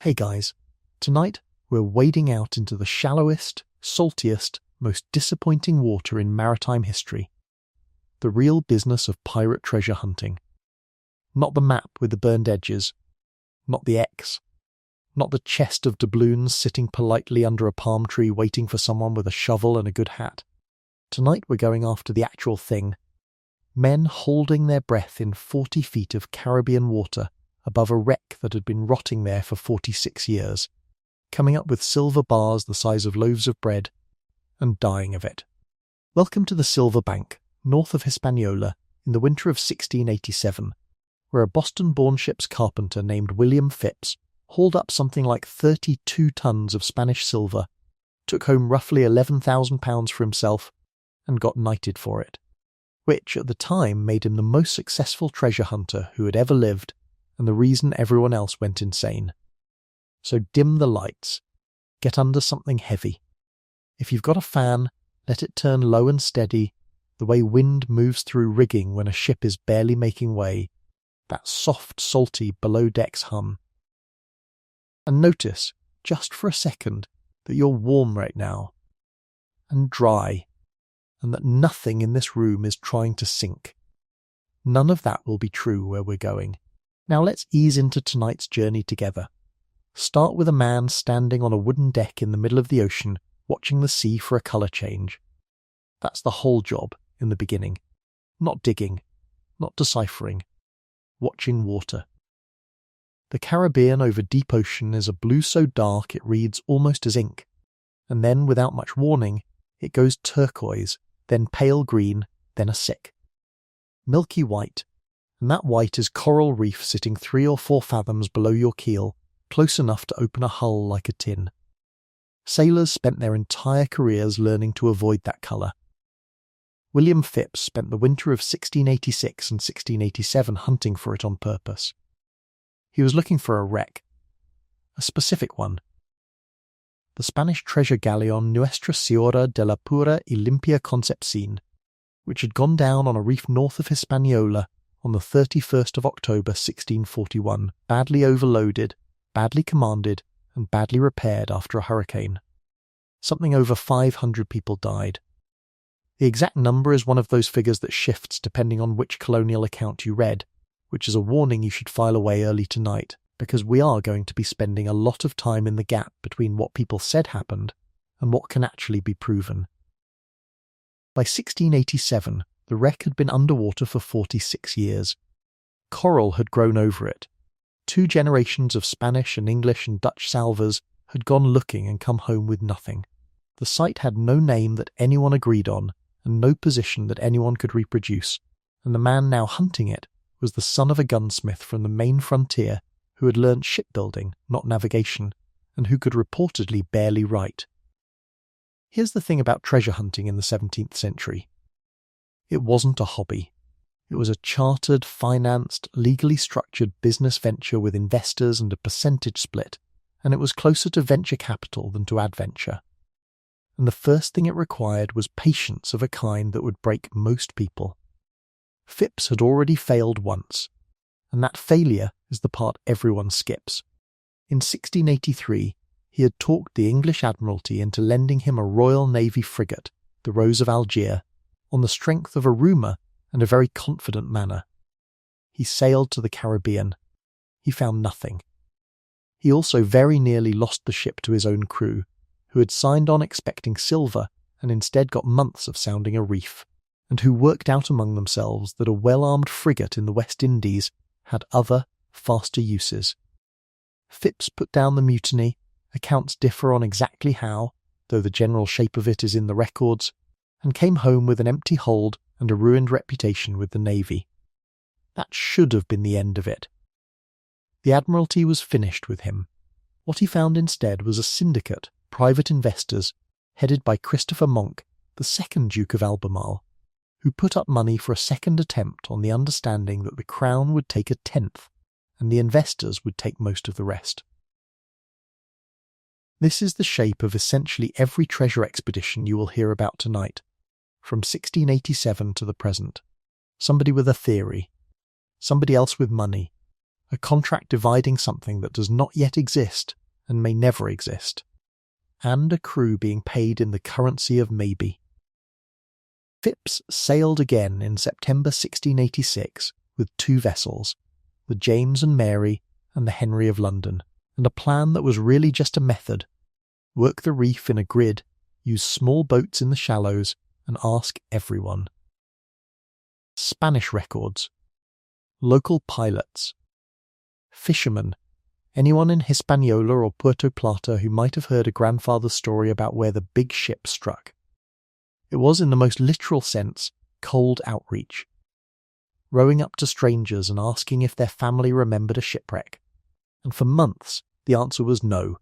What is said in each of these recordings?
Hey guys, tonight we're wading out into the shallowest, saltiest, most disappointing water in maritime history. The real business of pirate treasure hunting. Not the map with the burned edges, not the X, not the chest of doubloons sitting politely under a palm tree waiting for someone with a shovel and a good hat. Tonight we're going after the actual thing. Men holding their breath in 40 feet of Caribbean water above a wreck that had been rotting there for 46 years, coming up with silver bars the size of loaves of bread, and dying of it. Welcome to the Silver Bank, north of Hispaniola, in the winter of 1687, where a Boston-born ship's carpenter named William Phipps hauled up something like 32 tons of Spanish silver, took home roughly £11,000 for himself, and got knighted for it, which at the time made him the most successful treasure hunter who had ever lived, and the reason everyone else went insane. So dim the lights, get under something heavy. If you've got a fan, let it turn low and steady, the way wind moves through rigging when a ship is barely making way, that soft, salty below-decks hum. And notice, just for a second, that you're warm right now, and dry, and that nothing in this room is trying to sink. None of that will be true where we're going. Now let's ease into tonight's journey together. Start with a man standing on a wooden deck in the middle of the ocean, watching the sea for a colour change. That's the whole job in the beginning. Not digging, not deciphering, watching water. The Caribbean over deep ocean is a blue so dark it reads almost as ink, and then without much warning, it goes turquoise, then pale green, then a sick. Milky white, and that white is coral reef sitting 3 or 4 fathoms below your keel, close enough to open a hull like a tin. Sailors spent their entire careers learning to avoid that colour. William Phipps spent the winter of 1686 and 1687 hunting for it on purpose. He was looking for a wreck, a specific one. The Spanish treasure galleon Nuestra Señora de la Pura y Limpia Concepción, which had gone down on a reef north of Hispaniola on the 31st of October 1641, badly overloaded, badly commanded, and badly repaired after a hurricane. Something over 500 people died. The exact number is one of those figures that shifts depending on which colonial account you read, which is a warning you should file away early tonight, because we are going to be spending a lot of time in the gap between what people said happened and what can actually be proven. By 1687, the wreck had been underwater for 46 years. Coral had grown over it. 2 generations of Spanish and English and Dutch salvors had gone looking and come home with nothing. The site had no name that anyone agreed on, and no position that anyone could reproduce, and the man now hunting it was the son of a gunsmith from the Maine frontier who had learnt shipbuilding, not navigation, and who could reportedly barely write. Here's the thing about treasure hunting in the 17th century. It wasn't a hobby. It was a chartered, financed, legally structured business venture with investors and a percentage split, and it was closer to venture capital than to adventure. And the first thing it required was patience of a kind that would break most people. Phipps had already failed once, and that failure is the part everyone skips. In 1683, he had talked the English Admiralty into lending him a Royal Navy frigate, the Rose of Algiers, on the strength of a rumour and a very confident manner. He sailed to the Caribbean. He found nothing. He also very nearly lost the ship to his own crew, who had signed on expecting silver and instead got months of sounding a reef, and who worked out among themselves that a well-armed frigate in the West Indies had other, faster uses. Phipps put down the mutiny. Accounts differ on exactly how, though the general shape of it is in the records, and came home with an empty hold and a ruined reputation with the Navy. That should have been the end of it. The Admiralty was finished with him. What he found instead was a syndicate, private investors, headed by Christopher Monk, the second Duke of Albemarle, who put up money for a second attempt on the understanding that the Crown would take 1/10, and the investors would take most of the rest. This is the shape of essentially every treasure expedition you will hear about tonight, from 1687 to the present. Somebody with a theory, somebody else with money, a contract dividing something that does not yet exist and may never exist, and a crew being paid in the currency of maybe. Phipps sailed again in September 1686 with 2 vessels, the James and Mary and the Henry of London, and a plan that was really just a method: work the reef in a grid, use small boats in the shallows, and ask everyone. Spanish records. Local pilots. Fishermen. Anyone in Hispaniola or Puerto Plata who might have heard a grandfather's story about where the big ship struck. It was, in the most literal sense, cold outreach. Rowing up to strangers and asking if their family remembered a shipwreck. And for months, the answer was no.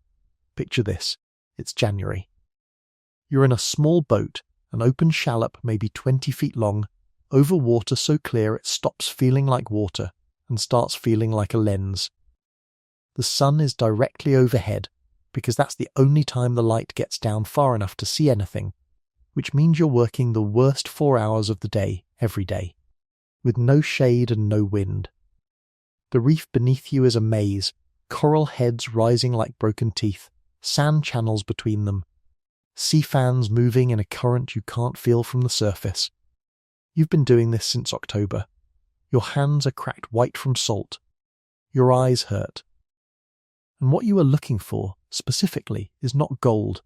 Picture this. It's January. You're in a small boat, an open shallop maybe 20 feet long, over water so clear it stops feeling like water and starts feeling like a lens. The sun is directly overhead, because that's the only time the light gets down far enough to see anything, which means you're working the worst 4 hours of the day, every day, with no shade and no wind. The reef beneath you is a maze, coral heads rising like broken teeth, sand channels between them, sea fans moving in a current you can't feel from the surface. You've been doing this since October. Your hands are cracked white from salt. Your eyes hurt. And what you are looking for, specifically, is not gold.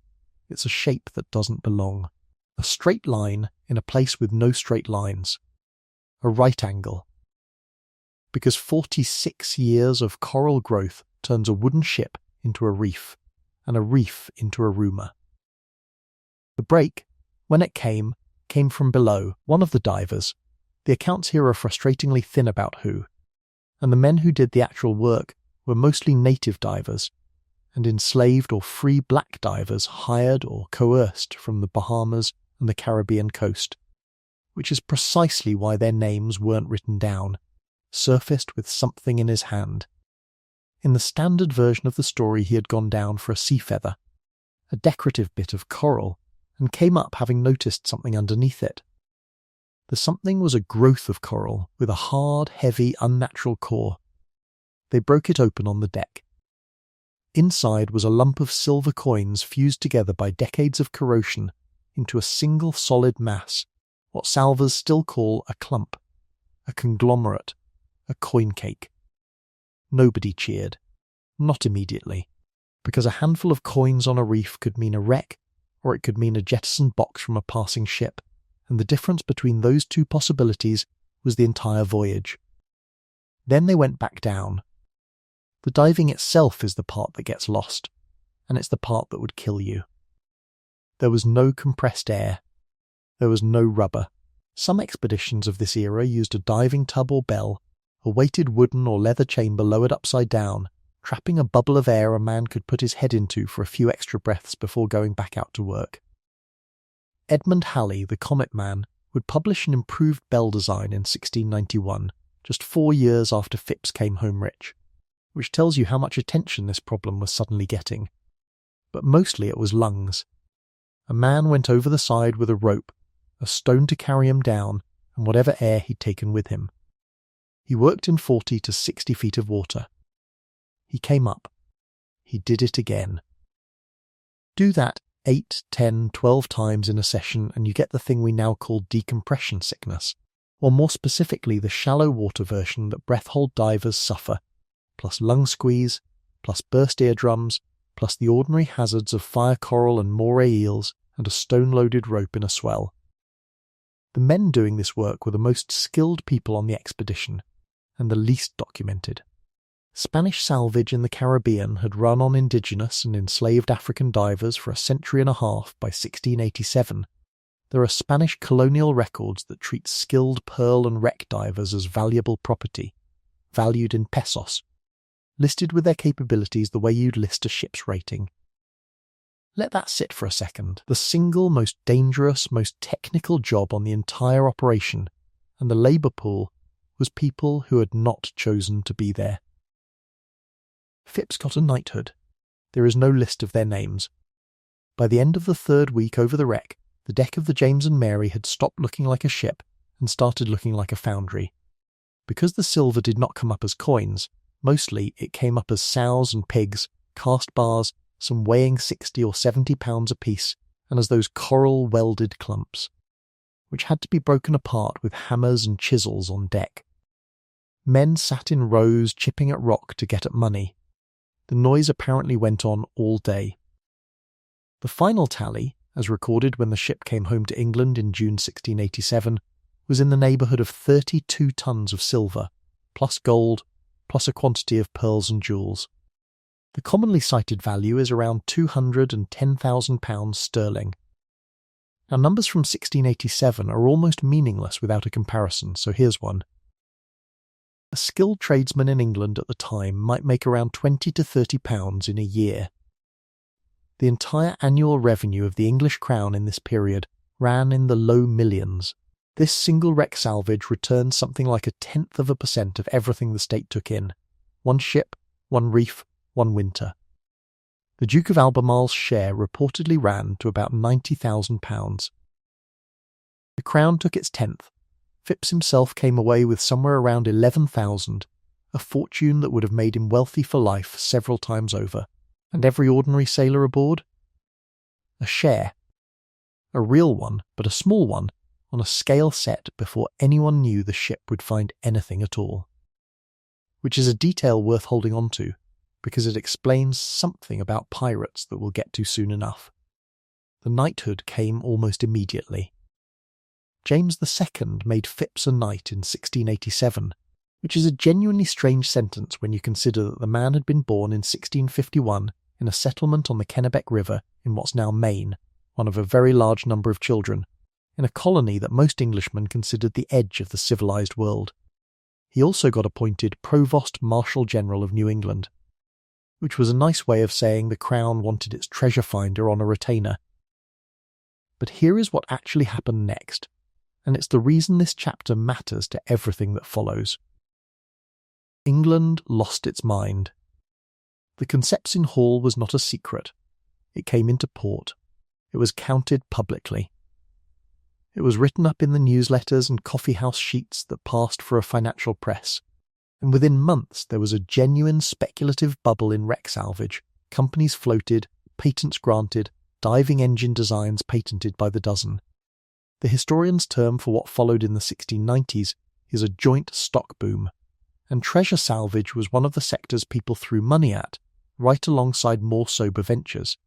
It's a shape that doesn't belong. A straight line in a place with no straight lines. A right angle. Because 46 years of coral growth turns a wooden ship into a reef, and a reef into a rumour. The break, when it came from below, one of the divers. The accounts here are frustratingly thin about who, and the men who did the actual work were mostly native divers, and enslaved or free black divers hired or coerced from the Bahamas and the Caribbean coast, which is precisely why their names weren't written down, surfaced with something in his hand. In the standard version of the story he had gone down for a sea feather, a decorative bit of coral, and came up having noticed something underneath it. The something was a growth of coral with a hard, heavy, unnatural core. They broke it open on the deck. Inside was a lump of silver coins fused together by decades of corrosion into a single solid mass, what salvers still call a clump, a conglomerate, a coin cake. Nobody cheered. Not immediately, because a handful of coins on a reef could mean a wreck, or it could mean a jettisoned box from a passing ship, and the difference between those 2 possibilities was the entire voyage. Then they went back down. The diving itself is the part that gets lost, and it's the part that would kill you. There was no compressed air. There was no rubber. Some expeditions of this era used a diving tub or bell, a weighted wooden or leather chamber lowered upside down, trapping a bubble of air a man could put his head into for a few extra breaths before going back out to work. Edmund Halley, the Comet Man, would publish an improved bell design in 1691, just 4 years after Phipps came home rich, which tells you how much attention this problem was suddenly getting. But mostly it was lungs. A man went over the side with a rope, a stone to carry him down, and whatever air he'd taken with him. He worked in 40 to 60 feet of water. He came up. He did it again. Do that 8, 10, 12 times in a session and you get the thing we now call decompression sickness, or more specifically the shallow water version that breath-hold divers suffer, plus lung squeeze, plus burst eardrums, plus the ordinary hazards of fire coral and moray eels and a stone-loaded rope in a swell. The men doing this work were the most skilled people on the expedition, and the least documented. Spanish salvage in the Caribbean had run on indigenous and enslaved African divers for a century and a half by 1687. There are Spanish colonial records that treat skilled pearl and wreck divers as valuable property, valued in pesos, listed with their capabilities the way you'd list a ship's rating. Let that sit for a second. The single most dangerous, most technical job on the entire operation, and the labour pool, was people who had not chosen to be there. Phipps got a knighthood. There is no list of their names. By the end of the 3rd week over the wreck, the deck of the James and Mary had stopped looking like a ship and started looking like a foundry. Because the silver did not come up as coins, Mostly it came up as sows and pigs, cast bars, some weighing 60 or 70 pounds apiece, and as those coral welded clumps, which had to be broken apart with hammers and chisels on deck. Men sat in rows chipping at rock to get at money. The noise apparently went on all day. The final tally, as recorded when the ship came home to England in June 1687, was in the neighbourhood of 32 tons of silver, plus gold, plus a quantity of pearls and jewels. The commonly cited value is around £210,000 sterling. Now, numbers from 1687 are almost meaningless without a comparison, so here's one. A skilled tradesman in England at the time might make around £20 to £30 in a year. The entire annual revenue of the English crown in this period ran in the low millions. This single wreck salvage returned something like 0.1% of everything the state took in. One ship, one reef, one winter. The Duke of Albemarle's share reportedly ran to about £90,000. The crown took its tenth. Phipps himself came away with somewhere around 11,000, a fortune that would have made him wealthy for life several times over. And every ordinary sailor aboard? A share. A real one, but a small one, on a scale set before anyone knew the ship would find anything at all. Which is a detail worth holding on to, because it explains something about pirates that we'll get to soon enough. The knighthood came almost immediately. James II made Phipps a knight in 1687, which is a genuinely strange sentence when you consider that the man had been born in 1651 in a settlement on the Kennebec River in what's now Maine, one of a very large number of children, in a colony that most Englishmen considered the edge of the civilized world. He also got appointed Provost Marshal General of New England, which was a nice way of saying the Crown wanted its treasure finder on a retainer. But here is what actually happened next, and it's the reason this chapter matters to everything that follows. England lost its mind. The Conception Hall was not a secret. It came into port. It was counted publicly. It was written up in the newsletters and coffee-house sheets that passed for a financial press, and within months there was a genuine speculative bubble in wreck salvage, companies floated, patents granted, diving engine designs patented by the dozen. The historian's term for what followed in the 1690s is a joint stock boom, and treasure salvage was one of the sectors people threw money at, right alongside more sober ventures.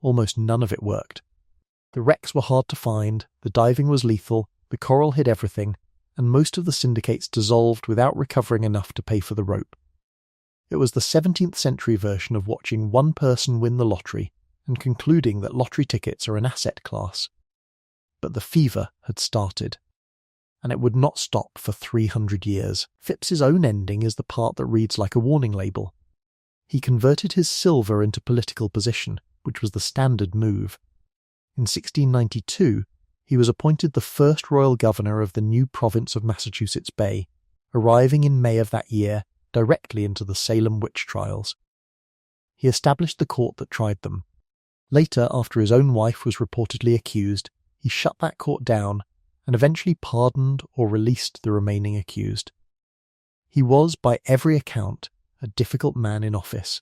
Almost none of it worked. The wrecks were hard to find, the diving was lethal, the coral hid everything, and most of the syndicates dissolved without recovering enough to pay for the rope. It was the 17th century version of watching one person win the lottery and concluding that lottery tickets are an asset class. But the fever had started, and it would not stop for 300 years. Phipps's own ending is the part that reads like a warning label. He converted his silver into political position, which was the standard move. In 1692, he was appointed the first royal governor of the new province of Massachusetts Bay, arriving in May of that year directly into the Salem witch trials. He established the court that tried them. Later, after his own wife was reportedly accused, he shut that court down and eventually pardoned or released the remaining accused. He was, by every account, a difficult man in office.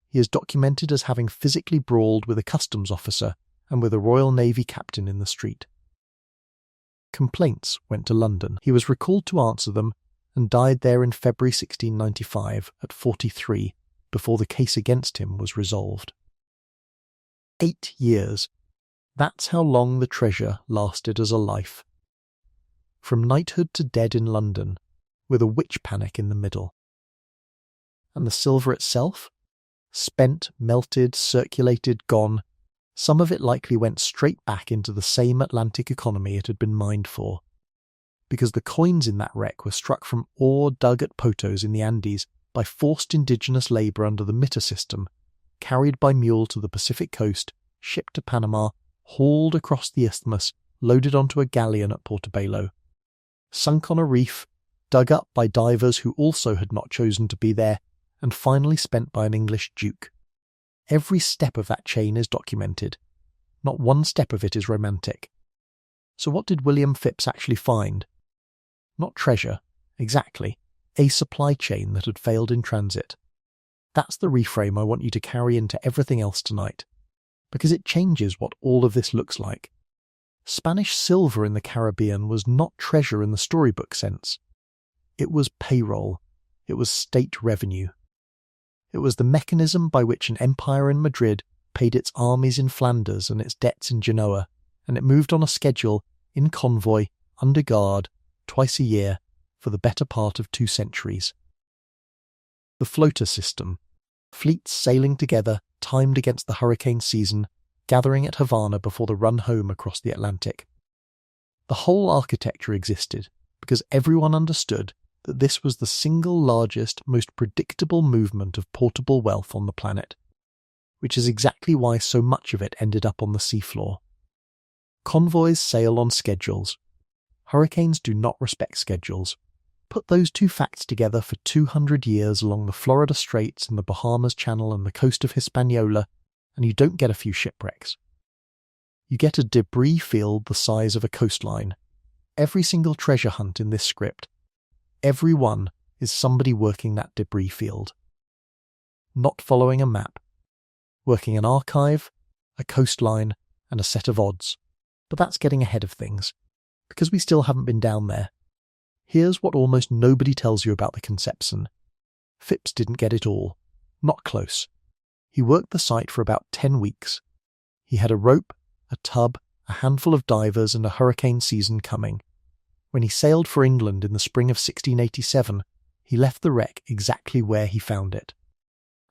He is documented as having physically brawled with a customs officer and with a Royal Navy captain in the street. Complaints went to London. He was recalled to answer them and died there in February 1695 at 43 before the case against him was resolved. 8 years. That's how long the treasure lasted as a life. From knighthood to dead in London, with a witch panic in the middle. And the silver itself? Spent, melted, circulated, gone. Some of it likely went straight back into the same Atlantic economy it had been mined for. Because the coins in that wreck were struck from ore dug at Potos in the Andes by forced indigenous labour under the Mitter system, carried by mule to the Pacific coast, shipped to Panama, hauled across the isthmus, loaded onto a galleon at Portobello, sunk on a reef, dug up by divers who also had not chosen to be there, and finally spent by an English duke. Every step of that chain is documented. Not one step of it is romantic. So what did William Phipps actually find? Not treasure, exactly, a supply chain that had failed in transit. That's the reframe I want you to carry into everything else tonight, because it changes what all of this looks like. Spanish silver in the Caribbean was not treasure in the storybook sense. It was payroll. It was state revenue. It was the mechanism by which an empire in Madrid paid its armies in Flanders and its debts in Genoa, and it moved on a schedule, in convoy, under guard, twice a year, for the better part of 2 centuries. The floater system, fleets sailing together, timed against the hurricane season, gathering at Havana before the run home across the Atlantic. The whole architecture existed because everyone understood that this was the single largest, most predictable movement of portable wealth on the planet, which is exactly why so much of it ended up on the seafloor. Convoys sail on schedules. Hurricanes do not respect schedules. Put those 2 facts together for 200 years along the Florida Straits and the Bahamas Channel and the coast of Hispaniola, and you don't get a few shipwrecks. You get a debris field the size of a coastline. Every single treasure hunt in this script, every one is somebody working that debris field. Not following a map. Working an archive, a coastline, and a set of odds. But that's getting ahead of things, because we still haven't been down there. Here's what almost nobody tells you about the Conception. Phipps didn't get it all. Not close. He worked the site for about 10 weeks. He had a rope, a tub, a handful of divers, and a hurricane season coming. When he sailed for England in the spring of 1687, he left the wreck exactly where he found it.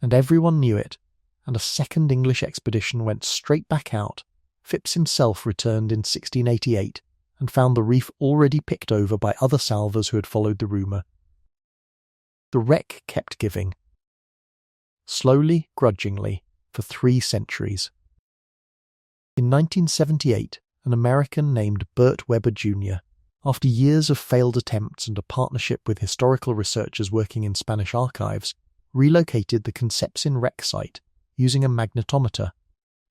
And everyone knew it, and a second English expedition went straight back out. Phipps himself returned in 1688 and found the reef already picked over by other salvors who had followed the rumour. The wreck kept giving. Slowly, grudgingly, for 3 centuries. In 1978, an American named Bert Weber Jr., after years of failed attempts and a partnership with historical researchers working in Spanish archives, relocated the Concepción wreck site using a magnetometer,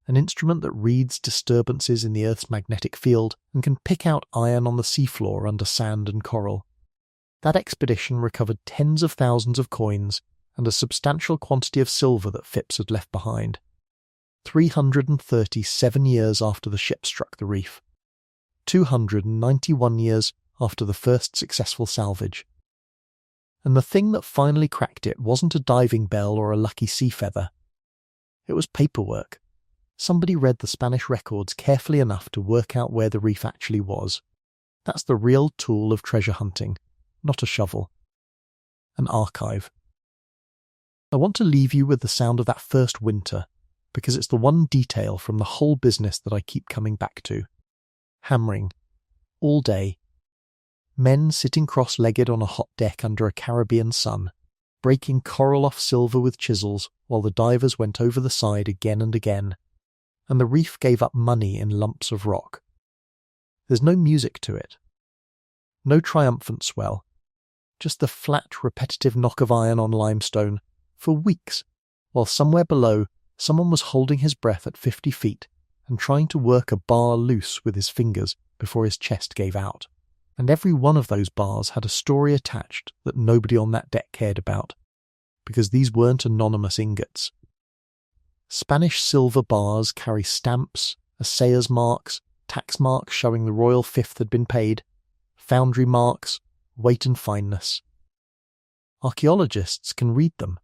an instrument that reads disturbances in the Earth's magnetic field and can pick out iron on the seafloor under sand and coral. That expedition recovered tens of thousands of coins and a substantial quantity of silver that Phipps had left behind. 337 years after the ship struck the reef. 291 years after the first successful salvage. And the thing that finally cracked it wasn't a diving bell or a lucky sea feather. It was paperwork. Somebody read the Spanish records carefully enough to work out where the reef actually was. That's the real tool of treasure hunting, not a shovel. An archive. I want to leave you with the sound of that first winter, because it's the one detail from the whole business that I keep coming back to. Hammering. All day. Men sitting cross-legged on a hot deck under a Caribbean sun, breaking coral off silver with chisels while the divers went over the side again and again, and the reef gave up money in lumps of rock. There's no music to it. No triumphant swell. Just the flat, repetitive knock of iron on limestone for weeks, while somewhere below someone was holding his breath at 50 feet and trying to work a bar loose with his fingers before his chest gave out. And every one of those bars had a story attached that nobody on that deck cared about, because these weren't anonymous ingots. Spanish silver bars carry stamps, assayers' marks, tax marks showing the royal fifth had been paid, foundry marks, weight and fineness. Archaeologists can read them.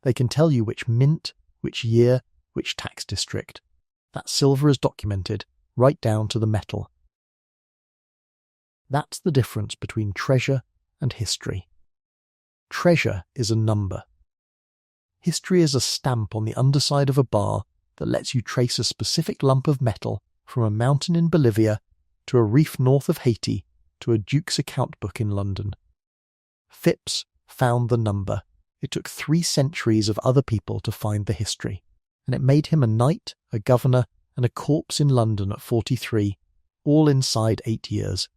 They can tell you which mint, which year, which tax district. That silver is documented, right down to the metal. That's the difference between treasure and history. Treasure is a number. History is a stamp on the underside of a bar that lets you trace a specific lump of metal from a mountain in Bolivia to a reef north of Haiti to a Duke's account book in London. Phipps found the number. It took 3 centuries of other people to find the history, and it made him a knight, a governor, and a corpse in London at 43, all inside 8 years.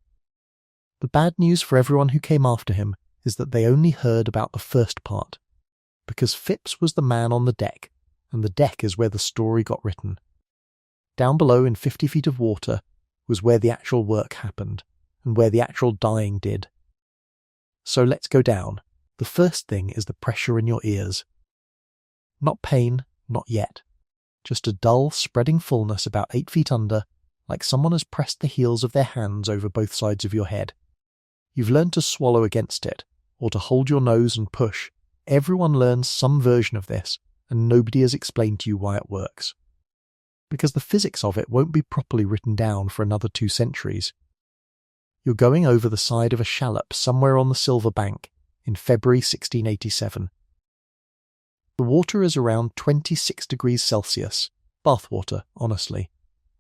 The bad news for everyone who came after him is that they only heard about the first part, because Phipps was the man on the deck, and the deck is where the story got written. Down below in 50 feet of water was where the actual work happened, and where the actual dying did. So let's go down. The first thing is the pressure in your ears. Not pain, not yet. Just a dull, spreading fullness about 8 feet under, like someone has pressed the heels of their hands over both sides of your head. You've learned to swallow against it, or to hold your nose and push. Everyone learns some version of this, and nobody has explained to you why it works. Because the physics of it won't be properly written down for another 2 centuries. You're going over the side of a shallop somewhere on the Silver Bank in February 1687. The water is around 26 degrees Celsius, bathwater, honestly,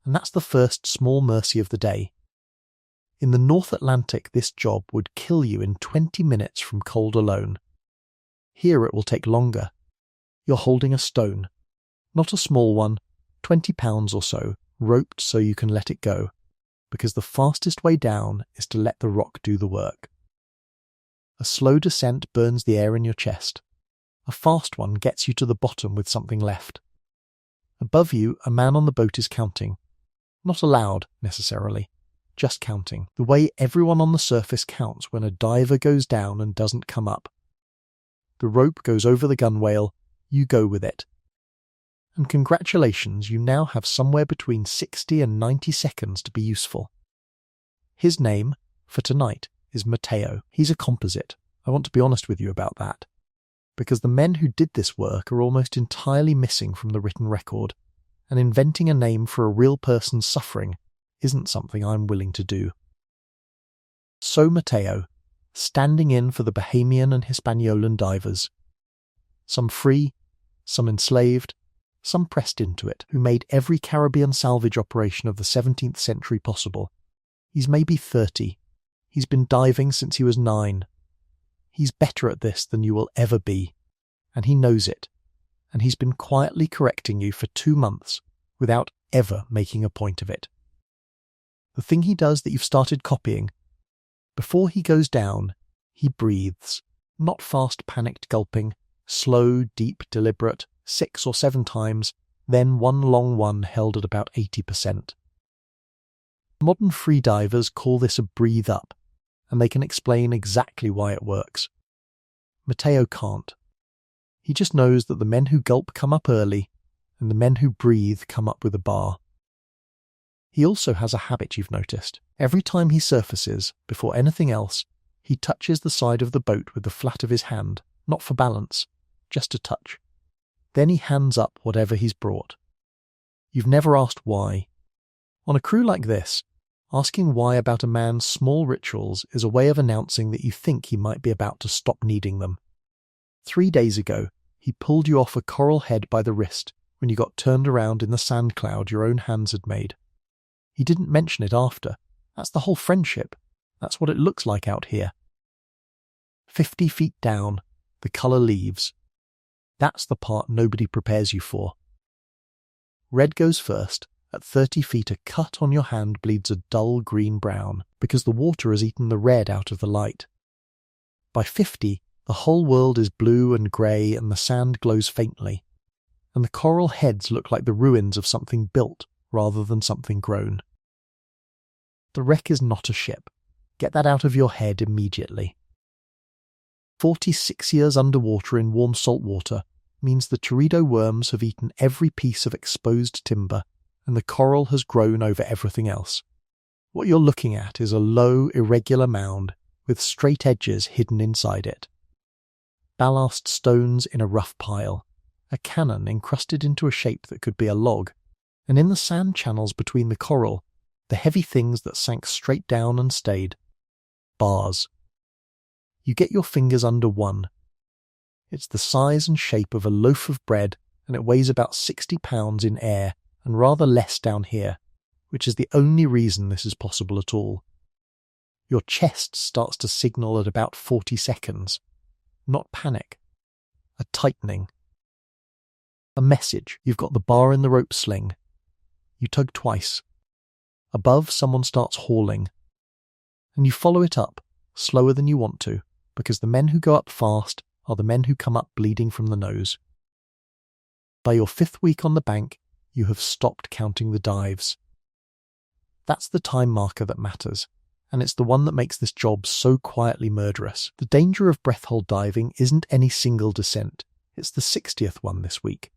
and that's the first small mercy of the day. In the North Atlantic, this job would kill you in 20 minutes from cold alone. Here it will take longer. You're holding a stone, not a small one, 20 pounds or so, roped so you can let it go, because the fastest way down is to let the rock do the work. A slow descent burns the air in your chest. A fast one gets you to the bottom with something left. Above you, a man on the boat is counting. Not aloud, necessarily, just counting, the way everyone on the surface counts when a diver goes down and doesn't come up. The rope goes over the gunwale, you go with it. And congratulations, you now have somewhere between 60 and 90 seconds to be useful. His name, for tonight, is Matteo. He's a composite. I want to be honest with you about that. Because the men who did this work are almost entirely missing from the written record, and inventing a name for a real person's suffering isn't something I'm willing to do. So Matteo, standing in for the Bahamian and Hispaniolan divers. Some free, some enslaved, some pressed into it, who made every Caribbean salvage operation of the 17th century possible. He's maybe 30. He's been diving since he was 9. He's better at this than you will ever be, and he knows it, and he's been quietly correcting you for 2 months without ever making a point of it. The thing he does that you've started copying, before he goes down, he breathes, not fast panicked gulping, slow, deep, deliberate, 6 or 7 times, then one long one held at about 80%. Modern freedivers call this a breathe up, and they can explain exactly why it works. Matteo can't. He just knows that the men who gulp come up early, and the men who breathe come up with a bar. He also has a habit you've noticed. Every time he surfaces, before anything else, he touches the side of the boat with the flat of his hand, not for balance, just a touch. Then he hands up whatever he's brought. You've never asked why. On a crew like this, asking why about a man's small rituals is a way of announcing that you think he might be about to stop needing them. 3 days ago, he pulled you off a coral head by the wrist when you got turned around in the sand cloud your own hands had made. He didn't mention it after. That's the whole friendship. That's what it looks like out here. 50 feet down, the colour leaves. That's the part nobody prepares you for. Red goes first. At 30 feet, a cut on your hand bleeds a dull green-brown because the water has eaten the red out of the light. By 50, the whole world is blue and grey and the sand glows faintly, and the coral heads look like the ruins of something built rather than something grown. The wreck is not a ship. Get that out of your head immediately. 46 years underwater in warm salt water means the teredo worms have eaten every piece of exposed timber, and the coral has grown over everything else. What you're looking at is a low, irregular mound with straight edges hidden inside it. Ballast stones in a rough pile, a cannon encrusted into a shape that could be a log, and in the sand channels between the coral, the heavy things that sank straight down and stayed. Bars. You get your fingers under one. It's the size and shape of a loaf of bread, and it weighs about 60 pounds in air, and rather less down here, which is the only reason this is possible at all. Your chest starts to signal at about 40 seconds. Not panic. A tightening. A message. You've got the bar in the rope sling. You tug twice. Above, someone starts hauling. And you follow it up, slower than you want to, because the men who go up fast are the men who come up bleeding from the nose. By your 5th week on the bank, you have stopped counting the dives. That's the time marker that matters. and it's the one that makes this job so quietly murderous. The danger of breath hold diving isn't any single descent, it's the 60th one this week.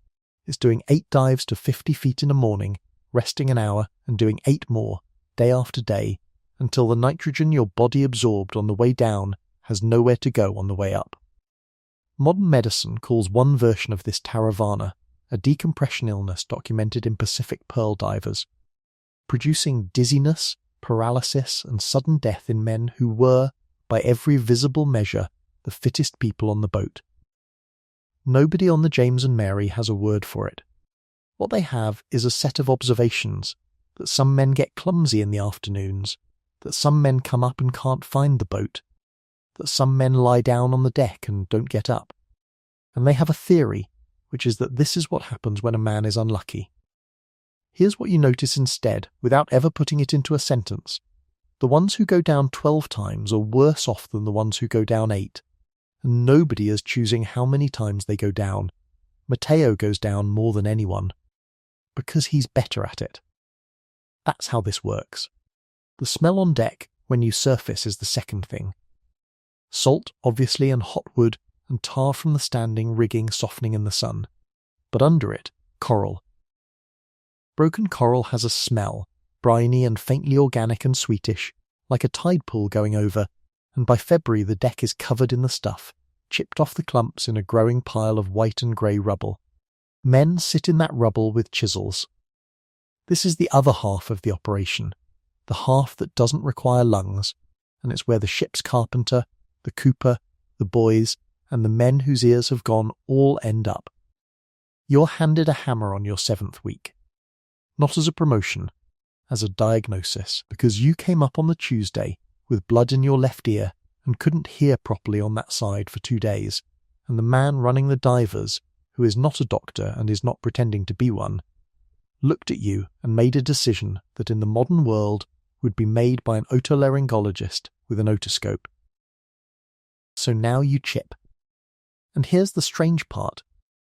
It's doing 8 dives to 50 feet in a morning, resting an hour, and doing 8 more, day after day, until the nitrogen your body absorbed on the way down has nowhere to go on the way up. Modern medicine calls one version of this taravana a decompression illness documented in Pacific pearl divers, producing dizziness, paralysis, and sudden death in men who were, by every visible measure, the fittest people on the boat. Nobody on the James and Mary has a word for it. What they have is a set of observations, that some men get clumsy in the afternoons, that some men come up and can't find the boat, that some men lie down on the deck and don't get up. And they have a theory, which is that this is what happens when a man is unlucky. Here's what you notice instead, without ever putting it into a sentence. The ones who go down 12 times are worse off than the ones who go down 8. And nobody is choosing how many times they go down. Matteo goes down more than anyone, because he's better at it. That's how this works. The smell on deck when you surface is the second thing. Salt, obviously, and hot wood, and tar from the standing rigging softening in the sun. But under it, coral. Broken coral has a smell, briny and faintly organic and sweetish, like a tide pool going over, and by February the deck is covered in the stuff, chipped off the clumps in a growing pile of white and grey rubble. Men sit in that rubble with chisels. This is the other half of the operation, the half that doesn't require lungs, and it's where the ship's carpenter, the cooper, the boys, and the men whose ears have gone all end up. You're handed a hammer on your 7th week. Not as a promotion, as a diagnosis, because you came up on the Tuesday with blood in your left ear and couldn't hear properly on that side for 2 days, and the man running the divers, who is not a doctor and is not pretending to be one, looked at you and made a decision that in the modern world would be made by an otolaryngologist with an otoscope. So now you chip. And here's the strange part.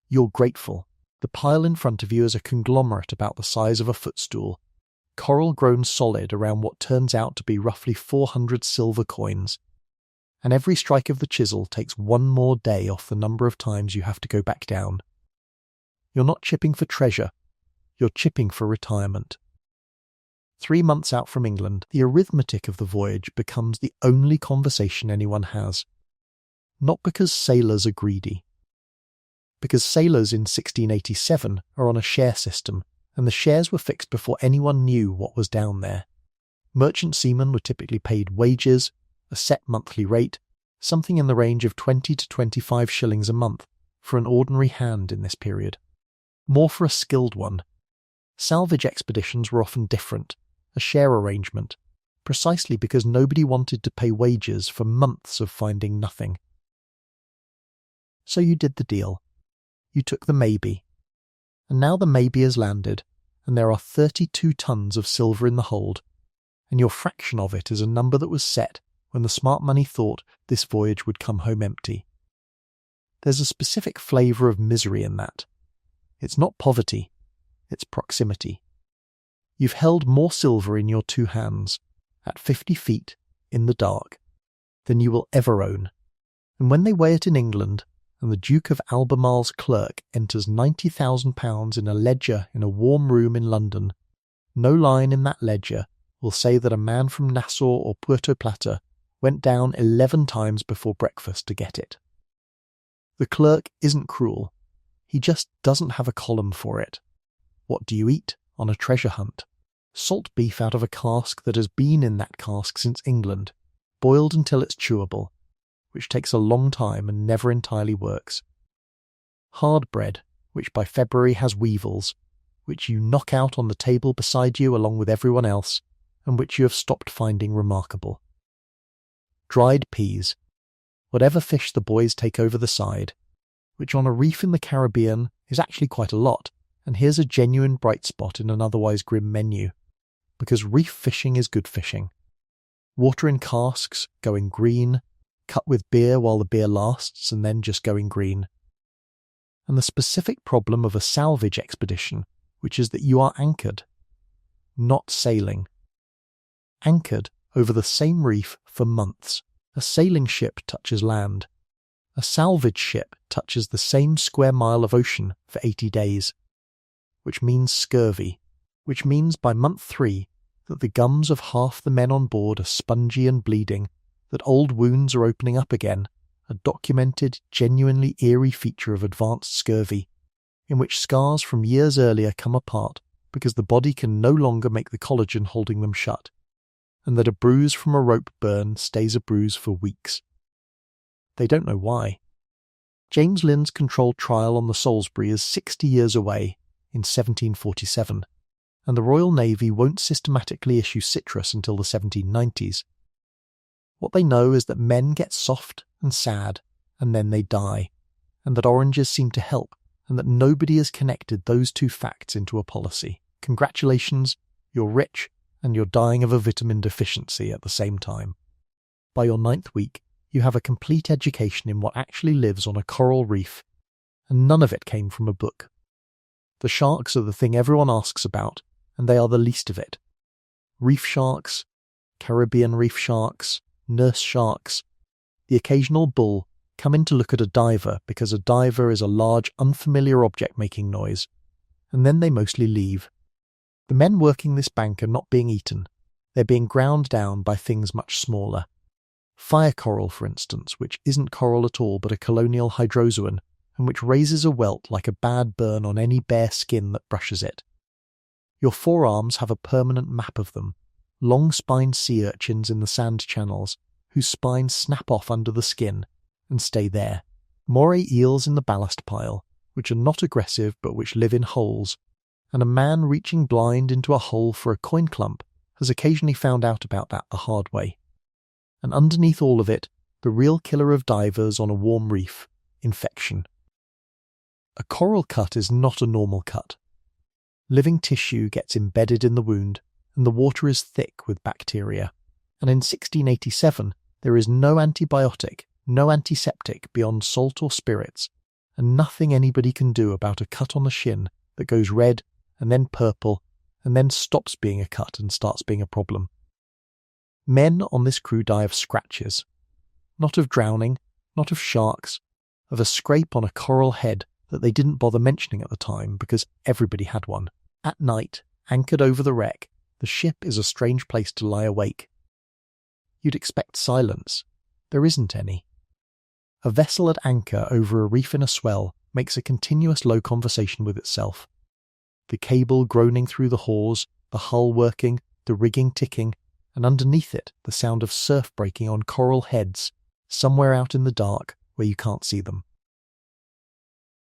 You're grateful. The pile in front of you is a conglomerate about the size of a footstool, coral grown solid around what turns out to be roughly 400 silver coins. And every strike of the chisel takes 1 more day off the number of times you have to go back down. You're not chipping for treasure, you're chipping for retirement. 3 months out from England, the arithmetic of the voyage becomes the only conversation anyone has. Not because sailors are greedy. Because sailors in 1687 are on a share system, and the shares were fixed before anyone knew what was down there. Merchant seamen were typically paid wages, a set monthly rate, something in the range of 20 to 25 shillings a month for an ordinary hand in this period. More for a skilled one. Salvage expeditions were often different, a share arrangement, precisely because nobody wanted to pay wages for months of finding nothing. So you did the deal. You took the maybe. And now the maybe has landed, and there are 32 tons of silver in the hold, and your fraction of it is a number that was set when the smart money thought this voyage would come home empty. There's a specific flavour of misery in that. It's not poverty, it's proximity. You've held more silver in your 2 hands, at 50 feet, in the dark, than you will ever own. And when they weigh it in England, and the Duke of Albemarle's clerk enters £90,000 in a ledger in a warm room in London, no line in that ledger will say that a man from Nassau or Puerto Plata went down 11 times before breakfast to get it. The clerk isn't cruel. He just doesn't have a column for it. What do you eat on a treasure hunt? Salt beef out of a cask that has been in that cask since England, boiled until it's chewable, which takes a long time and never entirely works. Hard bread, which by February has weevils, which you knock out on the table beside you along with everyone else, and which you have stopped finding remarkable. Dried peas, whatever fish the boys take over the side, which on a reef in the Caribbean is actually quite a lot, and here's a genuine bright spot in an otherwise grim menu, because reef fishing is good fishing. Water in casks, going green, cut with beer while the beer lasts and then just going green. And the specific problem of a salvage expedition, which is that you are anchored, not sailing. Anchored over the same reef for months. A sailing ship touches land. A salvage ship touches the same square mile of ocean for 80 days. Which means scurvy. Which means by month 3 that the gums of half the men on board are spongy and bleeding, that old wounds are opening up again, a documented, genuinely eerie feature of advanced scurvy, in which scars from years earlier come apart because the body can no longer make the collagen holding them shut, and that a bruise from a rope burn stays a bruise for weeks. They don't know why. James Linn's controlled trial on the Salisbury is 60 years away, in 1747, and the Royal Navy won't systematically issue citrus until the 1790s. What they know is that men get soft and sad, and then they die, and that oranges seem to help, and that nobody has connected those two facts into a policy. Congratulations, you're rich, and you're dying of a vitamin deficiency at the same time. By your 9th week, you have a complete education in what actually lives on a coral reef, and none of it came from a book. The sharks are the thing everyone asks about, and they are the least of it. Reef sharks, Caribbean reef sharks, nurse sharks, the occasional bull come in to look at a diver because a diver is a large, unfamiliar object making noise, and then they mostly leave. The men working this bank are not being eaten. They're being ground down by things much smaller. Fire coral, for instance, which isn't coral at all but a colonial hydrozoan, and which raises a welt like a bad burn on any bare skin that brushes it. Your forearms have a permanent map of them, long-spined sea urchins in the sand channels, whose spines snap off under the skin and stay there. Moray eels in the ballast pile, which are not aggressive but which live in holes, and a man reaching blind into a hole for a coin clump has occasionally found out about that the hard way. And underneath all of it, the real killer of divers on a warm reef, infection. A coral cut is not a normal cut. Living tissue gets embedded in the wound, and the water is thick with bacteria. And in 1687, there is no antibiotic, no antiseptic beyond salt or spirits, and nothing anybody can do about a cut on the shin that goes red and then purple and then stops being a cut and starts being a problem. Men on this crew die of scratches. Not of drowning, not of sharks, of a scrape on a coral head that they didn't bother mentioning at the time because everybody had one. At night, anchored over the wreck, the ship is a strange place to lie awake. You'd expect silence. There isn't any. A vessel at anchor over a reef in a swell makes a continuous low conversation with itself. The cable groaning through the hawse, the hull working, the rigging ticking, and underneath it the sound of surf breaking on coral heads, somewhere out in the dark where you can't see them.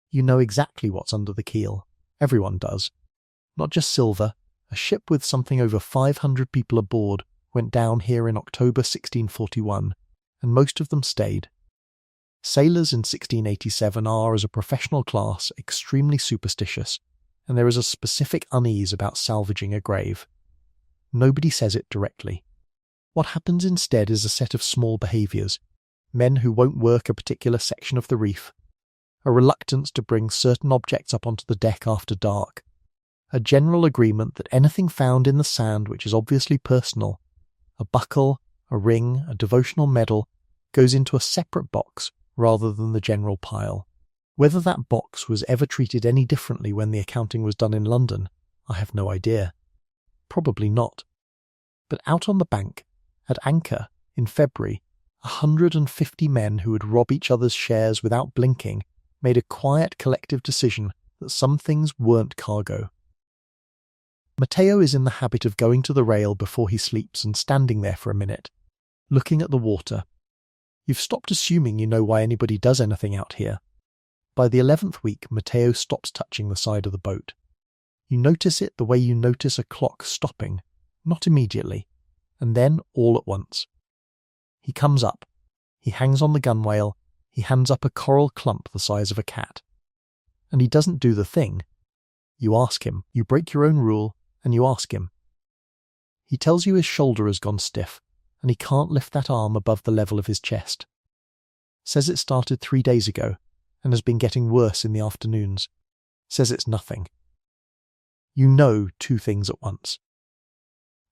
You know exactly what's under the keel. Everyone does. Not just Silver, a ship with something over 500 people aboard went down here in October 1641, and most of them stayed. Sailors in 1687 are, as a professional class, extremely superstitious, and there is a specific unease about salvaging a grave. Nobody says it directly. What happens instead is a set of small behaviours, men who won't work a particular section of the reef, a reluctance to bring certain objects up onto the deck after dark, a general agreement that anything found in the sand which is obviously personal, a buckle, a ring, a devotional medal, goes into a separate box rather than the general pile. Whether that box was ever treated any differently when the accounting was done in London, I have no idea. Probably not. But out on the bank, at anchor, in February, 150 men who would rob each other's shares without blinking made a quiet collective decision that some things weren't cargo. Matteo is in the habit of going to the rail before he sleeps and standing there for a minute, looking at the water. You've stopped assuming you know why anybody does anything out here. By the 11th week, Matteo stops touching the side of the boat. You notice it the way you notice a clock stopping, not immediately, and then all at once. He comes up. He hangs on the gunwale. He hands up a coral clump the size of a cat. And he doesn't do the thing. You ask him. You break your own rule, and you ask him. He tells you his shoulder has gone stiff, and he can't lift that arm above the level of his chest. Says it started 3 days ago, and has been getting worse in the afternoons. Says it's nothing. You know two things at once.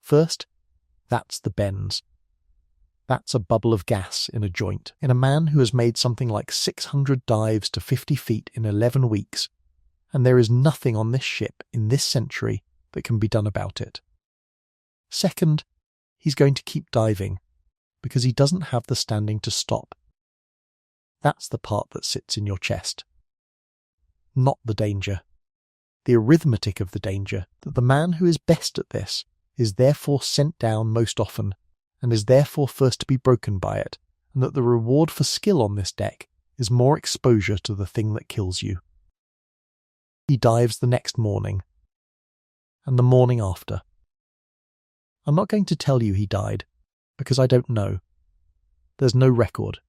First, That's the bends. That's a bubble of gas in a joint in a man who has made something like 600 dives to 50 feet in 11 weeks, and there is nothing on this ship in this century that can be done about it. Second, he's going to keep diving, because he doesn't have the standing to stop. That's the part that sits in your chest. Not the danger. The arithmetic of the danger, that the man who is best at this is therefore sent down most often, and is therefore first to be broken by it, and that the reward for skill on this deck is more exposure to the thing that kills you. He dives the next morning, and the morning after. I'm not going to tell you he died, because I don't know. There's no record.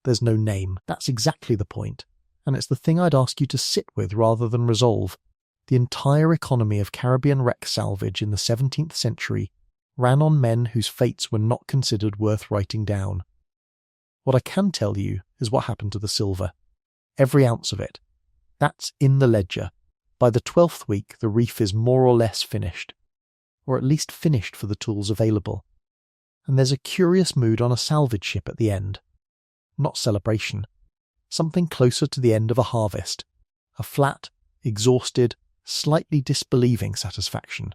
There's no name. That's exactly the point, and it's the thing I'd ask you to sit with rather than resolve. The entire economy of Caribbean wreck salvage in the 17th century ran on men whose fates were not considered worth writing down. What I can tell you is what happened to the silver. Every ounce of it. That's in the ledger. By the 12th week, the reef is more or less finished, or at least finished for the tools available. And there's a curious mood on a salvage ship at the end. Not celebration. Something closer to the end of a harvest. A flat, exhausted, slightly disbelieving satisfaction.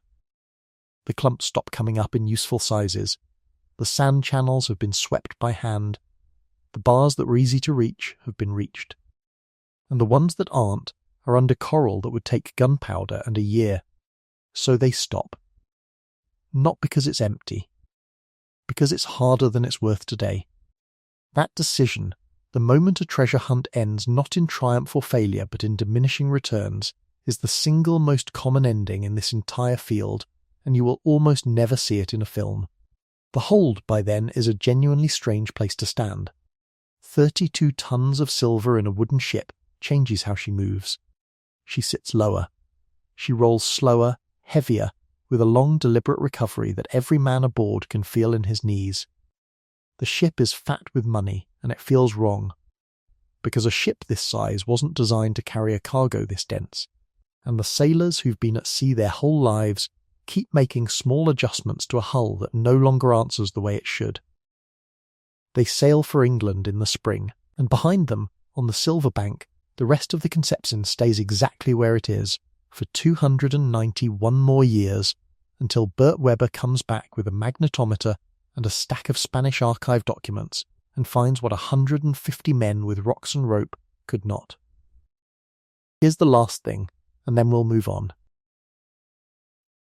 The clumps stop coming up in useful sizes. The sand channels have been swept by hand. The bars that were easy to reach have been reached. And the ones that aren't are under coral that would take gunpowder and a year. So they stop. Not because it's empty. Because it's harder than it's worth today. That decision, the moment a treasure hunt ends not in triumph or failure but in diminishing returns, is the single most common ending in this entire field, and you will almost never see it in a film. The hold, by then, is a genuinely strange place to stand. 32 tons of silver in a wooden ship changes how she moves. She sits lower. She rolls slower, heavier, with a long deliberate recovery that every man aboard can feel in his knees. The ship is fat with money, and it feels wrong. Because a ship this size wasn't designed to carry a cargo this dense, and the sailors who've been at sea their whole lives keep making small adjustments to a hull that no longer answers the way it should. They sail for England in the spring, and behind them, on the silver bank, the rest of the Conception stays exactly where it is, for 291 more years, until Bert Weber comes back with a magnetometer and a stack of Spanish archive documents and finds what 150 men with rocks and rope could not. Here's the last thing, and then we'll move on.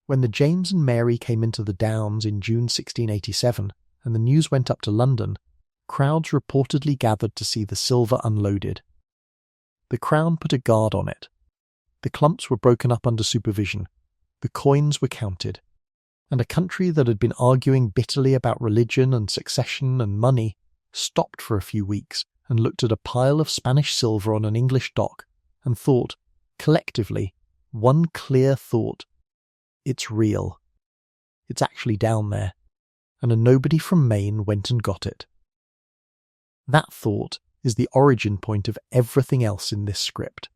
When the James and Mary came into the Downs in June 1687 and the news went up to London, crowds reportedly gathered to see the silver unloaded. The Crown put a guard on it. The clumps were broken up under supervision. The coins were counted. And a country that had been arguing bitterly about religion and succession and money stopped for a few weeks and looked at a pile of Spanish silver on an English dock and thought, collectively, one clear thought: it's real. It's actually down there. And a nobody from Maine went and got it. That thought is the origin point of everything else in this script.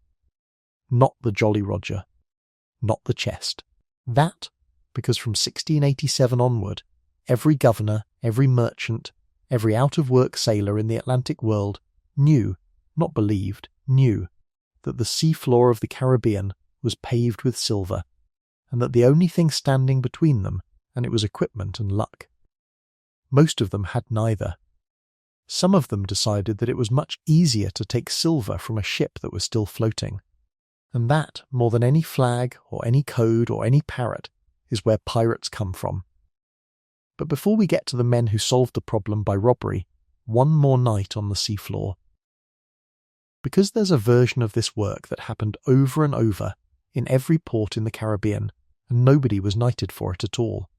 Not the Jolly Roger. Not the chest. That, because from 1687 onward, every governor, every merchant, every out-of-work sailor in the Atlantic world knew, not believed, knew, that the sea floor of the Caribbean was paved with silver, and that the only thing standing between them, and it was equipment and luck. Most of them had neither. Some of them decided that it was much easier to take silver from a ship that was still floating. And that, more than any flag, or any code, or any parrot, is where pirates come from. But before we get to the men who solved the problem by robbery, one more night on the seafloor. Because there's a version of this work that happened over and over in every port in the Caribbean, and nobody was knighted for it at all.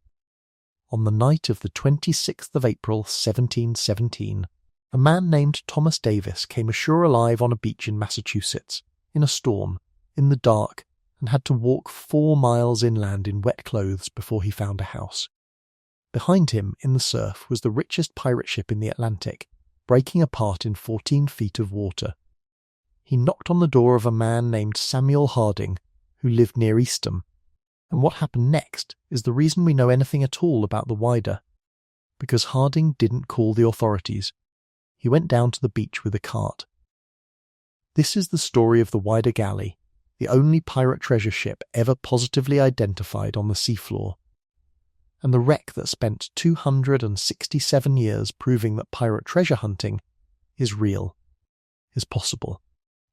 On the night of the 26th of April, 1717, a man named Thomas Davis came ashore alive on a beach in Massachusetts, in a storm, in the dark, and had to walk 4 miles inland in wet clothes before he found a house. Behind him, in the surf, was the richest pirate ship in the Atlantic, breaking apart in 14 feet of water. He knocked on the door of a man named Samuel Harding, who lived near Eastham, and what happened next is the reason we know anything at all about the wider because Harding didn't call the authorities. He went down to the beach with a cart. This is the story of the Wider Galley, the only pirate treasure ship ever positively identified on the seafloor, and the wreck that spent 267 years proving that pirate treasure hunting is real, is possible,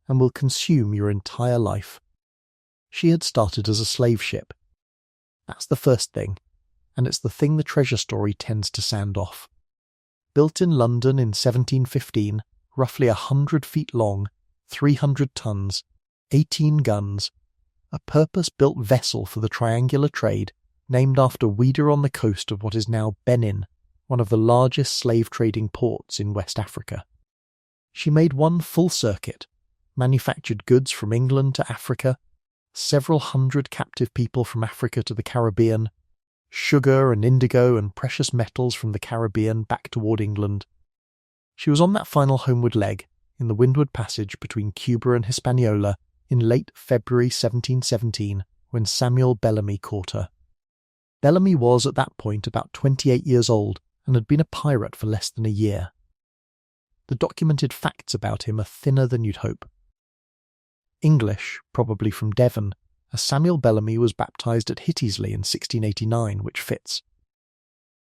and will consume your entire life. She had started as a slave ship. That's the first thing, and it's the thing the treasure story tends to sand off. Built in London in 1715, roughly 100 feet long, 300 tons, 18 guns, a purpose-built vessel for the triangular trade, named after Ouidah on the coast of what is now Benin, one of the largest slave-trading ports in West Africa. She made one full circuit, manufactured goods from England to Africa, several hundred captive people from Africa to the Caribbean, sugar and indigo and precious metals from the Caribbean back toward England. She was on that final homeward leg, in the Windward Passage between Cuba and Hispaniola, in late February 1717, when Samuel Bellamy caught her. Bellamy was at that point about 28 years old and had been a pirate for less than a year. The documented facts about him are thinner than you'd hope. English, probably from Devon, as Samuel Bellamy was baptised at Hittisley in 1689, which fits.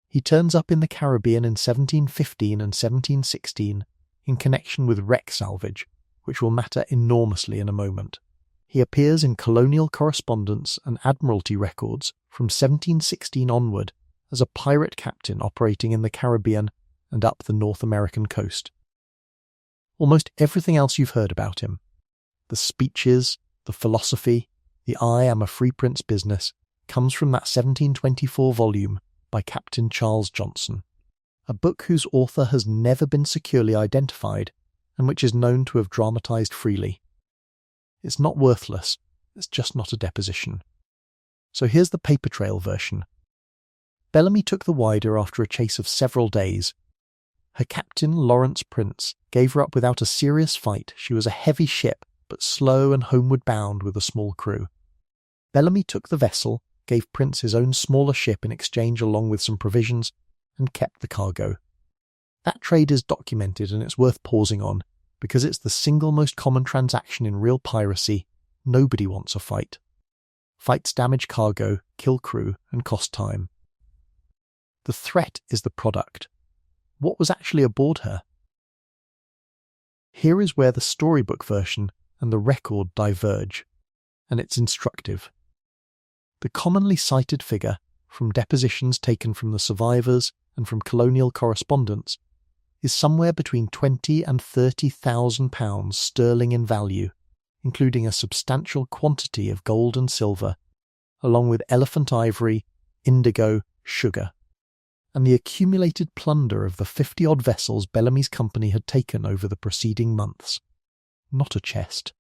He turns up in the Caribbean in 1715 and 1716 in connection with wreck salvage, which will matter enormously in a moment. He appears in colonial correspondence and admiralty records from 1716 onward as a pirate captain operating in the Caribbean and up the North American coast. Almost everything else you've heard about him, the speeches, the philosophy, the I am a free prince business, comes from that 1724 volume by Captain Charles Johnson, a book whose author has never been securely identified and which is known to have dramatised freely. It's not worthless, it's just not a deposition. So here's the paper trail version. Bellamy took the Wider after a chase of several days. Her captain, Lawrence Prince, gave her up without a serious fight. She was a heavy ship, but slow and homeward bound with a small crew. Bellamy took the vessel, gave Prince his own smaller ship in exchange along with some provisions, and kept the cargo. That trade is documented and it's worth pausing on, because it's the single most common transaction in real piracy. Nobody wants a fight. Fights damage cargo, kill crew, and cost time. The threat is the product. What was actually aboard her? Here is where the storybook version and the record diverge, and it's instructive. The commonly cited figure, from depositions taken from the survivors and from colonial correspondence, is somewhere between £20,000 and £30,000 sterling in value, including a substantial quantity of gold and silver, along with elephant ivory, indigo, sugar, and the accumulated plunder of the 50-odd vessels Bellamy's company had taken over the preceding months. Not a chest.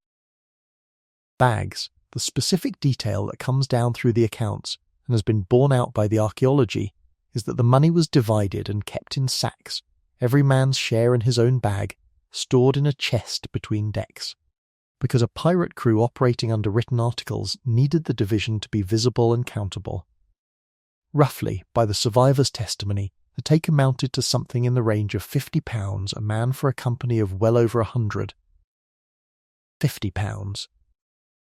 Bags, the specific detail that comes down through the accounts and has been borne out by the archaeology, is that the money was divided and kept in sacks, every man's share in his own bag, stored in a chest between decks, because a pirate crew operating under written articles needed the division to be visible and countable. Roughly, by the survivor's testimony, the take amounted to something in the range of £50 a man for a company of well over 100. £50.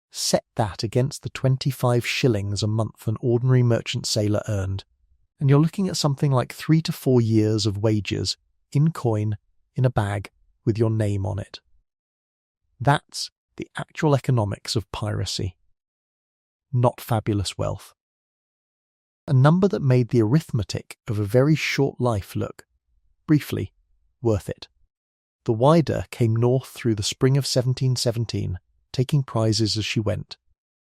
Set that against the 25 shillings a month an ordinary merchant sailor earned, and you're looking at something like 3 to 4 years of wages, in coin, in a bag, with your name on it. That's the actual economics of piracy. Not fabulous wealth. A number that made the arithmetic of a very short life look, briefly, worth it. The Wider came north through the spring of 1717, taking prizes as she went.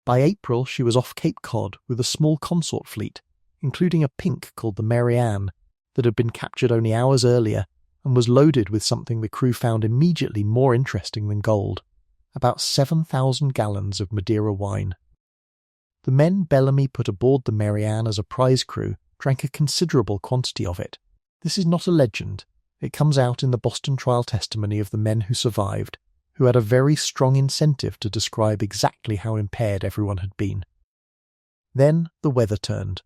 By April she was off Cape Cod with a small consort fleet, including a pink called the Mary Ann, that had been captured only hours earlier and was loaded with something the crew found immediately more interesting than gold, about 7,000 gallons of Madeira wine. The men Bellamy put aboard the Mary Ann as a prize crew drank a considerable quantity of it. This is not a legend. It comes out in the Boston trial testimony of the men who survived, who had a very strong incentive to describe exactly how impaired everyone had been. Then the weather turned.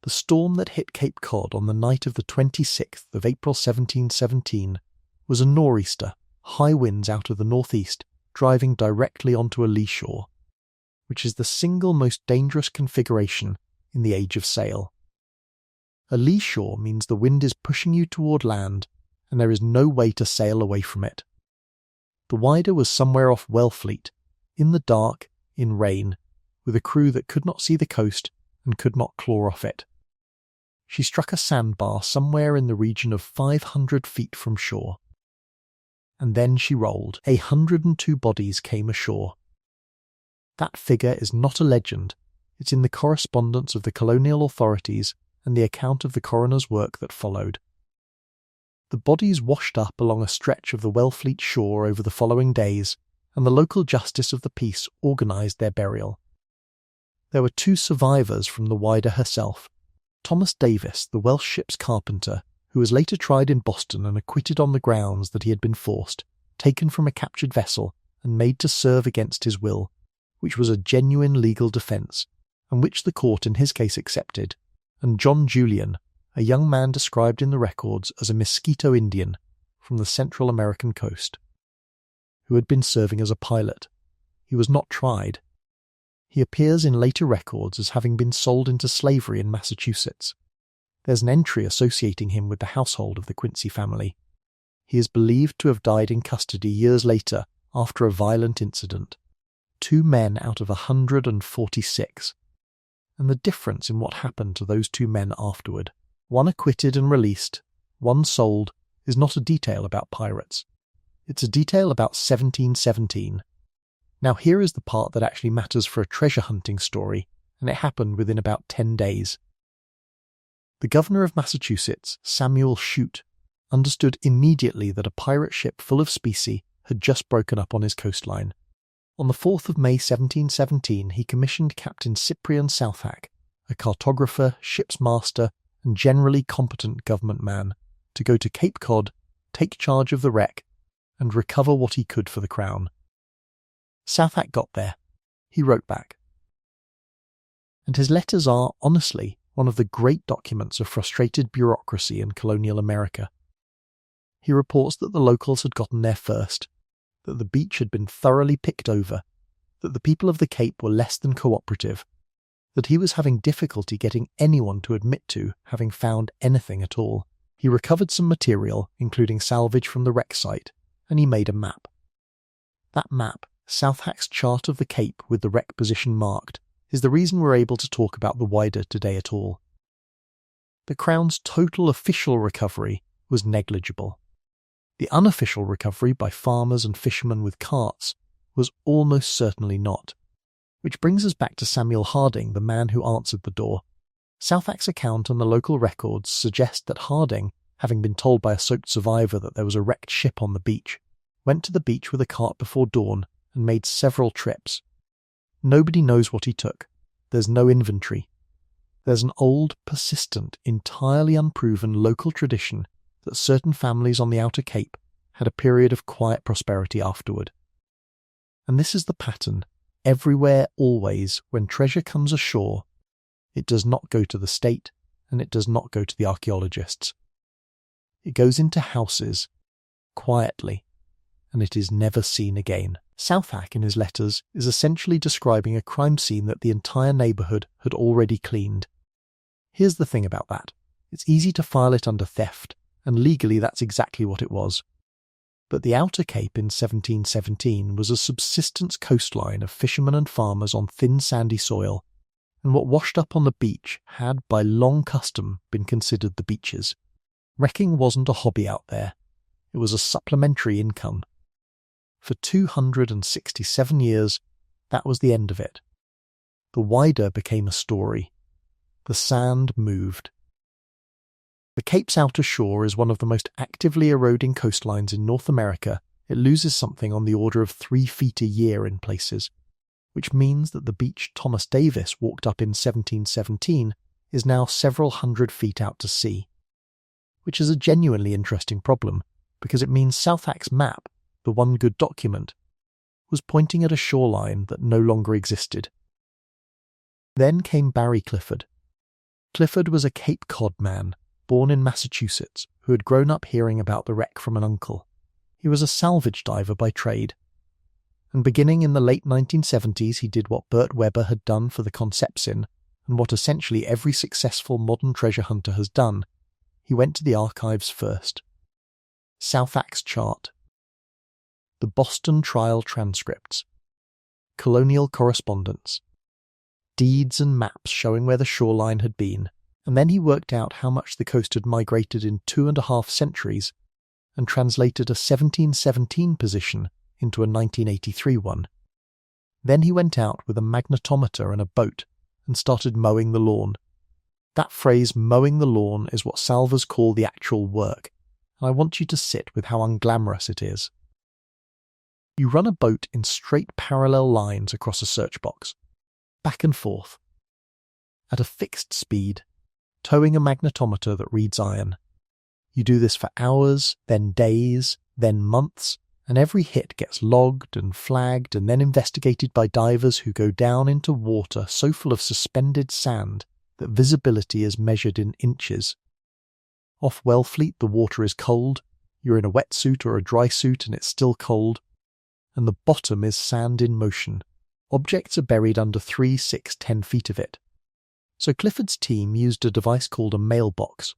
The storm that hit Cape Cod on the night of the 26th of April 1717 was a nor'easter, high winds out of the northeast, driving directly onto a lee shore, which is the single most dangerous configuration in the age of sail. A lee shore means the wind is pushing you toward land and there is no way to sail away from it. The Wider was somewhere off Wellfleet, in the dark, in rain, with a crew that could not see the coast and could not claw off it. She struck a sandbar somewhere in the region of 500 feet from shore. And then she rolled. 102 bodies came ashore. That figure is not a legend. It's in the correspondence of the colonial authorities and the account of the coroner's work that followed. The bodies washed up along a stretch of the Wellfleet shore over the following days, and the local justice of the peace organised their burial. There were 2 survivors from the Wider herself. Thomas Davis, the Welsh ship's carpenter, who was later tried in Boston and acquitted on the grounds that he had been forced, taken from a captured vessel and made to serve against his will, which was a genuine legal defence, and which the court in his case accepted, and John Julian, a young man described in the records as a Mosquito Indian from the Central American coast, who had been serving as a pilot. He was not tried. He appears in later records as having been sold into slavery in Massachusetts. There's an entry associating him with the household of the Quincy family. He is believed to have died in custody years later after a violent incident. 2 men out of 146. And the difference in what happened to those 2 men afterward, one acquitted and released, one sold, is not a detail about pirates. It's a detail about 1717. Now here is the part that actually matters for a treasure hunting story, and it happened within about 10 days. The governor of Massachusetts, Samuel Shute, understood immediately that a pirate ship full of specie had just broken up on his coastline. On the 4th of May 1717 he commissioned Captain Cyprian Southhack, a cartographer, ship's master, and generally competent government man, to go to Cape Cod, take charge of the wreck, and recover what he could for the crown. Southhack got there. He wrote back. And his letters are, honestly, one of the great documents of frustrated bureaucracy in colonial America. He reports that the locals had gotten there first, that the beach had been thoroughly picked over, that the people of the Cape were less than cooperative, that he was having difficulty getting anyone to admit to having found anything at all. He recovered some material, including salvage from the wreck site, and he made a map. That map, Southhack's chart of the Cape with the wreck position marked, is the reason we're able to talk about the Wider today at all. The Crown's total official recovery was negligible. The unofficial recovery by farmers and fishermen with carts was almost certainly not. Which brings us back to Samuel Harding, the man who answered the door. Southhack's account and the local records suggest that Harding, having been told by a soaked survivor that there was a wrecked ship on the beach, went to the beach with a cart before dawn and made several trips. Nobody knows what he took. There's no inventory. There's an old, persistent, entirely unproven local tradition that certain families on the Outer Cape had a period of quiet prosperity afterward. And this is the pattern. Everywhere, always, when treasure comes ashore, it does not go to the state, and it does not go to the archaeologists. It goes into houses, quietly, and it is never seen again. Southhack, in his letters, is essentially describing a crime scene that the entire neighbourhood had already cleaned. Here's the thing about that. It's easy to file it under theft, and legally that's exactly what it was. But the Outer Cape in 1717 was a subsistence coastline of fishermen and farmers on thin sandy soil, and what washed up on the beach had by long custom been considered the beaches. Wrecking wasn't a hobby out there. It was a supplementary income. For 267 years, that was the end of it. The Wider became a story. The sand moved. The Cape's outer shore is one of the most actively eroding coastlines in North America. It loses something on the order of 3 feet a year in places, which means that the beach Thomas Davis walked up in 1717 is now several hundred feet out to sea, which is a genuinely interesting problem, because it means Southhack's map, the one good document, was pointing at a shoreline that no longer existed. Then came Barry Clifford. Clifford was a Cape Cod man, born in Massachusetts, who had grown up hearing about the wreck from an uncle. He was a salvage diver by trade. And beginning in the late 1970s, he did what Burt Weber had done for the Conception, and what essentially every successful modern treasure hunter has done. He went to the archives first. Southack's chart, the Boston trial transcripts, colonial correspondence, deeds and maps showing where the shoreline had been, and then he worked out how much the coast had migrated in 2.5 centuries and translated a 1717 position into a 1983 one. Then he went out with a magnetometer and a boat and started mowing the lawn. That phrase, mowing the lawn, is what salvers call the actual work, and I want you to sit with how unglamorous it is. You run a boat in straight parallel lines across a search box, back and forth, at a fixed speed, towing a magnetometer that reads iron. You do this for hours, then days, then months, and every hit gets logged and flagged and then investigated by divers who go down into water so full of suspended sand that visibility is measured in inches. Off Wellfleet the water is cold, you're in a wetsuit or a dry suit and it's still cold, and the bottom is sand in motion. Objects are buried under 3, 6, 10 feet of it. So Clifford's team used a device called a mailbox,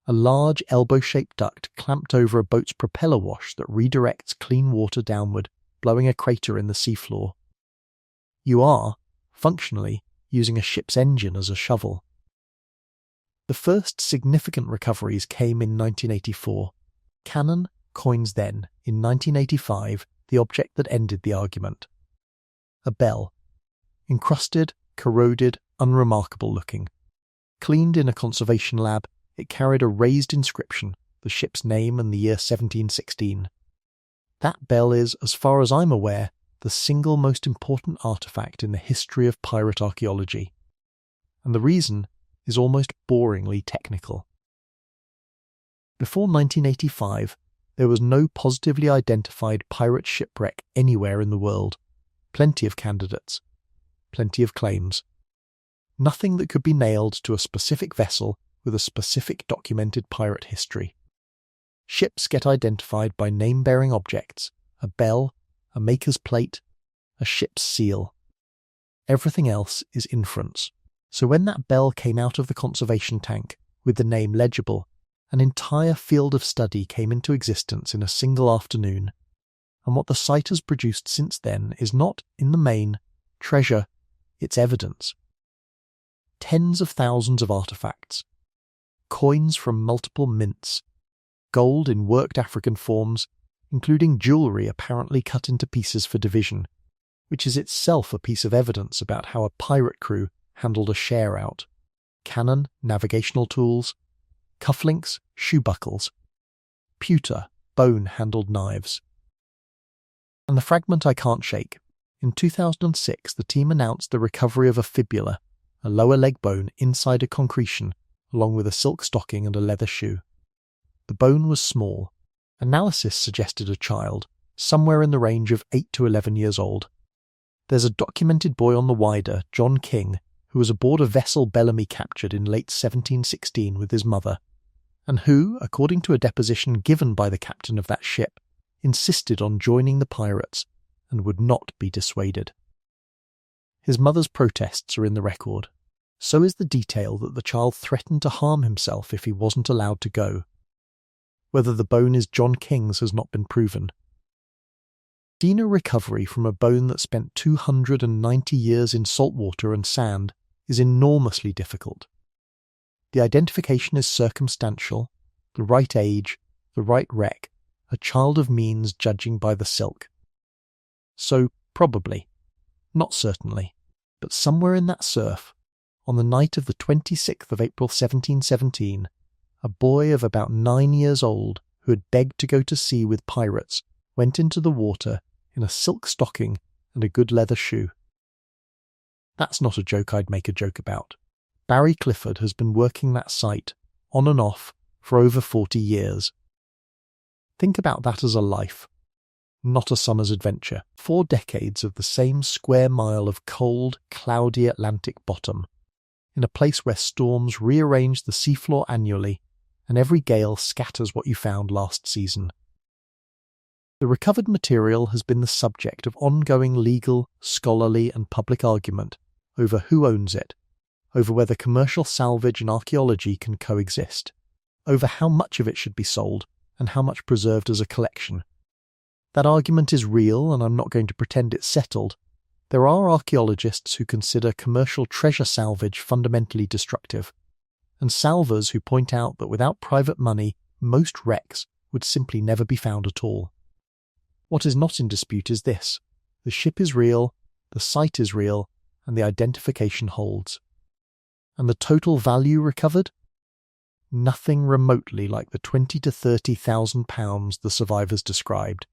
a large elbow-shaped duct clamped over a boat's propeller wash that redirects clean water downward, blowing a crater in the seafloor. You are, functionally, using a ship's engine as a shovel. The first significant recoveries came in 1984. Cannon coins then, in 1985, the object that ended the argument. A bell. Encrusted, corroded, unremarkable looking. Cleaned in a conservation lab, it carried a raised inscription, the ship's name and the year 1716. That bell is, as far as I'm aware, the single most important artifact in the history of pirate archaeology. And the reason is almost boringly technical. Before 1985, there was no positively identified pirate shipwreck anywhere in the world. Plenty of candidates. Plenty of claims. Nothing that could be nailed to a specific vessel with a specific documented pirate history. Ships get identified by name-bearing objects, a bell, a maker's plate, a ship's seal. Everything else is inference. So when that bell came out of the conservation tank, with the name legible, an entire field of study came into existence in a single afternoon, and what the site has produced since then is not, in the main, treasure, it's evidence. Tens of thousands of artefacts, coins from multiple mints, gold in worked African forms, including jewellery apparently cut into pieces for division, which is itself a piece of evidence about how a pirate crew handled a share-out, cannon, navigational tools, cufflinks, shoe buckles, pewter, bone-handled knives. And the fragment I can't shake. In 2006, the team announced the recovery of a fibula, a lower leg bone inside a concretion, along with a silk stocking and a leather shoe. The bone was small. Analysis suggested a child, somewhere in the range of 8 to 11 years old. There's a documented boy on the Wider, John King, who was aboard a vessel Bellamy captured in late 1716 with his mother, and who, according to a deposition given by the captain of that ship, insisted on joining the pirates and would not be dissuaded. His mother's protests are in the record. So is the detail that the child threatened to harm himself if he wasn't allowed to go. Whether the bone is John King's has not been proven. Seen a recovery from a bone that spent 290 years in salt water and sand is enormously difficult. The identification is circumstantial, the right age, the right wreck, a child of means judging by the silk. So, probably, not certainly, but somewhere in that surf, on the night of the 26th of April 1717, a boy of about 9 years old who had begged to go to sea with pirates went into the water in a silk stocking and a good leather shoe. That's not a joke I'd make a joke about. Barry Clifford has been working that site, on and off, for over 40 years. Think about that as a life, not a summer's adventure. 4 decades of the same square mile of cold, cloudy Atlantic bottom. in a place where storms rearrange the seafloor annually and every gale scatters what you found last season. The recovered material has been the subject of ongoing legal, scholarly and public argument over who owns it, over whether commercial salvage and archaeology can coexist, over how much of it should be sold and how much preserved as a collection. That argument is real, and I'm not going to pretend it's settled. There are archaeologists who consider commercial treasure salvage fundamentally destructive, and salvers who point out that without private money, most wrecks would simply never be found at all. What is not in dispute is this: the ship is real, the site is real, and the identification holds. And the total value recovered? Nothing remotely like the £20,000 to £30,000 the survivors described.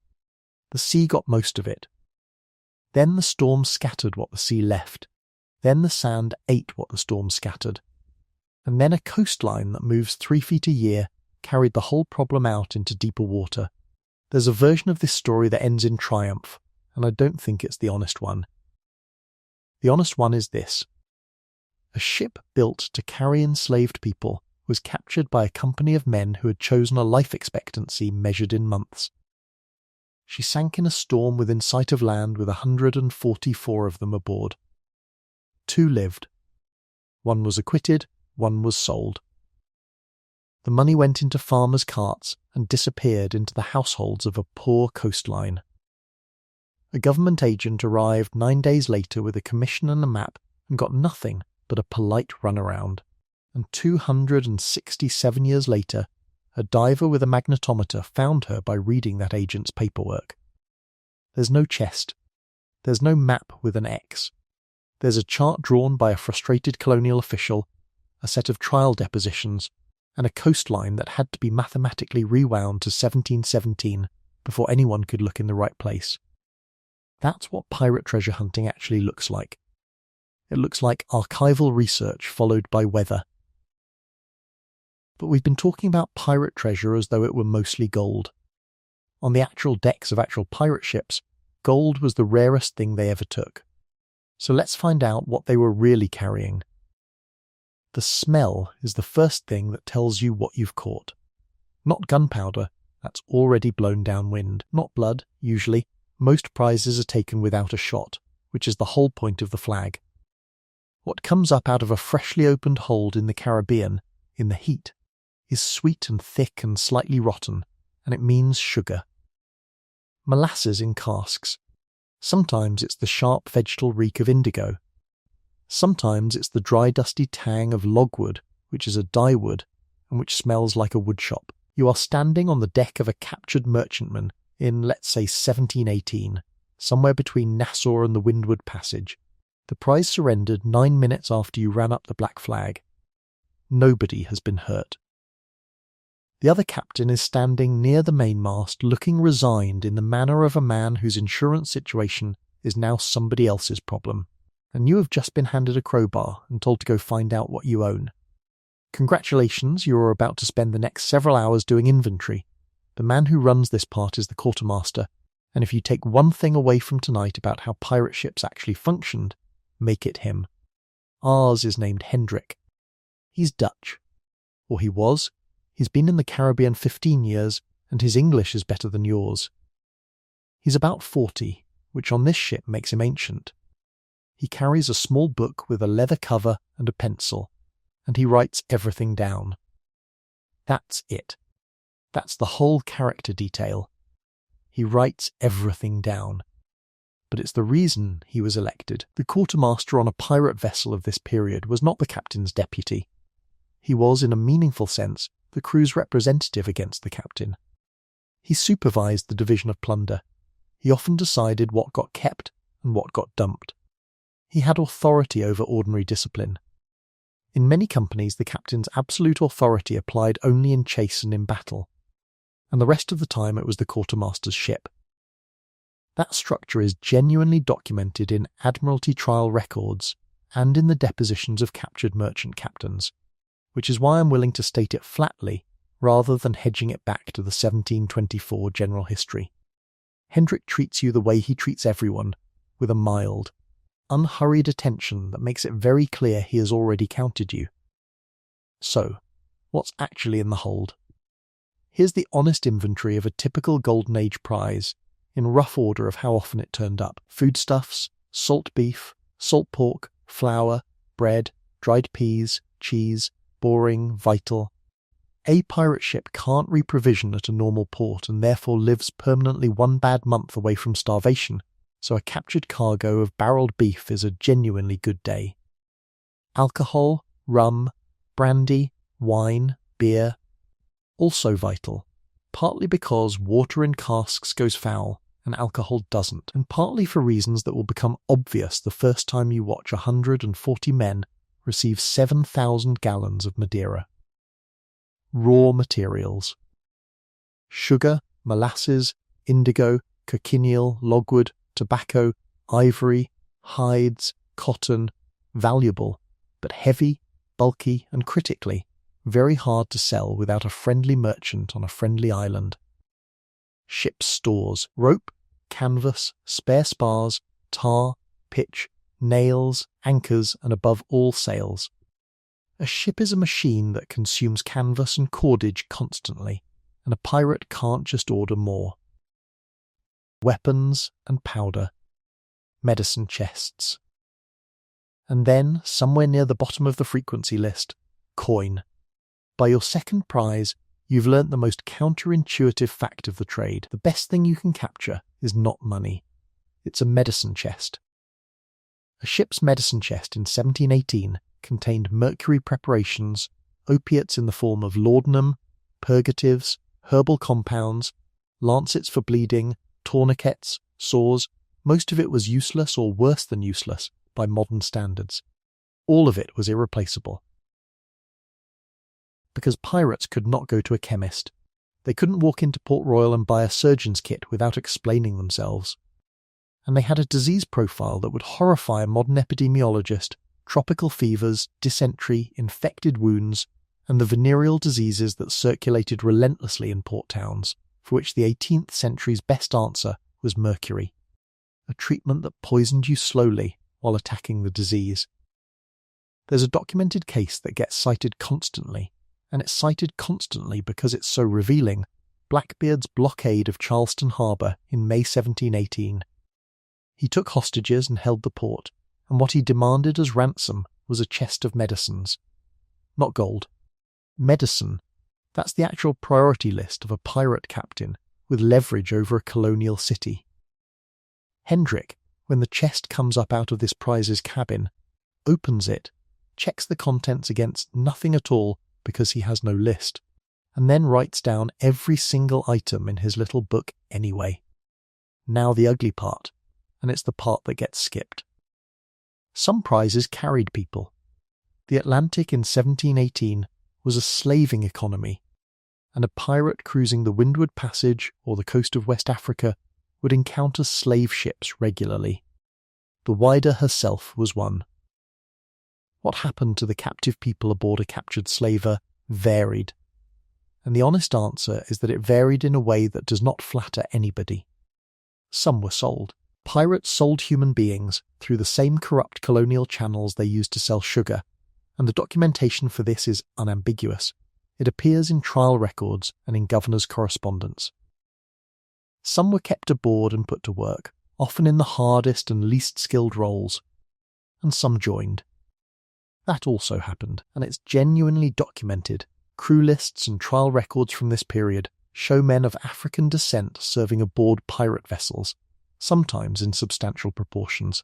The sea got most of it. Then the storm scattered what the sea left. Then the sand ate what the storm scattered. And then a coastline that moves 3 feet a year carried the whole problem out into deeper water. There's a version of this story that ends in triumph, and I don't think it's the honest one. The honest one is this: a ship built to carry enslaved people was captured by a company of men who had chosen a life expectancy measured in months. She sank in a storm within sight of land with 144 of them aboard. 2 lived. 1 was acquitted, 1 was sold. The money went into farmers' carts and disappeared into the households of a poor coastline. A government agent arrived 9 days later with a commission and a map and got nothing but a polite runaround. And 267 years later, a diver with a magnetometer found her by reading that agent's paperwork. There's no chest. There's no map with an X. There's a chart drawn by a frustrated colonial official, a set of trial depositions, and a coastline that had to be mathematically rewound to 1717 before anyone could look in the right place. That's what pirate treasure hunting actually looks like. It looks like archival research followed by weather. But we've been talking about pirate treasure as though it were mostly gold. On the actual decks of actual pirate ships, gold was the rarest thing they ever took. So let's find out what they were really carrying. The smell is the first thing that tells you what you've caught. Not gunpowder, that's already blown downwind. Not blood, usually. Most prizes are taken without a shot, which is the whole point of the flag. What comes up out of a freshly opened hold in the Caribbean, in the heat, is sweet and thick and slightly rotten, and it means sugar. Molasses in casks. Sometimes it's the sharp vegetal reek of indigo. Sometimes it's the dry dusty tang of logwood, which is a dye wood, and which smells like a woodshop. You are standing on the deck of a captured merchantman in, let's say, 1718, somewhere between Nassau and the Windward Passage. The prize surrendered 9 minutes after you ran up the black flag. Nobody has been hurt. The other captain is standing near the mainmast, looking resigned in the manner of a man whose insurance situation is now somebody else's problem, and you have just been handed a crowbar and told to go find out what you own. Congratulations, you are about to spend the next several hours doing inventory. The man who runs this part is the quartermaster, and if you take one thing away from tonight about how pirate ships actually functioned, make it him. Ours is named Hendrik. He's Dutch. Or he was. He's been in the Caribbean 15 years, and his English is better than yours. He's about 40, which on this ship makes him ancient. He carries a small book with a leather cover and a pencil, and he writes everything down. That's it. That's the whole character detail. He writes everything down. But it's the reason he was elected. The quartermaster on a pirate vessel of this period was not the captain's deputy. He was, in a meaningful sense, the crew's representative against the captain. He supervised the division of plunder. He often decided what got kept and what got dumped. He had authority over ordinary discipline. In many companies, the captain's absolute authority applied only in chase and in battle, and the rest of the time it was the quartermaster's ship. That structure is genuinely documented in Admiralty trial records and in the depositions of captured merchant captains, which is why I'm willing to state it flatly rather than hedging it back to the 1724 general history. Hendrik treats you the way he treats everyone, with a mild, unhurried attention that makes it very clear he has already counted you. So, what's actually in the hold? Here's the honest inventory of a typical Golden Age prize, in rough order of how often it turned up. Foodstuffs, salt beef, salt pork, flour, bread, dried peas, cheese, boring, vital. A pirate ship can't reprovision at a normal port and therefore lives permanently one bad month away from starvation, so a captured cargo of barreled beef is a genuinely good day. Alcohol, rum, brandy, wine, beer, also vital, partly because water in casks goes foul and alcohol doesn't, and partly for reasons that will become obvious the first time you watch 140 men receive 7,000 gallons of Madeira. Raw materials: sugar, molasses, indigo, cochineal, logwood, tobacco, ivory, hides, cotton, valuable, but heavy, bulky, and critically, very hard to sell without a friendly merchant on a friendly island. Ship's stores: rope, canvas, spare spars, tar, pitch, nails, anchors, and above all sails. A ship is a machine that consumes canvas and cordage constantly, and a pirate can't just order more. Weapons and powder. Medicine chests. And then, somewhere near the bottom of the frequency list, coin. By your second prize, you've learnt the most counterintuitive fact of the trade. The best thing you can capture is not money. It's a medicine chest. A ship's medicine chest in 1718 contained mercury preparations, opiates in the form of laudanum, purgatives, herbal compounds, lancets for bleeding, tourniquets, saws. Most of it was useless or worse than useless by modern standards. All of it was irreplaceable. Because pirates could not go to a chemist. They couldn't walk into Port Royal and buy a surgeon's kit without explaining themselves. And they had a disease profile that would horrify a modern epidemiologist: tropical fevers, dysentery, infected wounds, and the venereal diseases that circulated relentlessly in port towns, for which the 18th century's best answer was mercury, a treatment that poisoned you slowly while attacking the disease. There's a documented case that gets cited constantly, and it's cited constantly because it's so revealing: Blackbeard's blockade of Charleston Harbour in May 1718. He took hostages and held the port, and what he demanded as ransom was a chest of medicines. Not gold. Medicine. That's the actual priority list of a pirate captain with leverage over a colonial city. Hendrik, when the chest comes up out of this prize's cabin, opens it, checks the contents against nothing at all because he has no list, and then writes down every single item in his little book anyway. Now the ugly part, and it's the part that gets skipped. Some prizes carried people. The Atlantic in 1718 was a slaving economy, and a pirate cruising the Windward Passage or the coast of West Africa would encounter slave ships regularly. The Wider herself was one. What happened to the captive people aboard a captured slaver varied, and the honest answer is that it varied in a way that does not flatter anybody. Some were sold. Pirates sold human beings through the same corrupt colonial channels they used to sell sugar, and the documentation for this is unambiguous. It appears in trial records and in governor's correspondence. Some were kept aboard and put to work, often in the hardest and least skilled roles, and some joined. That also happened, and it's genuinely documented. Crew lists and trial records from this period show men of African descent serving aboard pirate vessels, sometimes in substantial proportions.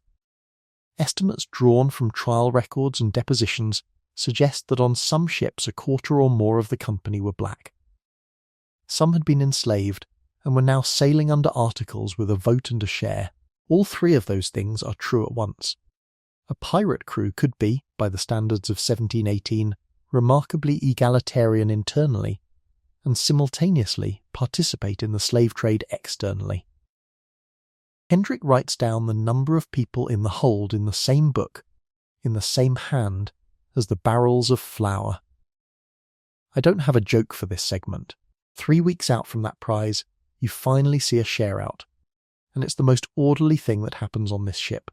Estimates drawn from trial records and depositions suggest that on some ships a quarter or more of the company were black. Some had been enslaved and were now sailing under articles with a vote and a share. All three of those things are true at once. A pirate crew could be, by the standards of 1718, remarkably egalitarian internally, and simultaneously participate in the slave trade externally. Hendrik writes down the number of people in the hold in the same book, in the same hand, as the barrels of flour. I don't have a joke for this segment. 3 weeks out from that prize, you finally see a share out, and it's the most orderly thing that happens on this ship.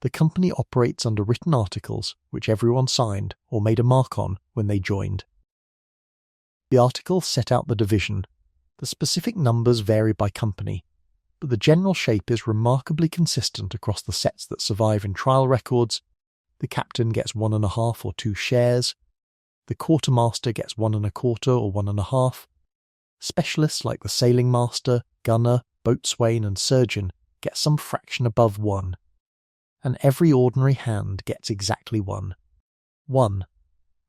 The company operates under written articles which everyone signed or made a mark on when they joined. The articles set out the division. The specific numbers vary by company, but the general shape is remarkably consistent across the sets that survive in trial records. The captain gets 1.5 or 2 shares. The quartermaster gets 1.25 or 1.5. Specialists like the sailing master, gunner, boatswain and surgeon get some fraction above 1. And every ordinary hand gets exactly 1. 1.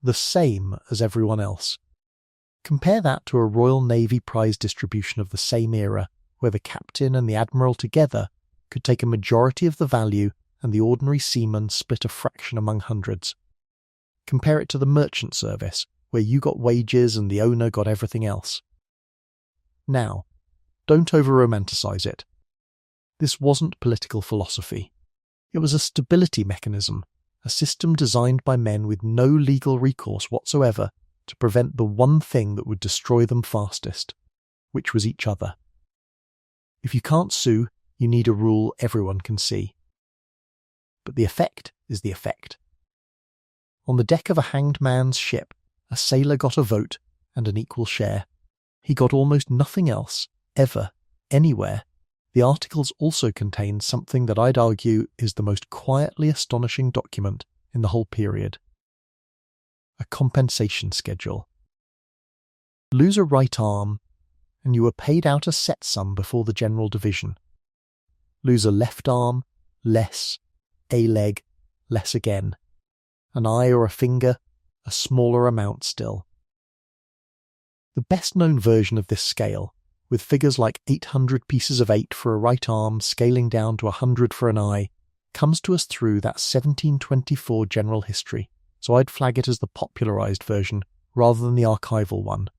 The same as everyone else. Compare that to a Royal Navy prize distribution of the same era, where the captain and the admiral together could take a majority of the value and the ordinary seaman split a fraction among hundreds. Compare it to the merchant service, where you got wages and the owner got everything else. Now, don't over-romanticize it. This wasn't political philosophy. It was a stability mechanism, a system designed by men with no legal recourse whatsoever to prevent the one thing that would destroy them fastest, which was each other. If you can't sue, you need a rule everyone can see. But the effect is the effect. On the deck of a hanged man's ship, a sailor got a vote and an equal share. He got almost nothing else, ever, anywhere. The articles also contain something that I'd argue is the most quietly astonishing document in the whole period. A compensation schedule. Lose a right arm, and you were paid out a set sum before the general division. Lose a left arm, less, a leg, less again. An eye or a finger, a smaller amount still. The best-known version of this scale, with figures like 800 pieces of 8 for a right arm scaling down to 100 for an eye, comes to us through that 1724 general history, so I'd flag it as the popularised version rather than the archival one.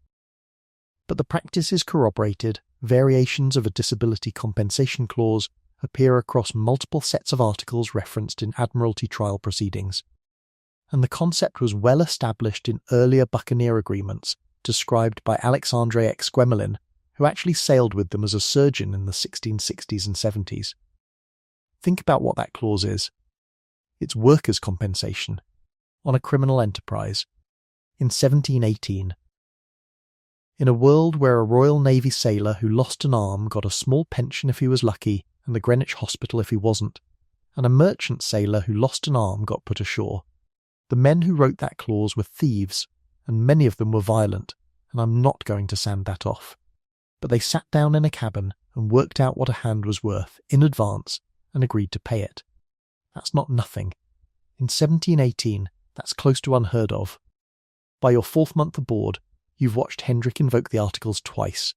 But the practice is corroborated. Variations of a disability compensation clause appear across multiple sets of articles referenced in Admiralty trial proceedings, and the concept was well established in earlier buccaneer agreements described by Alexandre Exquemelin, who actually sailed with them as a surgeon in the 1660s and 70s. Think about what that clause is. It's workers' compensation on a criminal enterprise in 1718. In a world where a Royal Navy sailor who lost an arm got a small pension if he was lucky and the Greenwich Hospital if he wasn't, and a merchant sailor who lost an arm got put ashore, the men who wrote that clause were thieves, and many of them were violent, and I'm not going to sand that off. But they sat down in a cabin and worked out what a hand was worth in advance and agreed to pay it. That's not nothing. In 1718, that's close to unheard of. By your 4th month aboard, you've watched Hendrik invoke the articles twice,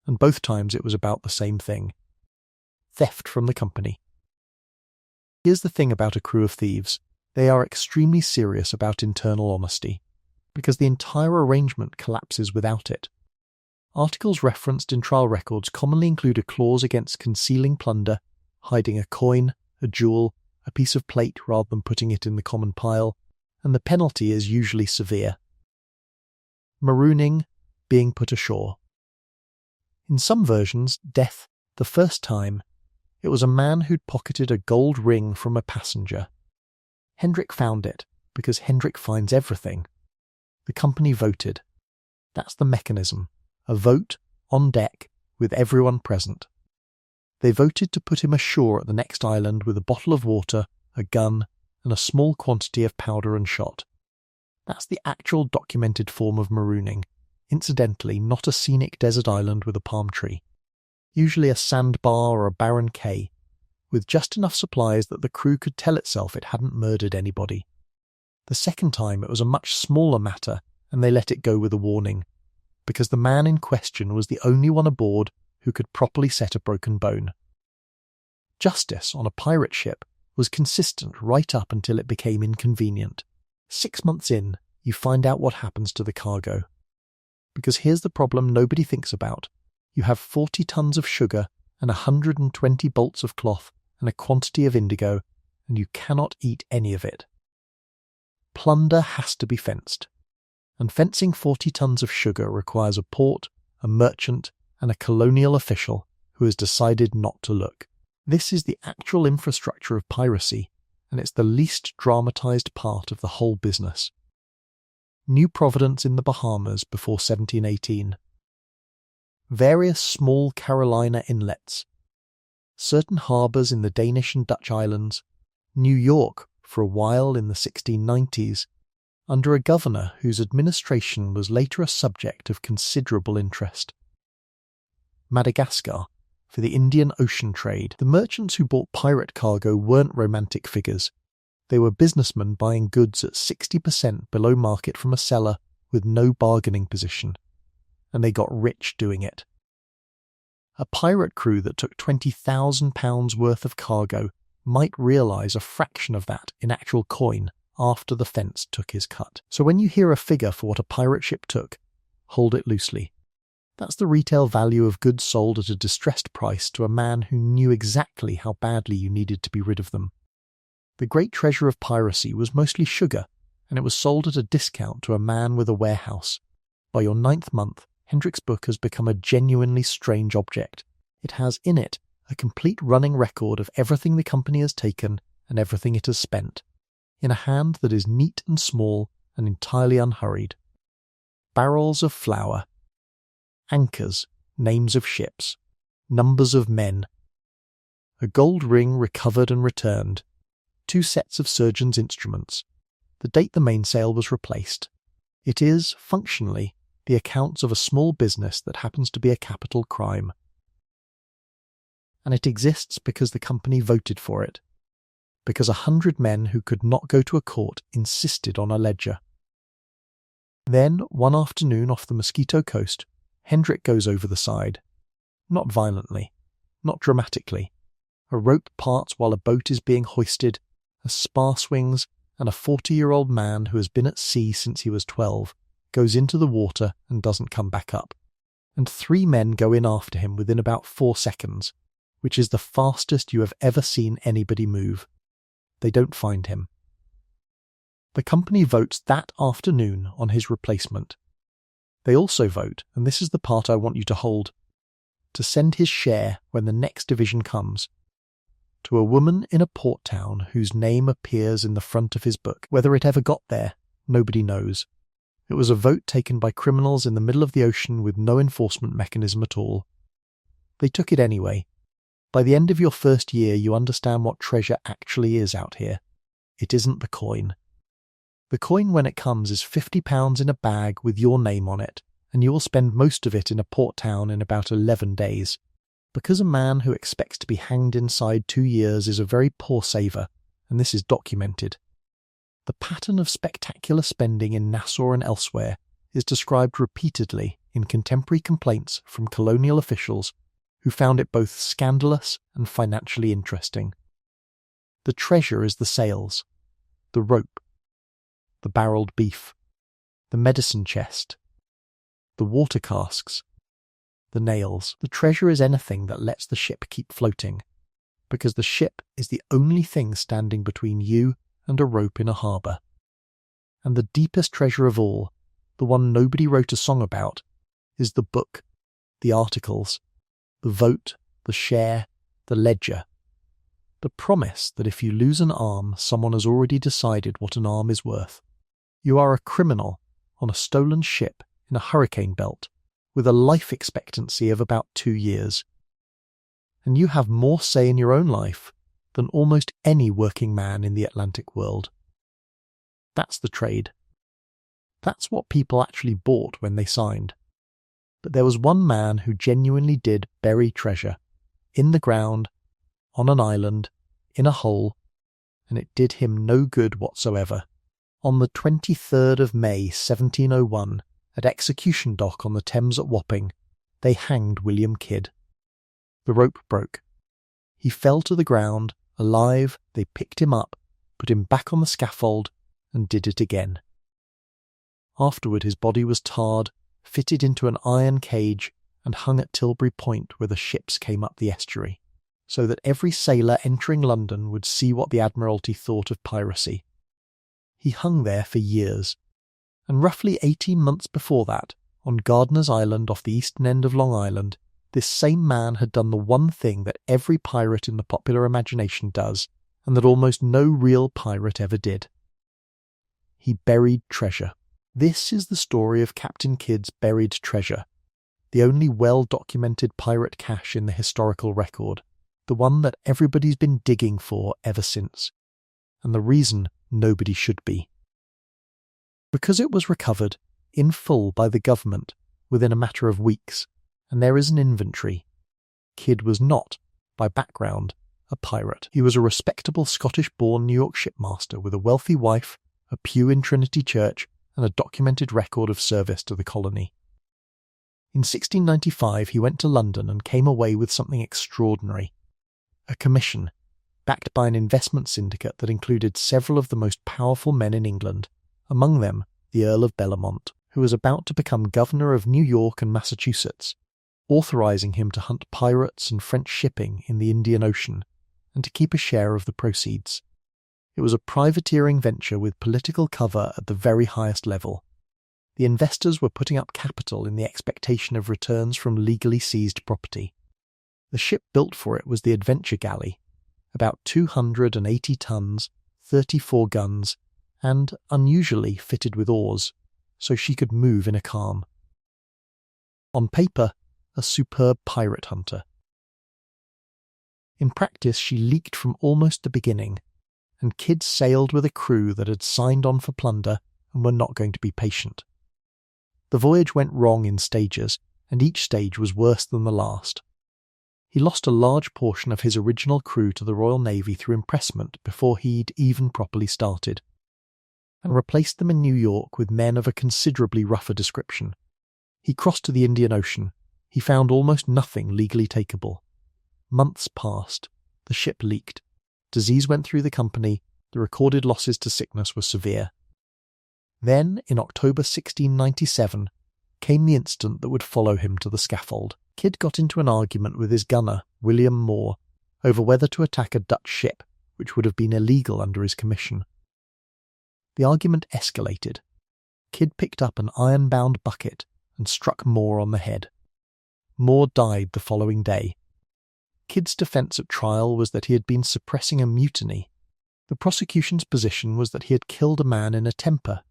and both times it was about the same thing. Theft from the company. Here's the thing about a crew of thieves. They are extremely serious about internal honesty, because the entire arrangement collapses without it. Articles referenced in trial records commonly include a clause against concealing plunder, hiding a coin, a jewel, a piece of plate rather than putting it in the common pile, and the penalty is usually severe. Marooning, being put ashore. In some versions, death, the first time, it was a man who'd pocketed a gold ring from a passenger. Hendrik found it, because Hendrik finds everything. The company voted. That's the mechanism. A vote, on deck, with everyone present. They voted to put him ashore at the next island with a bottle of water, a gun, and a small quantity of powder and shot. That's the actual documented form of marooning, incidentally not a scenic desert island with a palm tree. Usually a sandbar or a barren cay, with just enough supplies that the crew could tell itself it hadn't murdered anybody. The second time it was a much smaller matter, and they let it go with a warning, because the man in question was the only one aboard who could properly set a broken bone. Justice on a pirate ship was consistent right up until it became inconvenient. 6 months in, you find out what happens to the cargo. Because here's the problem nobody thinks about. You have 40 tons of sugar and 120 bolts of cloth and a quantity of indigo, and you cannot eat any of it. Plunder has to be fenced. And fencing 40 tons of sugar requires a port, a merchant, and a colonial official who has decided not to look. This is the actual infrastructure of piracy, and it's the least dramatised part of the whole business. New Providence in the Bahamas before 1718. Various small Carolina inlets. Certain harbours in the Danish and Dutch islands. New York, for a while in the 1690s, under a governor whose administration was later a subject of considerable interest. Madagascar, for the Indian Ocean trade. The merchants who bought pirate cargo weren't romantic figures. They were businessmen buying goods at 60% below market from a seller with no bargaining position. And they got rich doing it. A pirate crew that took £20,000 worth of cargo might realise a fraction of that in actual coin after the fence took his cut. So when you hear a figure for what a pirate ship took, hold it loosely. That's the retail value of goods sold at a distressed price to a man who knew exactly how badly you needed to be rid of them. The great treasure of piracy was mostly sugar, and it was sold at a discount to a man with a warehouse. By your 9th month, Hendrick's book has become a genuinely strange object. It has in it a complete running record of everything the company has taken and everything it has spent, in a hand that is neat and small and entirely unhurried. Barrels of flour, anchors, names of ships, numbers of men, a gold ring recovered and returned, 2 sets of surgeon's instruments, the date the mainsail was replaced. It is, functionally, the accounts of a small business that happens to be a capital crime. And it exists because the company voted for it, because 100 men who could not go to a court insisted on a ledger. Then, one afternoon off the Mosquito Coast, Hendrick goes over the side. Not violently, not dramatically. A rope parts while a boat is being hoisted, a spar swings, and a 40-year-old man who has been at sea since he was 12 goes into the water and doesn't come back up. And 3 men go in after him within about 4 seconds, which is the fastest you have ever seen anybody move. They don't find him. The company votes that afternoon on his replacement. They also vote, and this is the part I want you to hold, to send his share when the next division comes, to a woman in a port town whose name appears in the front of his book. Whether it ever got there, nobody knows. It was a vote taken by criminals in the middle of the ocean with no enforcement mechanism at all. They took it anyway. By the end of your first year, you understand what treasure actually is out here. It isn't the coin. The coin, when it comes, is £50 in a bag with your name on it, and you will spend most of it in a port town in about 11 days. Because a man who expects to be hanged inside 2 years is a very poor saver, and this is documented. The pattern of spectacular spending in Nassau and elsewhere is described repeatedly in contemporary complaints from colonial officials who found it both scandalous and financially interesting. The treasure is the sails, the rope, the barreled beef, the medicine chest, the water casks, the nails. The treasure is anything that lets the ship keep floating, because the ship is the only thing standing between you and a rope in a harbour. And the deepest treasure of all, the one nobody wrote a song about, is the book, the articles, the vote, the share, the ledger. The promise that if you lose an arm, someone has already decided what an arm is worth. You are a criminal on a stolen ship in a hurricane belt with a life expectancy of about 2 years. And you have more say in your own life than almost any working man in the Atlantic world. That's the trade. That's what people actually bought when they signed. But there was one man who genuinely did bury treasure, in the ground, on an island, in a hole, and it did him no good whatsoever. On the 23rd of May 1701, at Execution Dock on the Thames at Wapping, they hanged William Kidd. The rope broke. He fell to the ground, alive. They picked him up, put him back on the scaffold, and did it again. Afterward his body was tarred, fitted into an iron cage, and hung at Tilbury Point where the ships came up the estuary, so that every sailor entering London would see what the Admiralty thought of piracy. He hung there for years, and roughly 18 months before that, on Gardiner's Island off the eastern end of Long Island, this same man had done the one thing that every pirate in the popular imagination does, and that almost no real pirate ever did. He buried treasure. This is the story of Captain Kidd's buried treasure, the only well-documented pirate cache in the historical record, the one that everybody's been digging for ever since, and the reason nobody should be. Because it was recovered in full by the government within a matter of weeks, and there is an inventory, Kidd was not, by background, a pirate. He was a respectable Scottish-born New York shipmaster with a wealthy wife, a pew in Trinity Church, and a documented record of service to the colony. In 1695 he went to London and came away with something extraordinary. A commission, backed by an investment syndicate that included several of the most powerful men in England, among them the Earl of Bellamont, who was about to become governor of New York and Massachusetts, authorising him to hunt pirates and French shipping in the Indian Ocean, and to keep a share of the proceeds. It was a privateering venture with political cover at the very highest level. The investors were putting up capital in the expectation of returns from legally seized property. The ship built for it was the Adventure Galley, about 280 tons, 34 guns, and unusually fitted with oars, so she could move in a calm. On paper, a superb pirate hunter. In practice, she leaked from almost the beginning, and Kidd sailed with a crew that had signed on for plunder and were not going to be patient. The voyage went wrong in stages, and each stage was worse than the last. He lost a large portion of his original crew to the Royal Navy through impressment before he'd even properly started, and replaced them in New York with men of a considerably rougher description. He crossed to the Indian Ocean. He found almost nothing legally takeable. Months passed. The ship leaked. Disease went through the company. The recorded losses to sickness were severe. Then, in October 1697, came the instant that would follow him to the scaffold. Kidd got into an argument with his gunner, William Moore, over whether to attack a Dutch ship, which would have been illegal under his commission. The argument escalated. Kidd picked up an iron-bound bucket and struck Moore on the head. Moore died the following day. Kidd's defence at trial was that he had been suppressing a mutiny. The prosecution's position was that he had killed a man in a temper.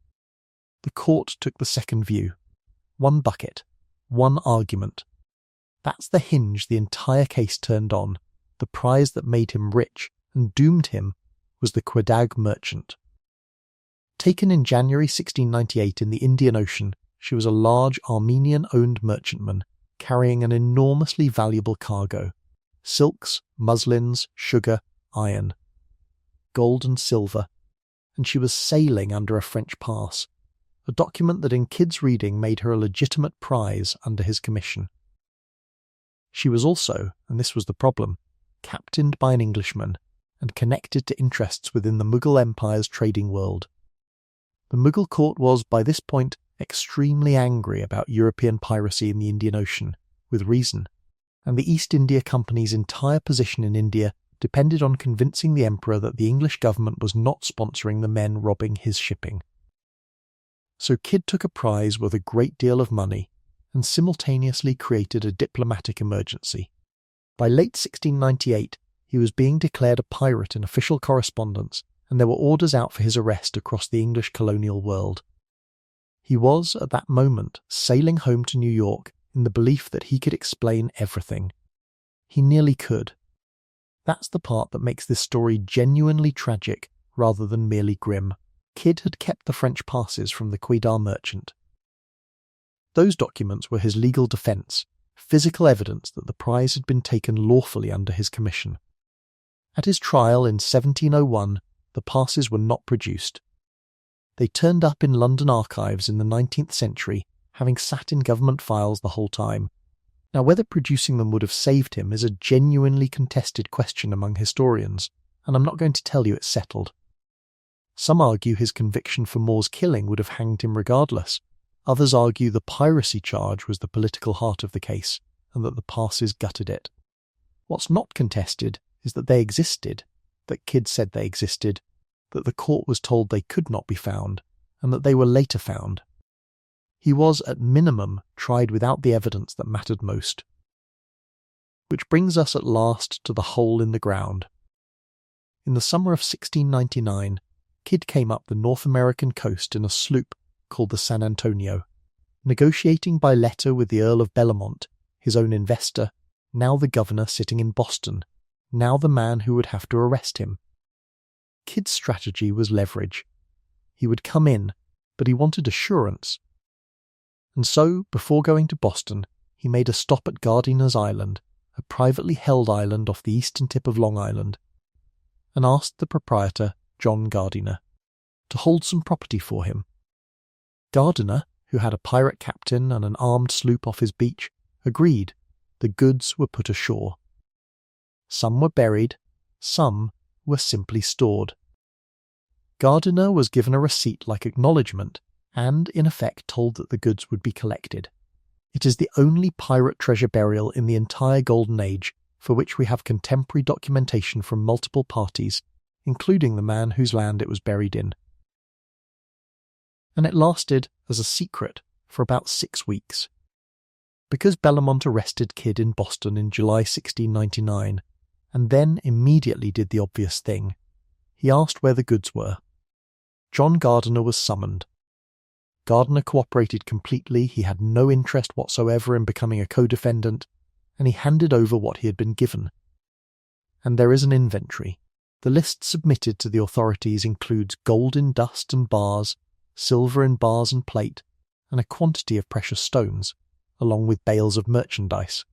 The court took the second view. One bucket, one argument. That's the hinge the entire case turned on. The prize that made him rich and doomed him was the Quedagh merchant. Taken in January 1698 in the Indian Ocean, she was a large Armenian-owned merchantman carrying an enormously valuable cargo: silks, muslins, sugar, iron, gold and silver, and she was sailing under a French pass, a document that in Kidd's reading made her a legitimate prize under his commission. She was also, and this was the problem, captained by an Englishman and connected to interests within the Mughal Empire's trading world. The Mughal court was, by this point, extremely angry about European piracy in the Indian Ocean, with reason, and the East India Company's entire position in India depended on convincing the emperor that the English government was not sponsoring the men robbing his shipping. So Kidd took a prize worth a great deal of money and simultaneously created a diplomatic emergency. By late 1698, he was being declared a pirate in official correspondence, and there were orders out for his arrest across the English colonial world. He was, at that moment, sailing home to New York in the belief that he could explain everything. He nearly could. That's the part that makes this story genuinely tragic rather than merely grim. Kidd had kept the French passes from the Quedagh merchant. Those documents were his legal defence, physical evidence that the prize had been taken lawfully under his commission. At his trial in 1701, the passes were not produced. They turned up in London archives in the 19th century, having sat in government files the whole time. Now, whether producing them would have saved him is a genuinely contested question among historians, and I'm not going to tell you it's settled. Some argue his conviction for Moore's killing would have hanged him regardless. Others argue the piracy charge was the political heart of the case, and that the passes gutted it. What's not contested is that they existed, that Kidd said they existed, that the court was told they could not be found, and that they were later found. He was, at minimum, tried without the evidence that mattered most. Which brings us at last to the hole in the ground. In the summer of 1699, Kidd came up the North American coast in a sloop called the San Antonio, negotiating by letter with the Earl of Bellamont, his own investor, now the governor sitting in Boston, now the man who would have to arrest him. Kidd's strategy was leverage. He would come in, but he wanted assurance. And so, before going to Boston, he made a stop at Gardiner's Island, a privately held island off the eastern tip of Long Island, and asked the proprietor, John Gardiner, to hold some property for him. Gardiner, who had a pirate captain and an armed sloop off his beach, agreed. The goods were put ashore. Some were buried, some were simply stored. Gardiner was given a receipt like acknowledgement and, in effect, told that the goods would be collected. It is the only pirate treasure burial in the entire Golden Age for which we have contemporary documentation from multiple parties, including the man whose land it was buried in. And it lasted as a secret for about 6 weeks. Because Bellamont arrested Kidd in Boston in July 1699, and then immediately did the obvious thing, he asked where the goods were. John Gardiner was summoned. Gardiner cooperated completely, he had no interest whatsoever in becoming a co-defendant, and he handed over what he had been given. And there is an inventory. The list submitted to the authorities includes gold in dust and bars, silver in bars and plate, and a quantity of precious stones, along with bales of merchandise.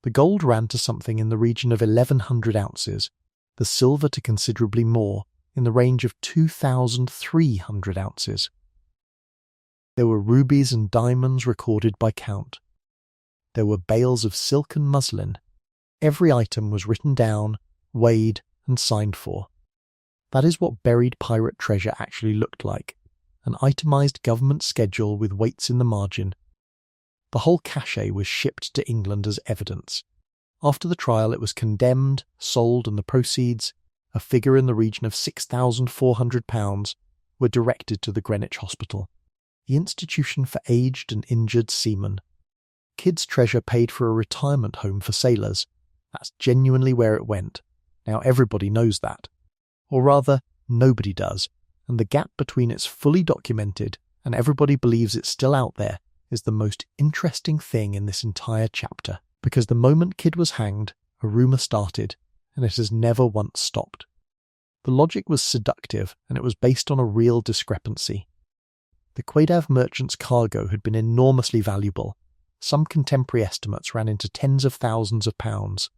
The gold ran to something in the region of 1,100 ounces, the silver to considerably more, in the range of 2,300 ounces. There were rubies and diamonds recorded by count. There were bales of silk and muslin. Every item was written down, weighed, and signed for. That is what buried pirate treasure actually looked like, an itemized government schedule with weights in the margin. The whole cachet was shipped to England as evidence. After the trial it was condemned, sold, and the proceeds, a figure in the region of £6,400, were directed to the Greenwich Hospital, the institution for aged and injured seamen. Kidd's treasure paid for a retirement home for sailors. That's genuinely where it went. Now everybody knows that. Or rather, nobody does, and the gap between it's fully documented and everybody believes it's still out there is the most interesting thing in this entire chapter, because the moment Kidd was hanged, a rumour started, and it has never once stopped. The logic was seductive, and it was based on a real discrepancy. The Quaidav merchant's cargo had been enormously valuable. Some contemporary estimates ran into tens of thousands of pounds.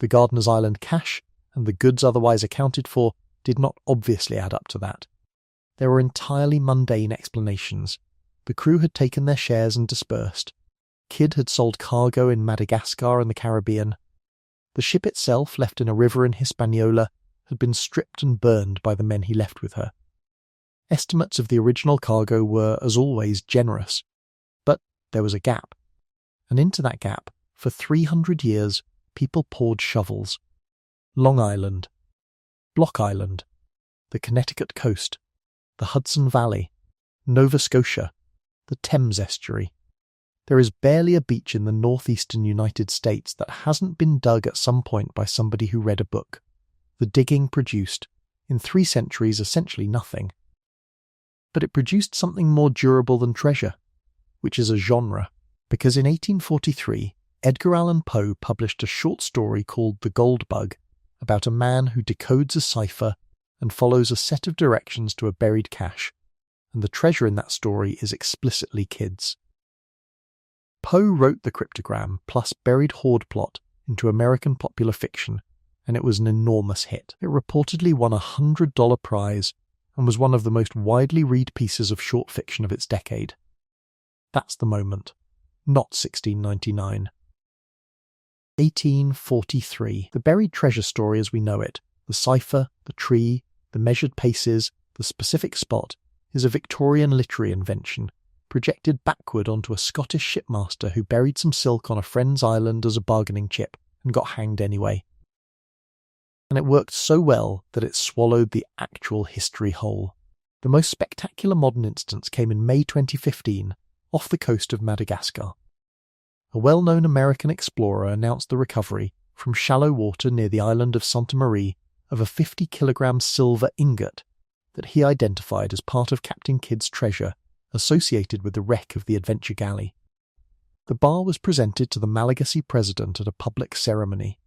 The Gardiner's Island cash, and the goods otherwise accounted for, did not obviously add up to that. There were entirely mundane explanations. The crew had taken their shares and dispersed. Kidd had sold cargo in Madagascar and the Caribbean. The ship itself, left in a river in Hispaniola, had been stripped and burned by the men he left with her. Estimates of the original cargo were, as always, generous. But there was a gap. And into that gap, for 300 years, people poured shovels. Long Island, Block Island, the Connecticut coast, the Hudson Valley, Nova Scotia, the Thames estuary. There is barely a beach in the northeastern United States that hasn't been dug at some point by somebody who read a book. The digging produced, in 3 centuries, essentially nothing. But it produced something more durable than treasure, which is a genre, because in 1843, Edgar Allan Poe published a short story called The Gold Bug, about a man who decodes a cipher and follows a set of directions to a buried cache, and the treasure in that story is explicitly Kidd's. Poe wrote the cryptogram plus buried hoard plot into American popular fiction, and it was an enormous hit. It reportedly won a $100 prize and was one of the most widely read pieces of short fiction of its decade. That's the moment, not 1699. 1843. The buried treasure story as we know it, the cipher, the tree, the measured paces, the specific spot, is a Victorian literary invention, projected backward onto a Scottish shipmaster who buried some silk on a friend's island as a bargaining chip and got hanged anyway. And it worked so well that it swallowed the actual history whole. The most spectacular modern instance came in May 2015, off the coast of Madagascar. A well-known American explorer announced the recovery, from shallow water near the island of Santa Maria, of a 50-kilogram silver ingot that he identified as part of Captain Kidd's treasure associated with the wreck of the Adventure Galley. The bar was presented to the Malagasy president at a public ceremony.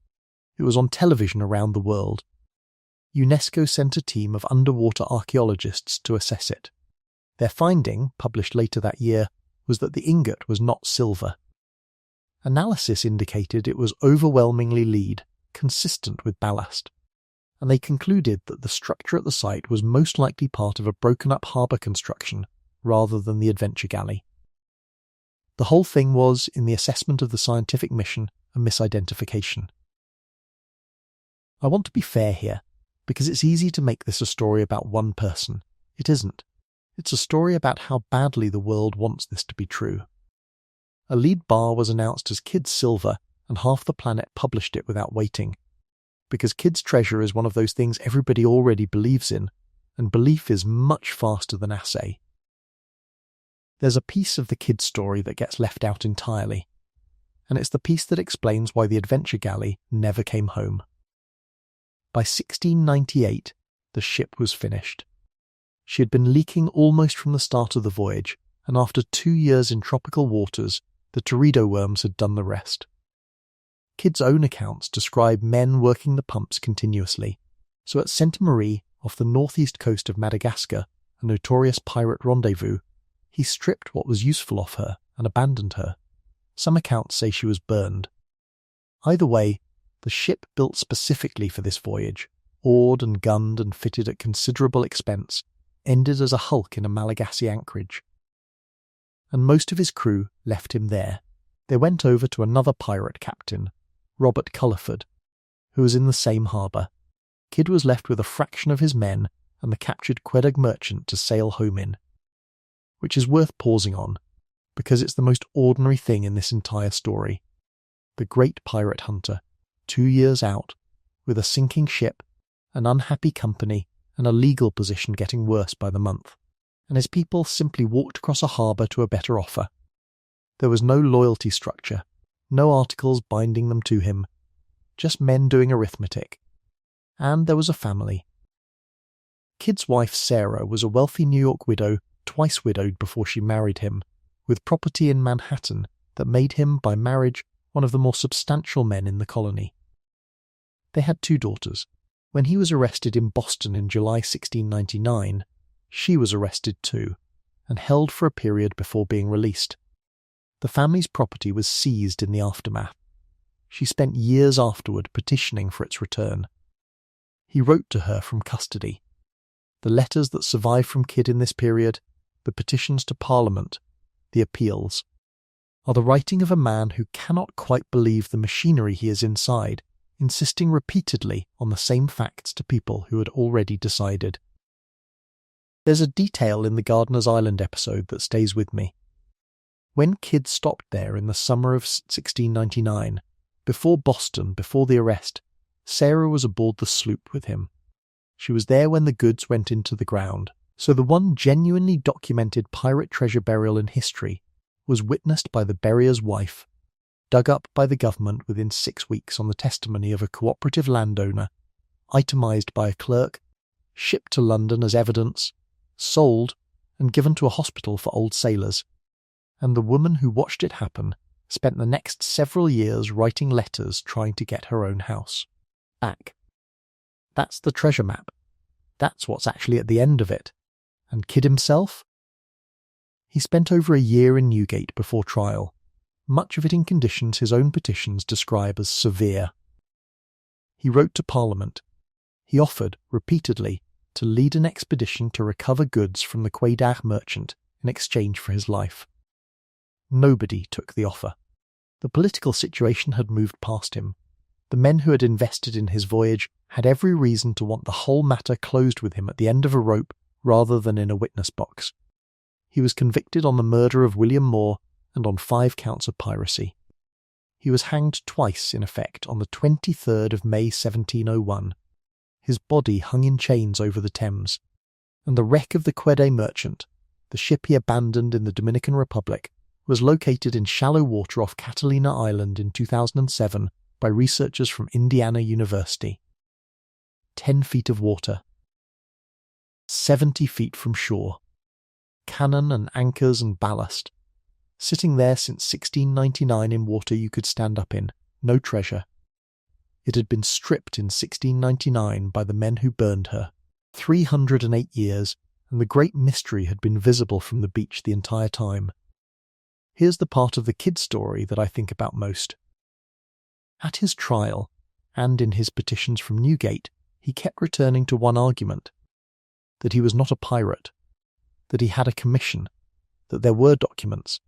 It was on television around the world. UNESCO sent a team of underwater archaeologists to assess it. Their finding, published later that year, was that the ingot was not silver. Analysis indicated it was overwhelmingly lead, consistent with ballast, and they concluded that the structure at the site was most likely part of a broken-up harbour construction rather than the Adventure Galley. The whole thing was, in the assessment of the scientific mission, a misidentification. I want to be fair here, because it's easy to make this a story about one person. It isn't. It's a story about how badly the world wants this to be true. A lead bar was announced as Kidd's Silver, and half the planet published it without waiting. Because Kidd's treasure is one of those things everybody already believes in, and belief is much faster than assay. There's a piece of the Kidd story that gets left out entirely, and it's the piece that explains why the Adventure Galley never came home. By 1698, the ship was finished. She had been leaking almost from the start of the voyage, and after 2 years in tropical waters, the teredo worms had done the rest. Kidd's own accounts describe men working the pumps continuously, so at Sainte Marie, off the northeast coast of Madagascar, a notorious pirate rendezvous, he stripped what was useful off her and abandoned her. Some accounts say she was burned. Either way, the ship built specifically for this voyage, oared and gunned and fitted at considerable expense, ended as a hulk in a Malagasy anchorage. And most of his crew left him there. They went over to another pirate captain, Robert Culliford, who was in the same harbour. Kidd was left with a fraction of his men and the captured Quedagh merchant to sail home in. Which is worth pausing on, because it's the most ordinary thing in this entire story. The great pirate hunter, 2 years out, with a sinking ship, an unhappy company, and a legal position getting worse by the month, and his people simply walked across a harbour to a better offer. There was no loyalty structure, no articles binding them to him, just men doing arithmetic. And there was a family. Kidd's wife Sarah was a wealthy New York widow, twice widowed before she married him, with property in Manhattan that made him, by marriage, one of the more substantial men in the colony. They had 2 daughters. When he was arrested in Boston in July 1699, she was arrested too, and held for a period before being released. The family's property was seized in the aftermath. She spent years afterward petitioning for its return. He wrote to her from custody. The letters that survive from Kidd in this period, the petitions to Parliament, the appeals, are the writing of a man who cannot quite believe the machinery he is inside, insisting repeatedly on the same facts to people who had already decided. There's a detail in the Gardiner's Island episode that stays with me. When Kidd stopped there in the summer of 1699, before Boston, before the arrest, Sarah was aboard the sloop with him. She was there when the goods went into the ground. So the one genuinely documented pirate treasure burial in history was witnessed by the buryer's wife, dug up by the government within 6 weeks on the testimony of a cooperative landowner, itemised by a clerk, shipped to London as evidence, sold, and given to a hospital for old sailors. And the woman who watched it happen spent the next several years writing letters trying to get her own house back. That's the treasure map. That's what's actually at the end of it. And Kidd himself? He spent over a year in Newgate before trial, much of it in conditions his own petitions describe as severe. He wrote to Parliament. He offered, repeatedly, to lead an expedition to recover goods from the Quedagh merchant in exchange for his life. Nobody took the offer. The political situation had moved past him. The men who had invested in his voyage had every reason to want the whole matter closed with him at the end of a rope rather than in a witness box. He was convicted on the murder of William Moore and on 5 counts of piracy. He was hanged twice, in effect, on the 23rd of May 1701. His body hung in chains over the Thames, and the wreck of the Quedagh merchant, the ship he abandoned in the Dominican Republic, was located in shallow water off Catalina Island in 2007 by researchers from Indiana University. 10 feet of water. 70 feet from shore. Cannon and anchors and ballast. Sitting there since 1699 in water you could stand up in. No treasure. It had been stripped in 1699 by the men who burned her. 308 years, and the great mystery had been visible from the beach the entire time. Here's the part of the kid story that I think about most. At his trial, and in his petitions from Newgate, he kept returning to one argument: that he was not a pirate, that he had a commission, that there were documents,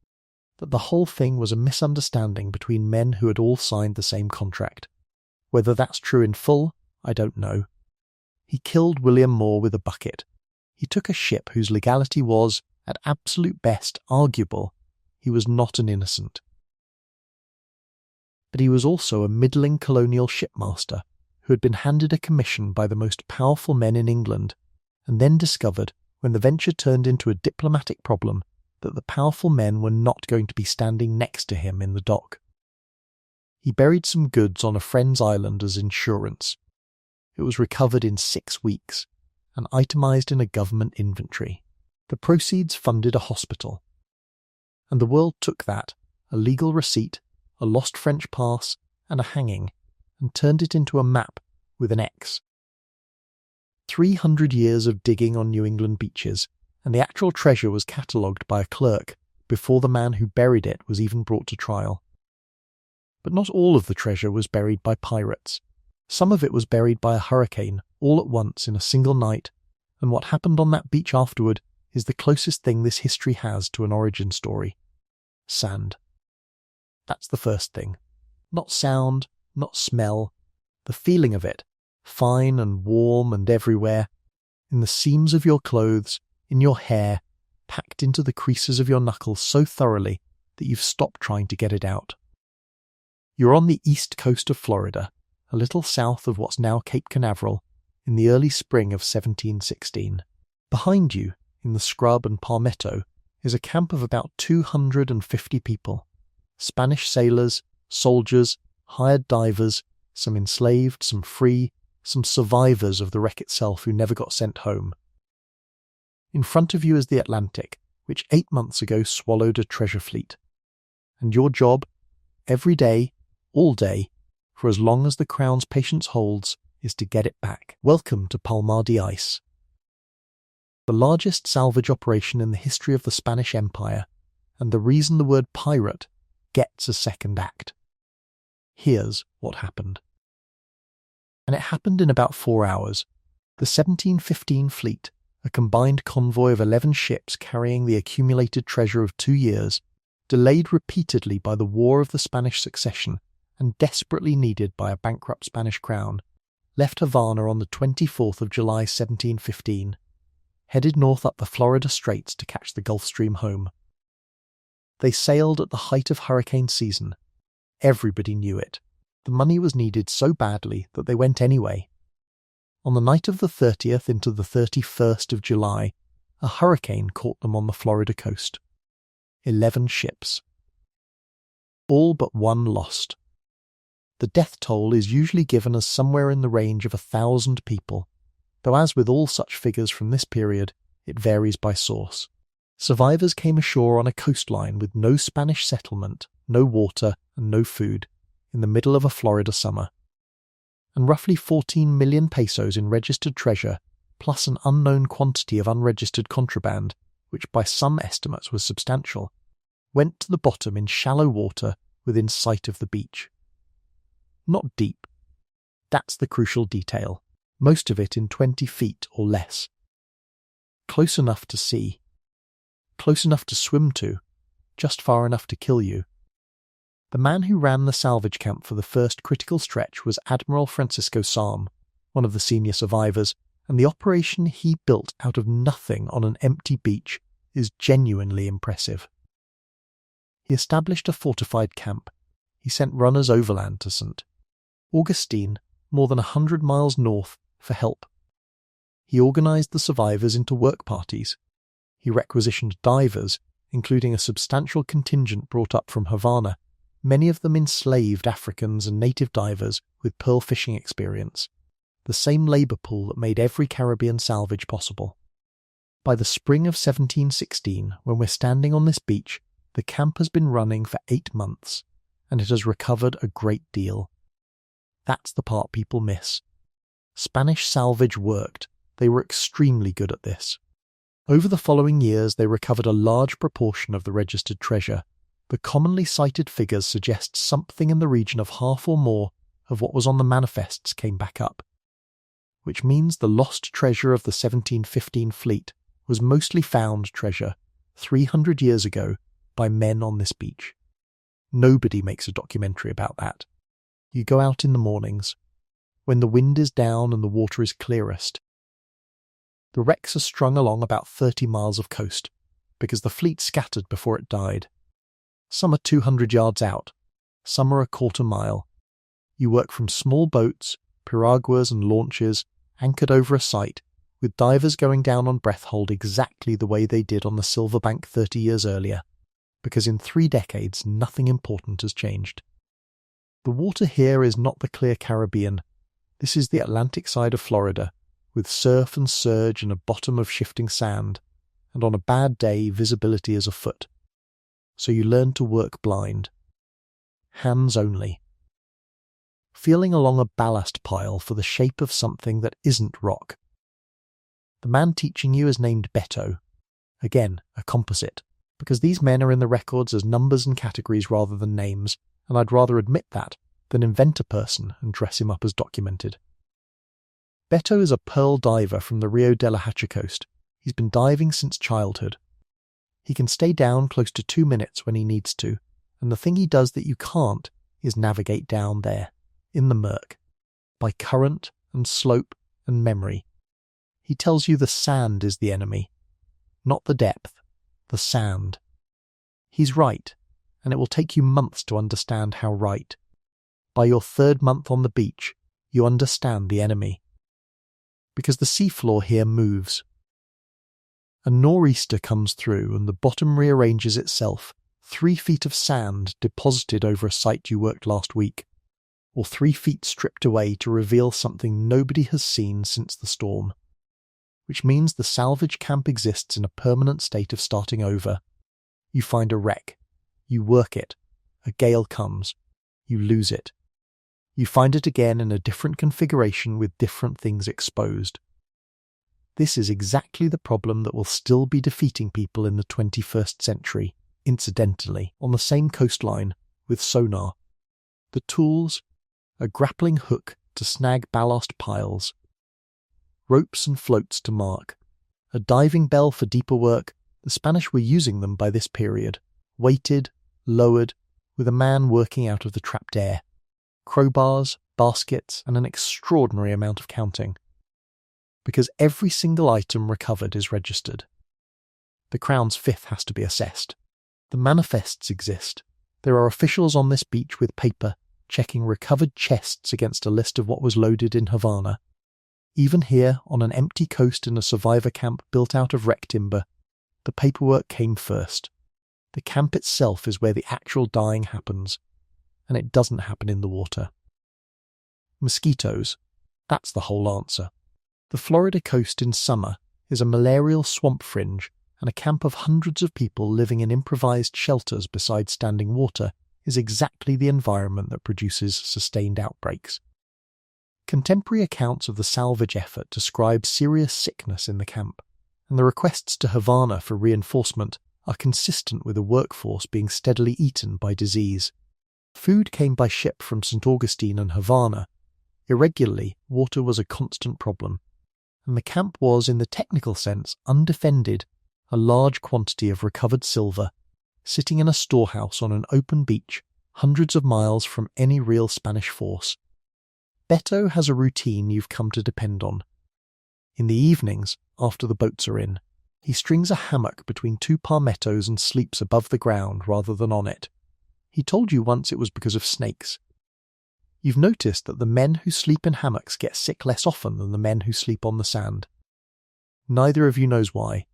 that the whole thing was a misunderstanding between men who had all signed the same contract. Whether that's true in full, I don't know. He killed William Moore with a bucket. He took a ship whose legality was, at absolute best, arguable. He was not an innocent. But he was also a middling colonial shipmaster who had been handed a commission by the most powerful men in England, and then discovered, when the venture turned into a diplomatic problem, that the powerful men were not going to be standing next to him in the dock. He buried some goods on a friend's island as insurance. It was recovered in 6 weeks and itemised in a government inventory. The proceeds funded a hospital. And the world took that, a legal receipt, a lost French pass, and a hanging, and turned it into a map with an X. 300 years of digging on New England beaches, and the actual treasure was catalogued by a clerk before the man who buried it was even brought to trial. But not all of the treasure was buried by pirates. Some of it was buried by a hurricane, all at once in a single night, and what happened on that beach afterward is the closest thing this history has to an origin story. Sand. That's the first thing. Not sound, not smell, the feeling of it, fine and warm and everywhere, in the seams of your clothes, in your hair, packed into the creases of your knuckles so thoroughly that you've stopped trying to get it out. You're on the east coast of Florida, a little south of what's now Cape Canaveral, in the early spring of 1716. Behind you, in the scrub and palmetto, is a camp of about 250 people. Spanish sailors, soldiers, hired divers, some enslaved, some free, some survivors of the wreck itself who never got sent home. In front of you is the Atlantic, which 8 months ago swallowed a treasure fleet. And your job, every day, all day, for as long as the Crown's patience holds, is to get it back. Welcome to Palmar de Ice. The largest salvage operation in the history of the Spanish Empire, and the reason the word pirate gets a second act. Here's what happened. And it happened in about 4 hours. The 1715 fleet, a combined convoy of 11 ships carrying the accumulated treasure of 2 years, delayed repeatedly by the War of the Spanish Succession and desperately needed by a bankrupt Spanish crown, left Havana on the 24th of July 1715, headed north up the Florida Straits to catch the Gulf Stream home. They sailed at the height of hurricane season. Everybody knew it. The money was needed so badly that they went anyway. On the night of the 30th into the 31st of July, a hurricane caught them on the Florida coast. 11 ships. All but one lost. The death toll is usually given as somewhere in the range of 1,000 people, though as with all such figures from this period, it varies by source. Survivors came ashore on a coastline with no Spanish settlement, no water, and no food, in the middle of a Florida summer. And roughly 14 million pesos in registered treasure, plus an unknown quantity of unregistered contraband, which by some estimates was substantial, went to the bottom in shallow water within sight of the beach. Not deep. That's the crucial detail, most of it in 20 feet or less. Close enough to see. Close enough to swim to, just far enough to kill you. The man who ran the salvage camp for the first critical stretch was Admiral Francisco Salm, one of the senior survivors, and the operation he built out of nothing on an empty beach is genuinely impressive. He established a fortified camp. He sent runners overland to St. Augustine, more than 100 miles north, for help. He organised the survivors into work parties. He requisitioned divers, including a substantial contingent brought up from Havana, many of them enslaved Africans and native divers with pearl fishing experience. the same labour pool that made every Caribbean salvage possible. By the spring of 1716, when we're standing on this beach, the camp has been running for 8 months, and it has recovered a great deal. That's the part people miss. Spanish salvage worked. They were extremely good at this. Over the following years, they recovered a large proportion of the registered treasure. The commonly cited figures suggest something in the region of half or more of what was on the manifests came back up, which means the lost treasure of the 1715 fleet was mostly found treasure 300 years ago by men on this beach. Nobody makes a documentary about that. You go out in the mornings, when the wind is down and the water is clearest. The wrecks are strung along about 30 miles of coast, because the fleet scattered before it died. Some are 200 yards out, some are a quarter mile. You work from small boats, piraguas and launches, anchored over a site, with divers going down on breath hold exactly the way they did on the Silverbank 30 years earlier, because in 3 decades nothing important has changed. The water here is not the clear Caribbean. This is the Atlantic side of Florida, with surf and surge and a bottom of shifting sand, and on a bad day visibility is a foot. So you learn to work blind. Hands only. Feeling along a ballast pile for the shape of something that isn't rock. The man teaching you is named Beto. Again, a composite, because these men are in the records as numbers and categories rather than names, and I'd rather admit that than invent a person and dress him up as documented. Beto is a pearl diver from the Rio de la Hacha coast. He's been diving since childhood. He can stay down close to 2 minutes when he needs to, and the thing he does that you can't is navigate down there, in the murk, by current and slope and memory. He tells you the sand is the enemy, not the depth, the sand. He's right, and it will take you months to understand how right. By your 3rd month on the beach, you understand the enemy. Because the seafloor here moves. A nor'easter comes through and the bottom rearranges itself, 3 feet of sand deposited over a site you worked last week, or 3 feet stripped away to reveal something nobody has seen since the storm. Which means the salvage camp exists in a permanent state of starting over. You find a wreck. You work it. A gale comes. You lose it. You find it again in a different configuration with different things exposed. This is exactly the problem that will still be defeating people in the 21st century, incidentally, on the same coastline, with sonar. The tools, a grappling hook to snag ballast piles, ropes and floats to mark, a diving bell for deeper work. The Spanish were using them by this period, weighted, lowered, with a man working out of the trapped air, crowbars, baskets, and an extraordinary amount of counting. Because every single item recovered is registered. The Crown's fifth has to be assessed. The manifests exist. There are officials on this beach with paper, checking recovered chests against a list of what was loaded in Havana. Even here, on an empty coast in a survivor camp built out of wreck timber, the paperwork came first. The camp itself is where the actual dying happens, and it doesn't happen in the water. Mosquitoes. That's the whole answer. The Florida coast in summer is a malarial swamp fringe, and a camp of hundreds of people living in improvised shelters beside standing water is exactly the environment that produces sustained outbreaks. Contemporary accounts of the salvage effort describe serious sickness in the camp, and the requests to Havana for reinforcement are consistent with a workforce being steadily eaten by disease. Food came by ship from St. Augustine and Havana. Irregularly, water was a constant problem, and the camp was, in the technical sense, undefended, a large quantity of recovered silver, sitting in a storehouse on an open beach, hundreds of miles from any real Spanish force. Beto has a routine you've come to depend on. In the evenings, after the boats are in, he strings a hammock between 2 palmettos and sleeps above the ground rather than on it. He told you once it was because of snakes. You've noticed that the men who sleep in hammocks get sick less often than the men who sleep on the sand. Neither of you knows why.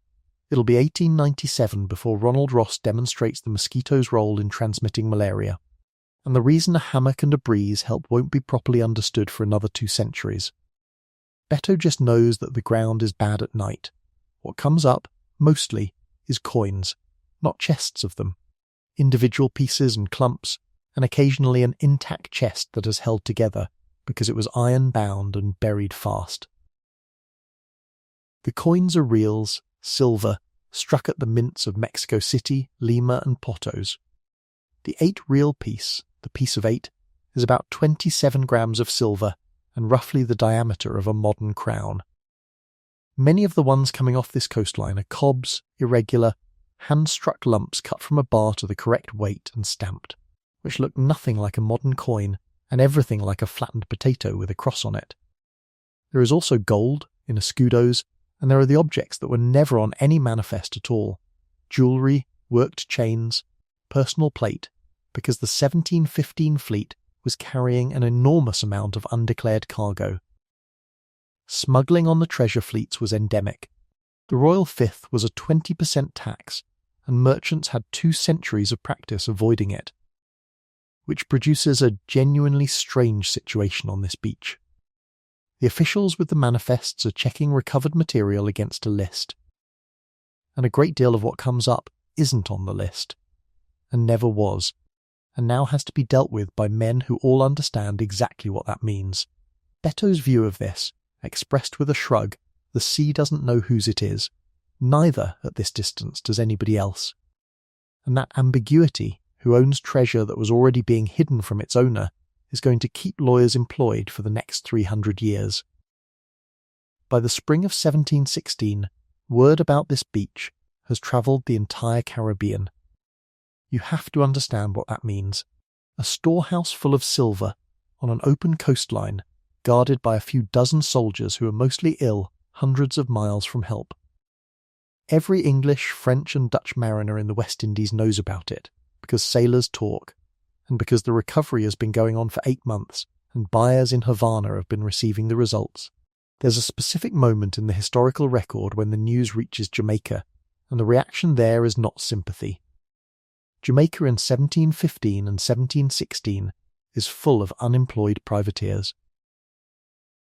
It'll be 1897 before Ronald Ross demonstrates the mosquito's role in transmitting malaria, and the reason a hammock and a breeze help won't be properly understood for another 2 centuries. Beto just knows that the ground is bad at night. What comes up, mostly, is coins, not chests of them. Individual pieces and clumps, and occasionally an intact chest that has held together because it was iron-bound and buried fast. The coins are reals, silver, struck at the mints of Mexico City, Lima and Potos. The 8-real piece, the piece of 8, is about 27 grams of silver and roughly the diameter of a modern crown. Many of the ones coming off this coastline are cobs, irregular, hand-struck lumps cut from a bar to the correct weight and stamped, which look nothing like a modern coin and everything like a flattened potato with a cross on it. There is also gold in escudos, and there are the objects that were never on any manifest at all: jewellery, worked chains, personal plate, because the 1715 fleet was carrying an enormous amount of undeclared cargo. Smuggling on the treasure fleets was endemic. The Royal Fifth was a 20% tax, and merchants had 2 centuries of practice avoiding it, which produces a genuinely strange situation on this beach. The officials with the manifests are checking recovered material against a list, and a great deal of what comes up isn't on the list, and never was, and now has to be dealt with by men who all understand exactly what that means. Beto's view of this, expressed with a shrug, the sea doesn't know whose it is. Neither, at this distance, does anybody else. And that ambiguity, who owns treasure that was already being hidden from its owner, is going to keep lawyers employed for the next 300 years. By the spring of 1716, word about this beach has travelled the entire Caribbean. You have to understand what that means. A storehouse full of silver on an open coastline, guarded by a few dozen soldiers who are mostly ill, hundreds of miles from help. Every English, French and Dutch mariner in the West Indies knows about it, because sailors talk, and because the recovery has been going on for 8 months, and buyers in Havana have been receiving the results. There's a specific moment in the historical record when the news reaches Jamaica, and the reaction there is not sympathy. Jamaica in 1715 and 1716 is full of unemployed privateers.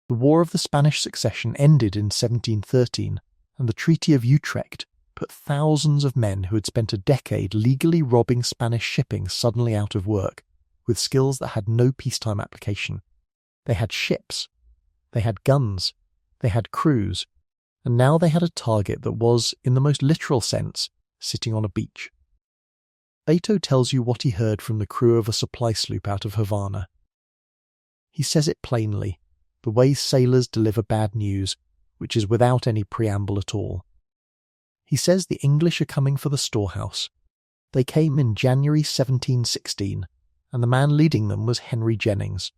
The War of the Spanish Succession ended in 1713, and the Treaty of Utrecht put thousands of men who had spent a decade legally robbing Spanish shipping suddenly out of work, with skills that had no peacetime application. They had ships, they had guns, they had crews, and now they had a target that was, in the most literal sense, sitting on a beach. Beto tells you what he heard from the crew of a supply sloop out of Havana. He says it plainly, the way sailors deliver bad news, which is without any preamble at all. He says the English are coming for the storehouse. They came in January 1716, and the man leading them was Henry Jennings.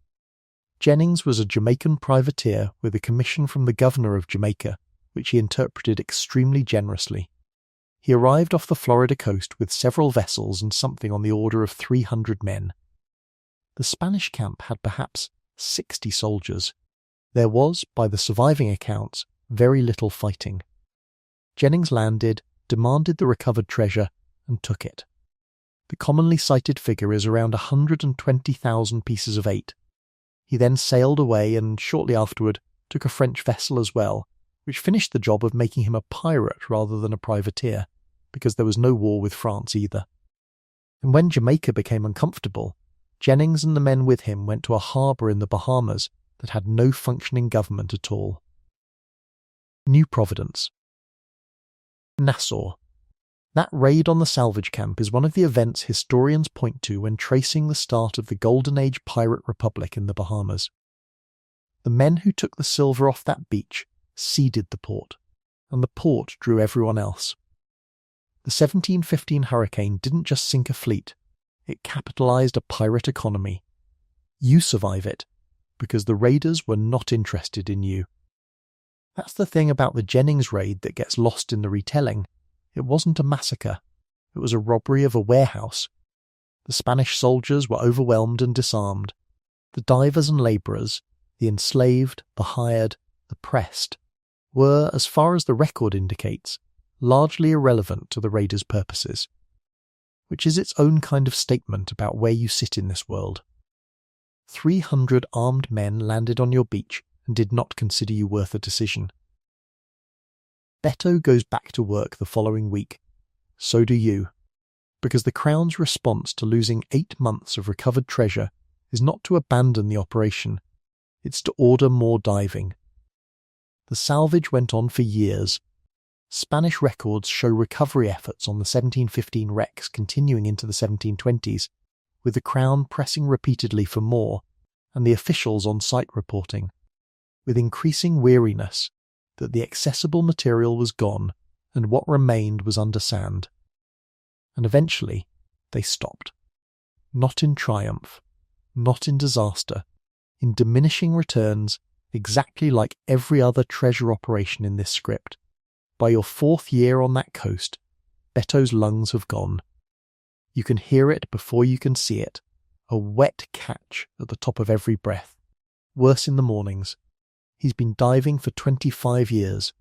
Jennings was a Jamaican privateer with a commission from the governor of Jamaica, which he interpreted extremely generously. He arrived off the Florida coast with several vessels and something on the order of 300 men. The Spanish camp had perhaps 60 soldiers. There was, by the surviving accounts, very little fighting. Jennings landed, demanded the recovered treasure, and took it. The commonly cited figure is around 120,000 pieces of 8. He then sailed away and, shortly afterward, took a French vessel as well, which finished the job of making him a pirate rather than a privateer, because there was no war with France either. And when Jamaica became uncomfortable, Jennings and the men with him went to a harbour in the Bahamas that had no functioning government at all. New Providence. Nassau. That raid on the salvage camp is one of the events historians point to when tracing the start of the Golden Age pirate republic in the Bahamas. The men who took the silver off that beach seeded the port, and the port drew everyone else. The 1715 hurricane didn't just sink a fleet, it capitalized a pirate economy. You survive it, because the raiders were not interested in you. That's the thing about the Jennings raid that gets lost in the retelling. It wasn't a massacre, it was a robbery of a warehouse. The Spanish soldiers were overwhelmed and disarmed. The divers and labourers, the enslaved, the hired, the pressed, were, as far as the record indicates, largely irrelevant to the raiders' purposes, which is its own kind of statement about where you sit in this world. 300 armed men landed on your beach and did not consider you worth a decision. Beto goes back to work the following week. So do you. Because the Crown's response to losing 8 months of recovered treasure is not to abandon the operation, it's to order more diving. The salvage went on for years. Spanish records show recovery efforts on the 1715 wrecks continuing into the 1720s, with the Crown pressing repeatedly for more, and the officials on site reporting, with increasing weariness, that the accessible material was gone and what remained was under sand. And eventually they stopped. Not in triumph, not in disaster, in diminishing returns, exactly like every other treasure operation in this script. By your 4th year on that coast, Beto's lungs have gone. You can hear it before you can see it, a wet catch at the top of every breath. Worse in the mornings. He's been diving for 25 years.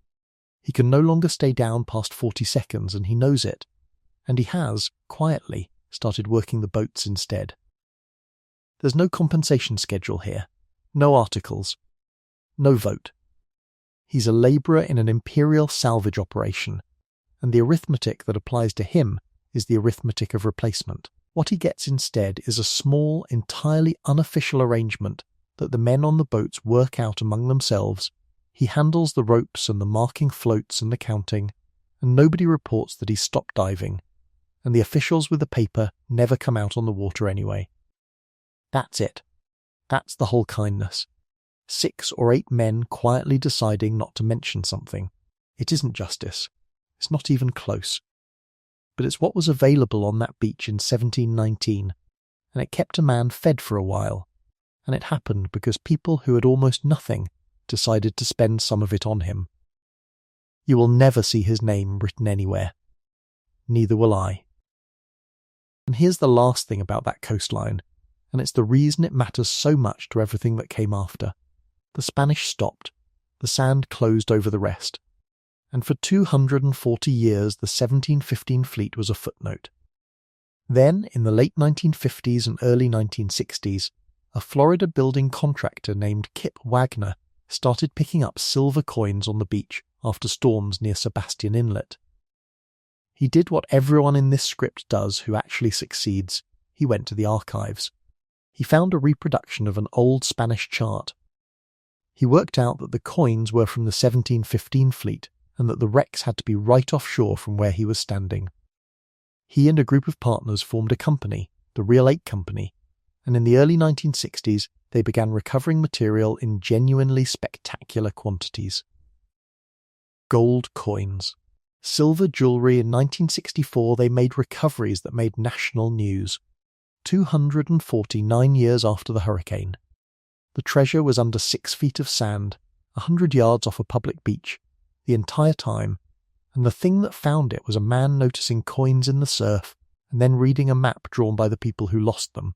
He can no longer stay down past 40 seconds, and he knows it. And he has, quietly, started working the boats instead. There's no compensation schedule here, no articles, no vote. He's a labourer in an imperial salvage operation, and the arithmetic that applies to him is the arithmetic of replacement. What he gets instead is a small, entirely unofficial arrangement that the men on the boats work out among themselves. He handles the ropes and the marking floats and the counting, and nobody reports that he's stopped diving, and the officials with the paper never come out on the water anyway. That's it. That's the whole kindness. 6 or 8 men quietly deciding not to mention something. It isn't justice. It's not even close. But it's what was available on that beach in 1719, and it kept a man fed for a while, and it happened because people who had almost nothing decided to spend some of it on him. You will never see his name written anywhere. Neither will I. And here's the last thing about that coastline, and it's the reason it matters so much to everything that came after. The Spanish stopped. The sand closed over the rest. And for 240 years the 1715 fleet was a footnote. Then, in the late 1950s and early 1960s, a Florida building contractor named Kip Wagner started picking up silver coins on the beach after storms near Sebastian Inlet. He did what everyone in this script does who actually succeeds. He went to the archives. He found a reproduction of an old Spanish chart. He worked out that the coins were from the 1715 fleet, and that the wrecks had to be right offshore from where he was standing. He and a group of partners formed a company, the Real 8 Company, and in the early 1960s they began recovering material in genuinely spectacular quantities. Gold coins. Silver jewellery. In 1964 they made recoveries that made national news. 249 years after the hurricane. The treasure was under 6 feet of sand, 100 yards off a public beach, the entire time, and the thing that found it was a man noticing coins in the surf and then reading a map drawn by the people who lost them,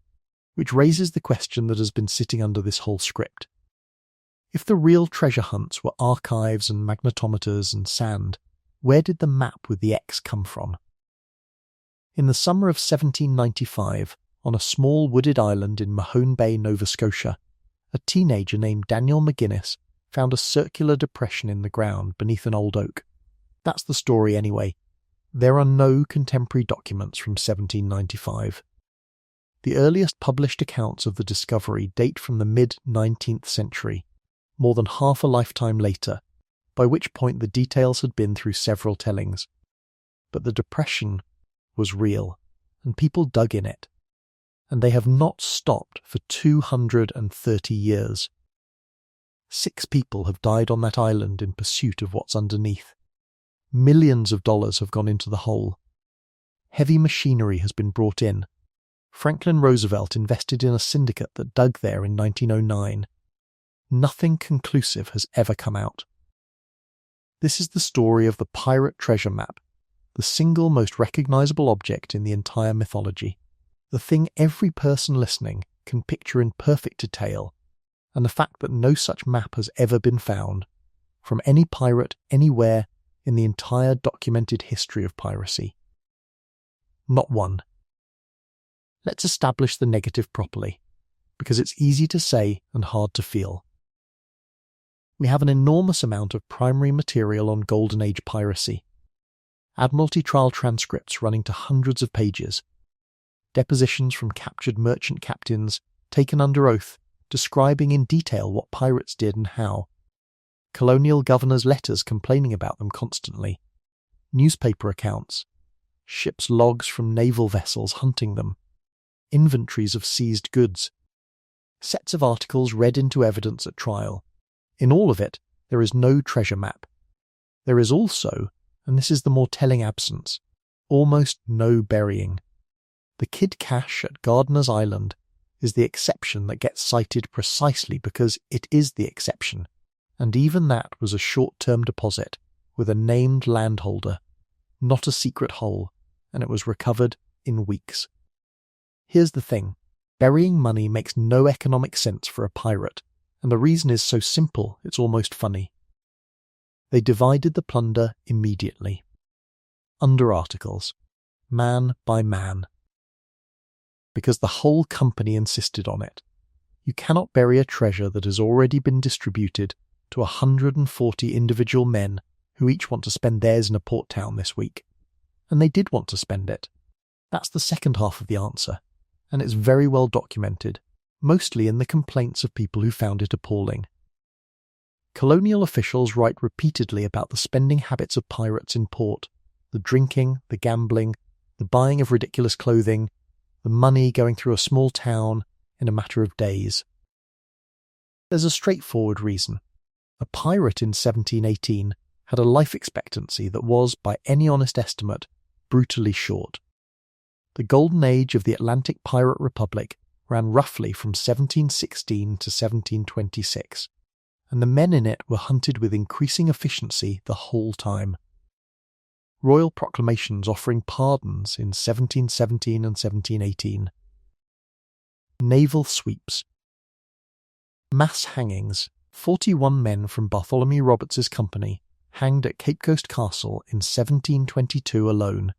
which raises the question that has been sitting under this whole script. If the real treasure hunts were archives and magnetometers and sand, where did the map with the X come from? In the summer of 1795, on a small wooded island in Mahone Bay, Nova Scotia, a teenager named Daniel McGuinness found a circular depression in the ground beneath an old oak. That's the story anyway. There are no contemporary documents from 1795. The earliest published accounts of the discovery date from the mid-19th century, more than half a lifetime later, by which point the details had been through several tellings. But the depression was real, and people dug in it. And they have not stopped for 230 years. 6 people have died on that island in pursuit of what's underneath. Millions of dollars have gone into the hole. Heavy machinery has been brought in. Franklin Roosevelt invested in a syndicate that dug there in 1909. Nothing conclusive has ever come out. This is the story of the pirate treasure map, the single most recognizable object in the entire mythology. The thing every person listening can picture in perfect detail, and the fact that no such map has ever been found, from any pirate anywhere in the entire documented history of piracy. Not one. Let's establish the negative properly, because it's easy to say and hard to feel. We have an enormous amount of primary material on Golden Age piracy. Admiralty trial transcripts running to hundreds of pages. Depositions from captured merchant captains taken under oath, describing in detail what pirates did and how. Colonial governors' letters complaining about them constantly. Newspaper accounts. Ships' logs from naval vessels hunting them. Inventories of seized goods. Sets of articles read into evidence at trial. In all of it, there is no treasure map. There is also, and this is the more telling absence, almost no burying. The kid cache at Gardiner's Island is the exception that gets cited precisely because it is the exception, and even that was a short-term deposit with a named landholder, not a secret hole, and it was recovered in weeks. Here's the thing. Burying money makes no economic sense for a pirate, and the reason is so simple it's almost funny. They divided the plunder immediately. Under articles. Man by man. Because the whole company insisted on it. You cannot bury a treasure that has already been distributed to 140 individual men who each want to spend theirs in a port town this week. And they did want to spend it. That's the second half of the answer, and it's very well documented, mostly in the complaints of people who found it appalling. Colonial officials write repeatedly about the spending habits of pirates in port, the drinking, the gambling, the buying of ridiculous clothing, the money going through a small town in a matter of days. There's a straightforward reason. A pirate in 1718 had a life expectancy that was, by any honest estimate, brutally short. The golden age of the Atlantic Pirate Republic ran roughly from 1716 to 1726, and the men in it were hunted with increasing efficiency the whole time. Royal proclamations offering pardons in 1717 and 1718. Naval sweeps. Mass hangings. 41 men from Bartholomew Roberts's company hanged at Cape Coast Castle in 1722 alone,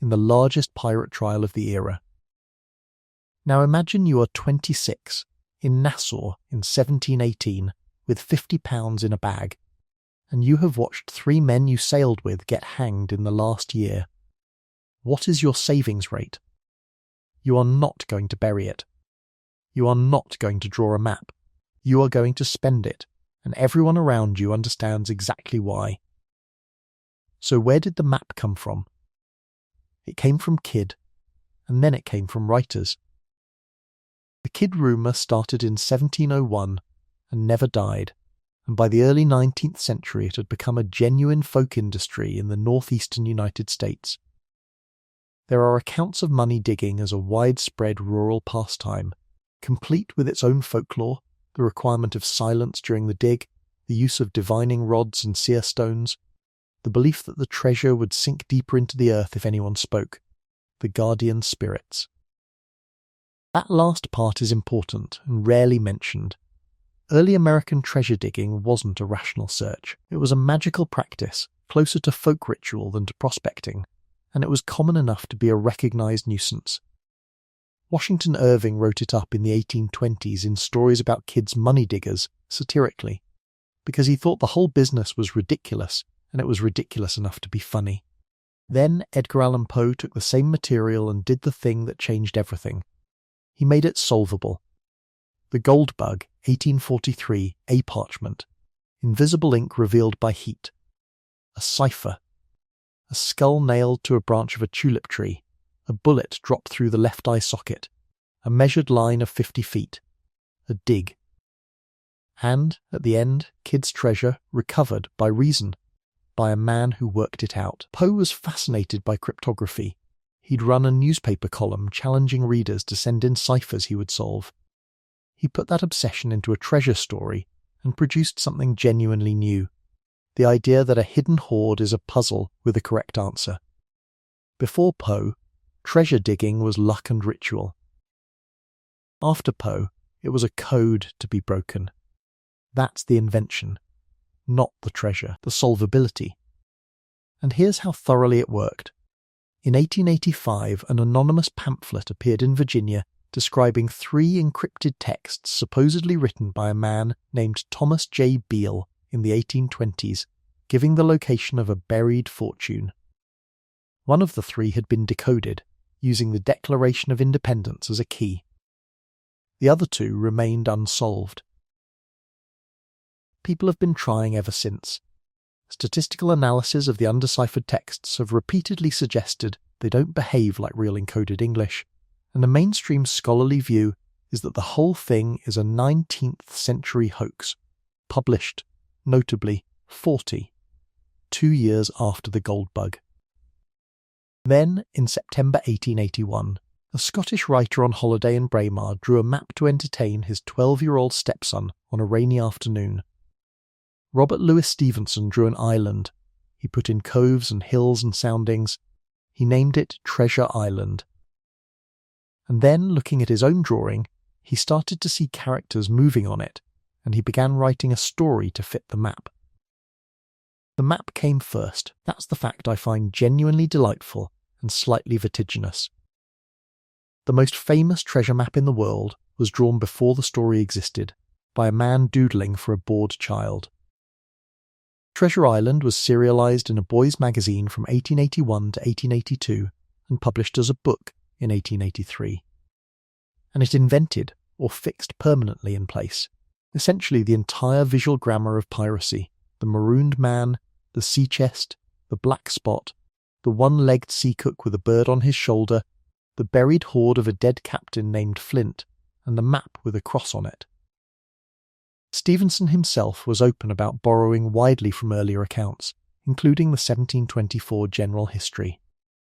in the largest pirate trial of the era. Now imagine you are 26, in Nassau in 1718, with £50 in a bag, and you have watched 3 men you sailed with get hanged in the last year. What is your savings rate? You are not going to bury it. You are not going to draw a map. You are going to spend it, and everyone around you understands exactly why. So where did the map come from? It came from Kidd, and then it came from writers. The Kidd rumour started in 1701 and never died, and by the early 19th century it had become a genuine folk industry in the northeastern United States. There are accounts of money digging as a widespread rural pastime, complete with its own folklore, the requirement of silence during the dig, the use of divining rods and seer stones, the belief that the treasure would sink deeper into the earth if anyone spoke, the guardian spirits. That last part is important and rarely mentioned. Early American treasure digging wasn't a rational search. It was a magical practice, closer to folk ritual than to prospecting, and it was common enough to be a recognized nuisance. Washington Irving wrote it up in the 1820s in stories about Kidd's money diggers, satirically, because he thought the whole business was ridiculous, and it was ridiculous enough to be funny. Then Edgar Allan Poe took the same material and did the thing that changed everything. He made it solvable. The Gold Bug, 1843, A parchment. Invisible ink revealed by heat. A cipher. A skull nailed to a branch of a tulip tree. A bullet dropped through the left eye socket. A measured line of 50 feet. A dig. And, at the end, Kidd's treasure recovered by reason. By a man who worked it out. Poe was fascinated by cryptography. He'd run a newspaper column challenging readers to send in ciphers he would solve. He put that obsession into a treasure story and produced something genuinely new. The idea that a hidden hoard is a puzzle with a correct answer. Before Poe, treasure digging was luck and ritual. After Poe, it was a code to be broken. That's the invention, not the treasure, the solvability. And here's how thoroughly it worked. In 1885, an anonymous pamphlet appeared in Virginia describing 3 encrypted texts supposedly written by a man named Thomas J. Beale in the 1820s, giving the location of a buried fortune. One of the three had been decoded, using the Declaration of Independence as a key. The other two remained unsolved. People have been trying ever since. Statistical analysis of the undeciphered texts have repeatedly suggested they don't behave like real encoded English, and the mainstream scholarly view is that the whole thing is a 19th century hoax, published, notably, 2 years after the gold bug. Then, in September 1881, a Scottish writer on holiday in Braemar drew a map to entertain his 12-year-old stepson on a rainy afternoon. Robert Louis Stevenson drew an island. He put in coves and hills and soundings. He named it Treasure Island. And then, looking at his own drawing, he started to see characters moving on it, and he began writing a story to fit the map. The map came first. That's the fact I find genuinely delightful and slightly vertiginous. The most famous treasure map in the world was drawn before the story existed, by a man doodling for a bored child. Treasure Island was serialised in a boys' magazine from 1881 to 1882 and published as a book in 1883. And it invented, or fixed permanently in place, essentially the entire visual grammar of piracy: the marooned man, the sea chest, the black spot, the one-legged sea cook with a bird on his shoulder, the buried hoard of a dead captain named Flint, and the map with a cross on it. Stevenson himself was open about borrowing widely from earlier accounts, including the 1724 general history.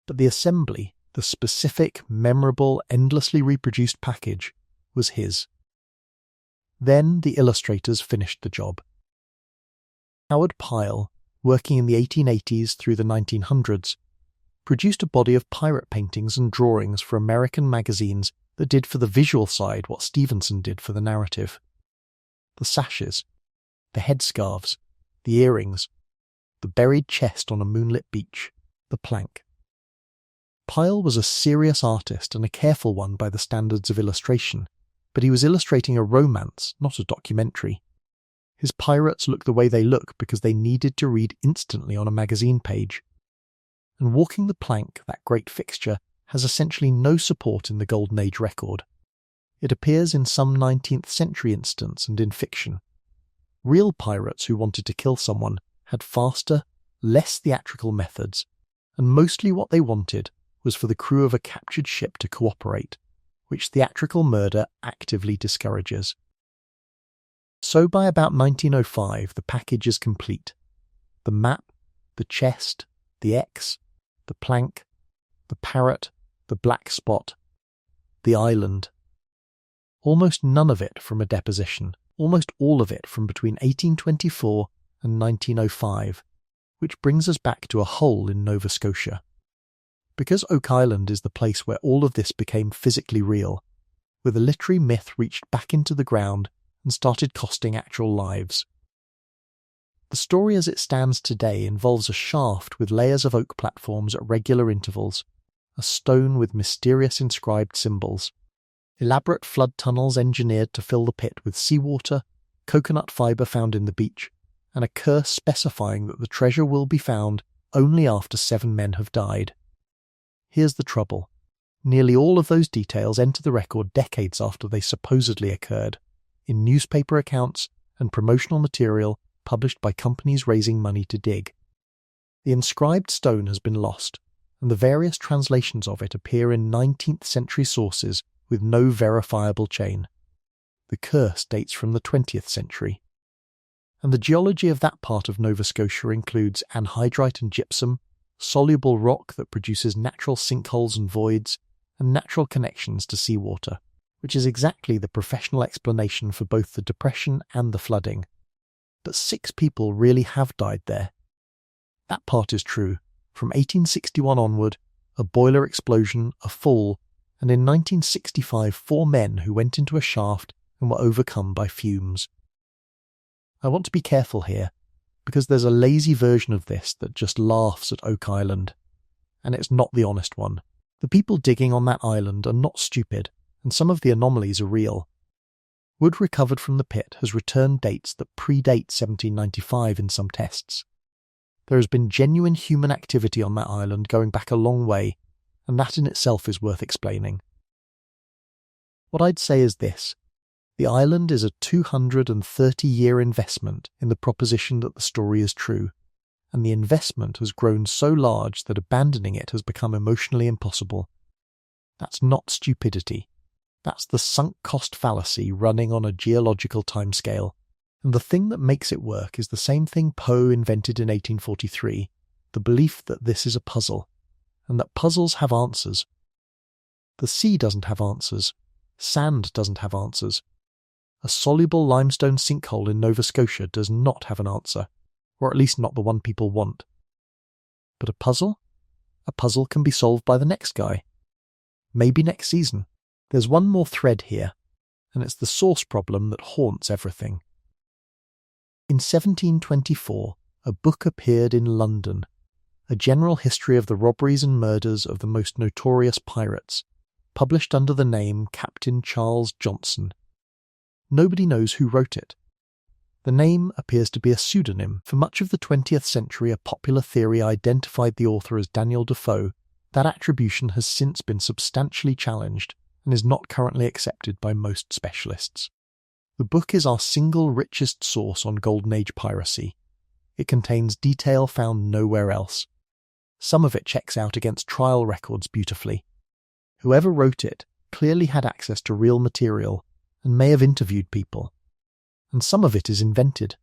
But the assembly, the specific, memorable, endlessly reproduced package, was his. Then the illustrators finished the job. Howard Pyle, working in the 1880s through the 1900s, produced a body of pirate paintings and drawings for American magazines that did for the visual side what Stevenson did for the narrative. The sashes, the headscarves, the earrings, the buried chest on a moonlit beach, the plank. Pyle was a serious artist and a careful one by the standards of illustration, but he was illustrating a romance, not a documentary. His pirates look the way they look because they needed to read instantly on a magazine page. And walking the plank, that great fixture, has essentially no support in the Golden Age record. It appears in some 19th century instance and in fiction. Real pirates who wanted to kill someone had faster, less theatrical methods, and mostly what they wanted was for the crew of a captured ship to cooperate, which theatrical murder actively discourages. So by about 1905 the package is complete. The map, the chest, the X, the plank, the parrot, the black spot, the island. Almost none of it from a deposition, almost all of it from between 1824 and 1905, which brings us back to a hole in Nova Scotia. Because Oak Island is the place where all of this became physically real, where the literary myth reached back into the ground and started costing actual lives. The story as it stands today involves a shaft with layers of oak platforms at regular intervals, a stone with mysterious inscribed symbols, elaborate flood tunnels engineered to fill the pit with seawater, coconut fibre found in the beach, and a curse specifying that the treasure will be found only after 7 men have died. Here's the trouble. Nearly all of those details enter the record decades after they supposedly occurred, in newspaper accounts and promotional material published by companies raising money to dig. The inscribed stone has been lost, and the various translations of it appear in 19th century sources with no verifiable chain. The curse dates from the 20th century. And the geology of that part of Nova Scotia includes anhydrite and gypsum, soluble rock that produces natural sinkholes and voids, and natural connections to seawater, which is exactly the professional explanation for both the depression and the flooding. But 6 people really have died there. That part is true. From 1861 onward, a boiler explosion, a fall, and in 1965 4 men who went into a shaft and were overcome by fumes. I want to be careful here, because there's a lazy version of this that just laughs at Oak Island, and it's not the honest one. The people digging on that island are not stupid, and some of the anomalies are real. Wood recovered from the pit has returned dates that predate 1795 in some tests. There has been genuine human activity on that island going back a long way, and that in itself is worth explaining. What I'd say is this: the island is a 230-year investment in the proposition that the story is true, and the investment has grown so large that abandoning it has become emotionally impossible. That's not stupidity. That's the sunk cost fallacy running on a geological timescale. And the thing that makes it work is the same thing Poe invented in 1843, the belief that this is a puzzle, and that puzzles have answers. The sea doesn't have answers. Sand doesn't have answers. A soluble limestone sinkhole in Nova Scotia does not have an answer, or at least not the one people want. But a puzzle? A puzzle can be solved by the next guy. Maybe next season. There's one more thread here, and it's the source problem that haunts everything. In 1724, a book appeared in London, a general history of the robberies and murders of the most notorious pirates, published under the name Captain Charles Johnson. Nobody knows who wrote it. The name appears to be a pseudonym. For much of the 20th century, a popular theory identified the author as Daniel Defoe. That attribution has since been substantially challenged and is not currently accepted by most specialists. The book is our single richest source on Golden Age piracy. It contains detail found nowhere else. Some of it checks out against trial records beautifully. Whoever wrote it clearly had access to real material and may have interviewed people. And some of it is invented.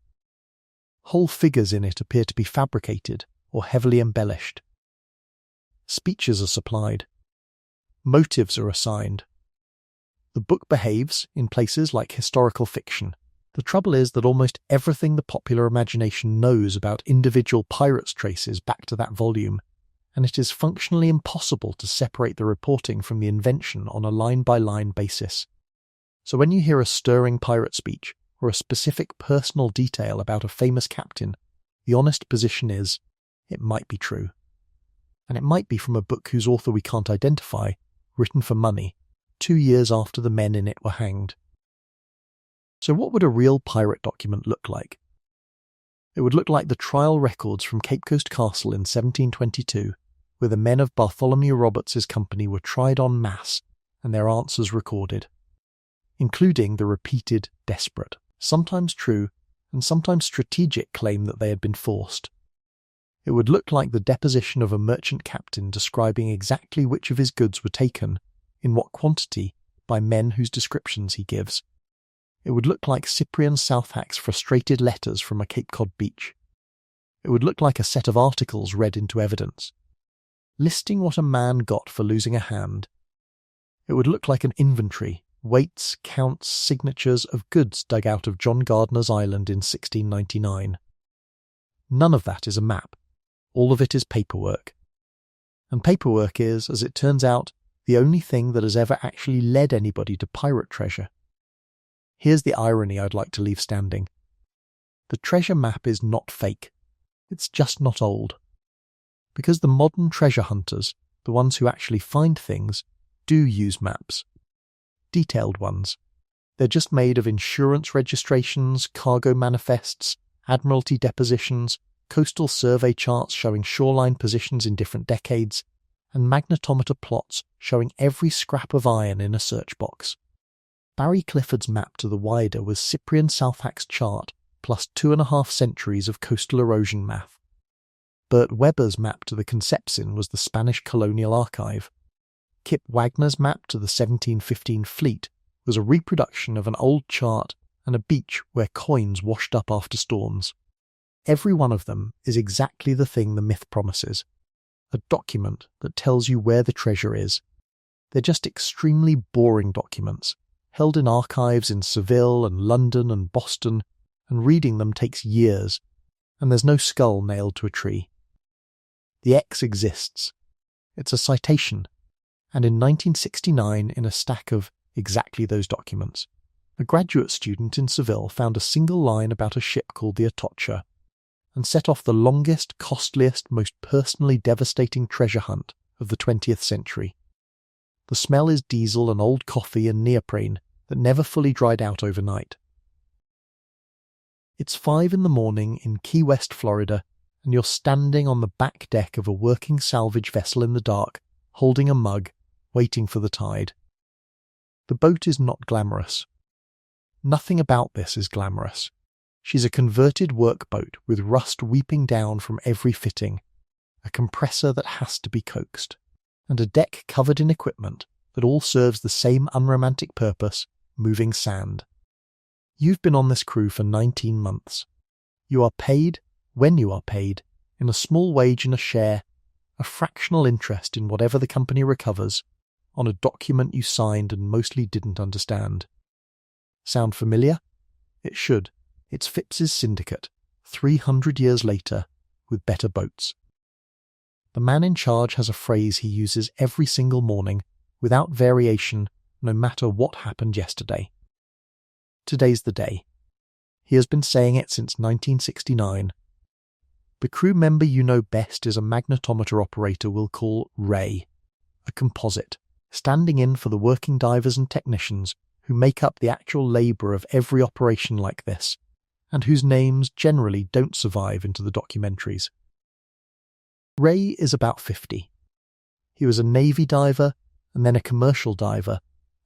Whole figures in it appear to be fabricated or heavily embellished. Speeches are supplied. Motives are assigned. The book behaves in places like historical fiction. The trouble is that almost everything the popular imagination knows about individual pirates traces back to that volume, and it is functionally impossible to separate the reporting from the invention on a line-by-line basis. So when you hear a stirring pirate speech, or a specific personal detail about a famous captain, the honest position is, it might be true. And it might be from a book whose author we can't identify, written for money, 2 years after the men in it were hanged. So what would a real pirate document look like? It would look like the trial records from Cape Coast Castle in 1722, where the men of Bartholomew Roberts's company were tried en masse and their answers recorded, including the repeated, desperate, sometimes true and sometimes strategic claim that they had been forced. It would look like the deposition of a merchant captain describing exactly which of his goods were taken, in what quantity, by men whose descriptions he gives. It would look like Cyprian Southhack's frustrated letters from a Cape Cod beach. It would look like a set of articles read into evidence, listing what a man got for losing a hand. It would look like an inventory, weights, counts, signatures of goods dug out of John Gardner's island in 1699. None of that is a map. All of it is paperwork. And paperwork is, as it turns out, the only thing that has ever actually led anybody to pirate treasure. Here's the irony I'd like to leave standing. The treasure map is not fake. It's just not old. Because the modern treasure hunters, the ones who actually find things, do use maps. Detailed ones. They're just made of insurance registrations, cargo manifests, admiralty depositions, coastal survey charts showing shoreline positions in different decades, and magnetometer plots showing every scrap of iron in a search box. Barry Clifford's map to the Wider was Cyprian Southhack's chart plus 2.5 centuries of coastal erosion math. Bert Weber's map to the Concepcion was the Spanish colonial archive. Kip Wagner's map to the 1715 fleet was a reproduction of an old chart and a beach where coins washed up after storms. Every one of them is exactly the thing the myth promises. A document that tells you where the treasure is. They're just extremely boring documents, held in archives in Seville and London and Boston, and reading them takes years, and there's no skull nailed to a tree. The X exists. It's a citation, and in 1969 in a stack of exactly those documents, a graduate student in Seville found a single line about a ship called the Atocha, and set off the longest, costliest, most personally devastating treasure hunt of the 20th century. The smell is diesel and old coffee and neoprene that never fully dried out overnight. It's 5 in the morning in Key West, Florida, and you're standing on the back deck of a working salvage vessel in the dark, holding a mug, waiting for the tide. The boat is not glamorous. Nothing about this is glamorous. She's a converted workboat with rust weeping down from every fitting, a compressor that has to be coaxed, and a deck covered in equipment that all serves the same unromantic purpose, moving sand. You've been on this crew for 19 months. You are paid, when you are paid, in a small wage and a share, a fractional interest in whatever the company recovers, on a document you signed and mostly didn't understand. Sound familiar? It should. It's Phipps's syndicate, 300 years later, with better boats. The man in charge has a phrase he uses every single morning, without variation, no matter what happened yesterday. Today's the day. He has been saying it since 1969. The crew member you know best is a magnetometer operator we'll call Ray, a composite, standing in for the working divers and technicians who make up the actual labour of every operation like this, and whose names generally don't survive into the documentaries. Ray is about 50. He was a Navy diver, and then a commercial diver,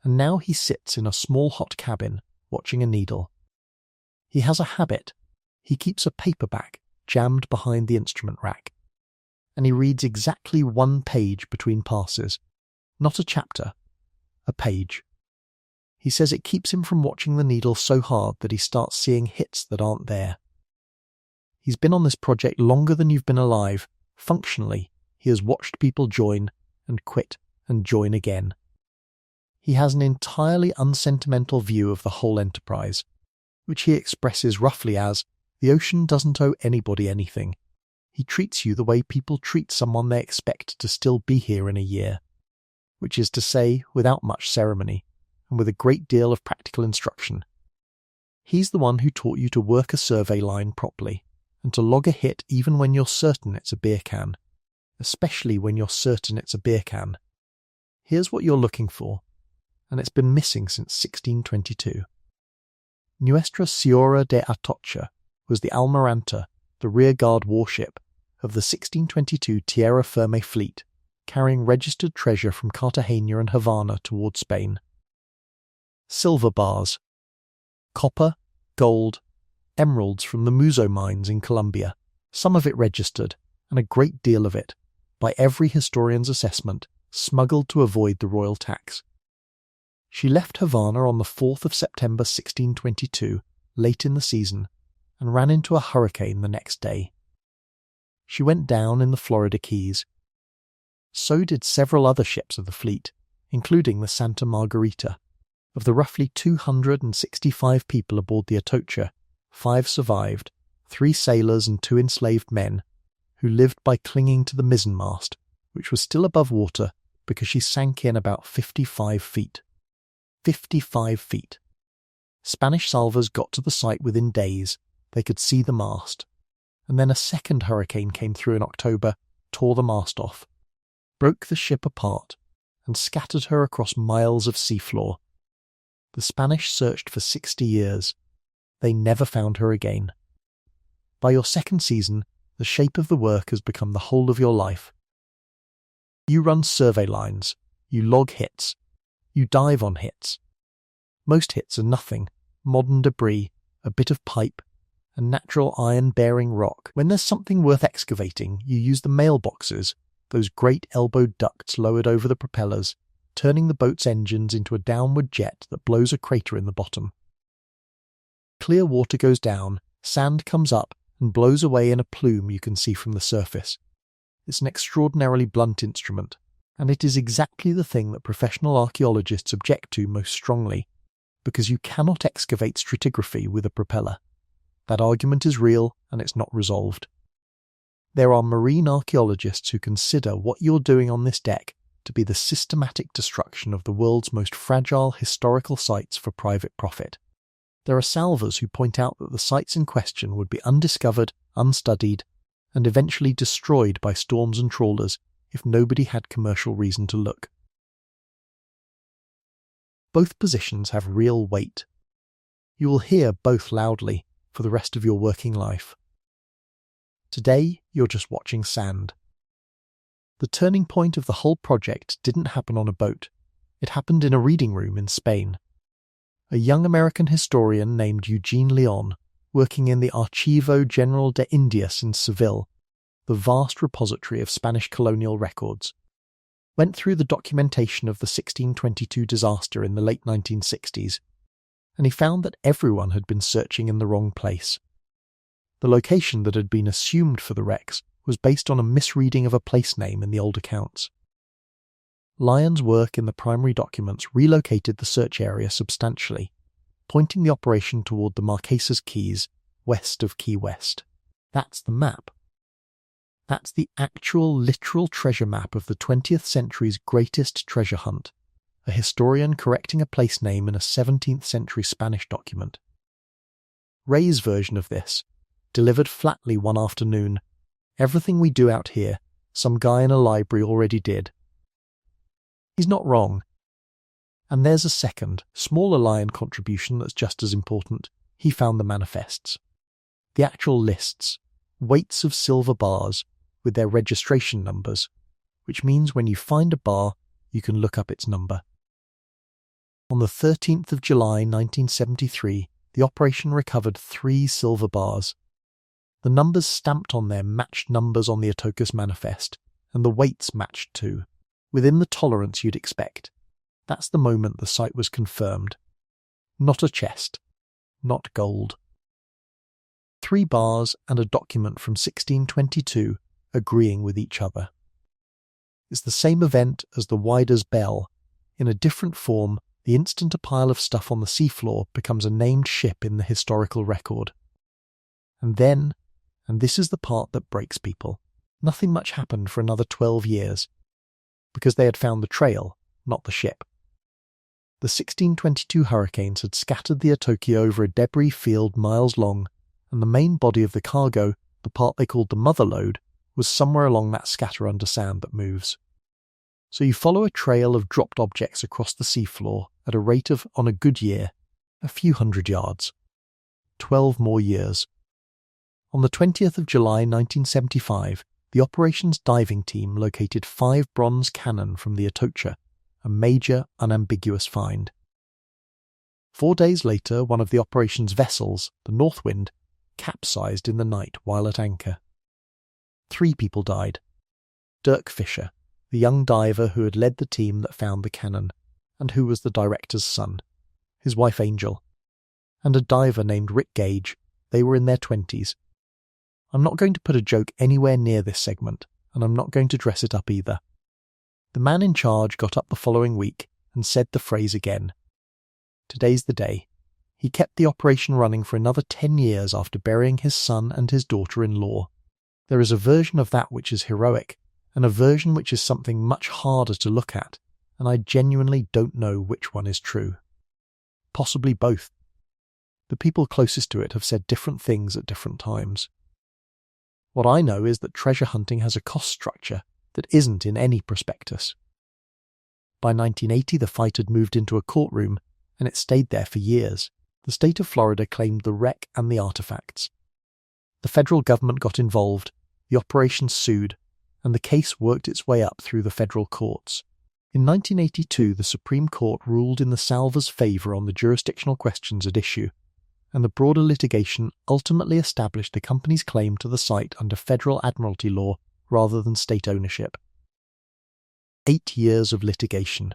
and now he sits in a small hot cabin, watching a needle. He has a habit. He keeps a paperback jammed behind the instrument rack, and he reads exactly 1 page between passes. Not a chapter, a page. He says it keeps him from watching the needle so hard that he starts seeing hits that aren't there. He's been on this project longer than you've been alive. Functionally, he has watched people join and quit and join again. He has an entirely unsentimental view of the whole enterprise, which he expresses roughly as, the ocean doesn't owe anybody anything. He treats you the way people treat someone they expect to still be here in a year, which is to say, without much ceremony, and with a great deal of practical instruction. He's the one who taught you to work a survey line properly, and to log a hit even when you're certain it's a beer can, especially when you're certain it's a beer can. Here's what you're looking for, and it's been missing since 1622. Nuestra Señora de Atocha was the Almiranta, the rearguard warship, of the 1622 Tierra Firme fleet, carrying registered treasure from Cartagena and Havana toward Spain. Silver bars, copper, gold, emeralds from the Muzo mines in Colombia, some of it registered, and a great deal of it, by every historian's assessment, smuggled to avoid the royal tax. She left Havana on the 4th of September 1622, late in the season, and ran into a hurricane the next day. She went down in the Florida Keys. So did several other ships of the fleet, including the Santa Margarita. Of the roughly 265 people aboard the Atocha, 5 survived, 3 sailors and 2 enslaved men, who lived by clinging to the mizzenmast, which was still above water because she sank in about 55 feet. 55 feet. Spanish salvors got to the site within days. They could see the mast. And then a second hurricane came through in October, tore the mast off, broke the ship apart, and scattered her across miles of seafloor. The Spanish searched for 60 years. They never found her again. By your second season, the shape of the work has become the whole of your life. You run survey lines. You log hits. You dive on hits. Most hits are nothing. Modern debris, a bit of pipe, a natural iron-bearing rock. When there's something worth excavating, you use the mailboxes, those great elbowed ducts lowered over the propellers, turning the boat's engines into a downward jet that blows a crater in the bottom. Clear water goes down, sand comes up, and blows away in a plume you can see from the surface. It's an extraordinarily blunt instrument, and it is exactly the thing that professional archaeologists object to most strongly, because you cannot excavate stratigraphy with a propeller. That argument is real, and it's not resolved. There are marine archaeologists who consider what you're doing on this deck to be the systematic destruction of the world's most fragile historical sites for private profit. There are salvors who point out that the sites in question would be undiscovered, unstudied, and eventually destroyed by storms and trawlers if nobody had commercial reason to look. Both positions have real weight. You will hear both loudly for the rest of your working life. Today, you're just watching sand. The turning point of the whole project didn't happen on a boat. It happened in a reading room in Spain. A young American historian named Eugene Leon, working in the Archivo General de Indias in Seville, the vast repository of Spanish colonial records, went through the documentation of the 1622 disaster in the late 1960s, and he found that everyone had been searching in the wrong place. The location that had been assumed for the wrecks was based on a misreading of a place name in the old accounts. Lyon's work in the primary documents relocated the search area substantially, pointing the operation toward the Marquesas Keys, west of Key West. That's the map. That's the actual literal treasure map of the 20th century's greatest treasure hunt, a historian correcting a place name in a 17th century Spanish document. Ray's version of this, delivered flatly one afternoon, everything we do out here, some guy in a library already did. He's not wrong. And there's a second, smaller Lyon contribution that's just as important. He found the manifests. The actual lists, weights of silver bars with their registration numbers, which means when you find a bar, you can look up its number. On the 13th of July 1973, the operation recovered 3 silver bars. The numbers stamped on them matched numbers on the Atokas manifest, and the weights matched too, within the tolerance you'd expect. That's the moment the site was confirmed. Not a chest. Not gold. 3 bars and a document from 1622 agreeing with each other. It's the same event as the Wider's Bell. In a different form, the instant a pile of stuff on the seafloor becomes a named ship in the historical record. And then, and this is the part that breaks people, nothing much happened for another 12 years, because they had found the trail, not the ship. The 1622 hurricanes had scattered the Atoki over a debris field miles long, and the main body of the cargo, the part they called the mother lode, was somewhere along that scatter under sand that moves. So you follow a trail of dropped objects across the seafloor at a rate of, on a good year, a few hundred yards. 12 more years. On the 20th of July 1975, the operations diving team located 5 bronze cannon from the Atocha, a major, unambiguous find. 4 days later, one of the operation's vessels, the Northwind, capsized in the night while at anchor. 3 people died. Dirk Fisher, the young diver who had led the team that found the cannon, and who was the director's son, his wife Angel, and a diver named Rick Gage. They were in their 20s. I'm not going to put a joke anywhere near this segment, and I'm not going to dress it up either. The man in charge got up the following week and said the phrase again. Today's the day. He kept the operation running for another 10 years after burying his son and his daughter-in-law. There is a version of that which is heroic, and a version which is something much harder to look at, and I genuinely don't know which one is true. Possibly both. The people closest to it have said different things at different times. What I know is that treasure hunting has a cost structure that isn't in any prospectus. By 1980, the fight had moved into a courtroom, and it stayed there for years. The state of Florida claimed the wreck and the artifacts. The federal government got involved, the operation sued, and the case worked its way up through the federal courts. In 1982, the Supreme Court ruled in the salvor's favour on the jurisdictional questions at issue, and the broader litigation ultimately established the company's claim to the site under federal admiralty law rather than state ownership. 8 years of litigation.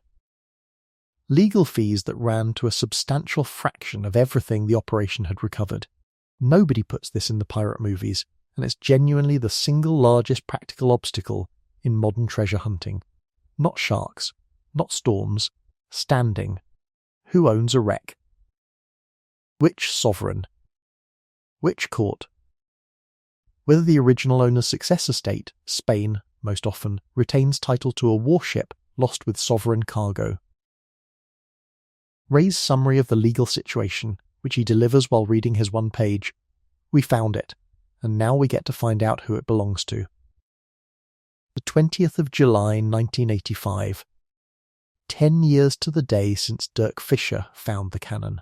Legal fees that ran to a substantial fraction of everything the operation had recovered. Nobody puts this in the pirate movies, and it's genuinely the single largest practical obstacle in modern treasure hunting. Not sharks, not storms, standing. Who owns a wreck? Which sovereign? Which court? Whether the original owner's successor state, Spain, most often, retains title to a warship lost with sovereign cargo. Ray's summary of the legal situation, which he delivers while reading his one page. We found it, and now we get to find out who it belongs to. The 20th of July 1985. 10 years to the day since Dirk Fisher found the cannon.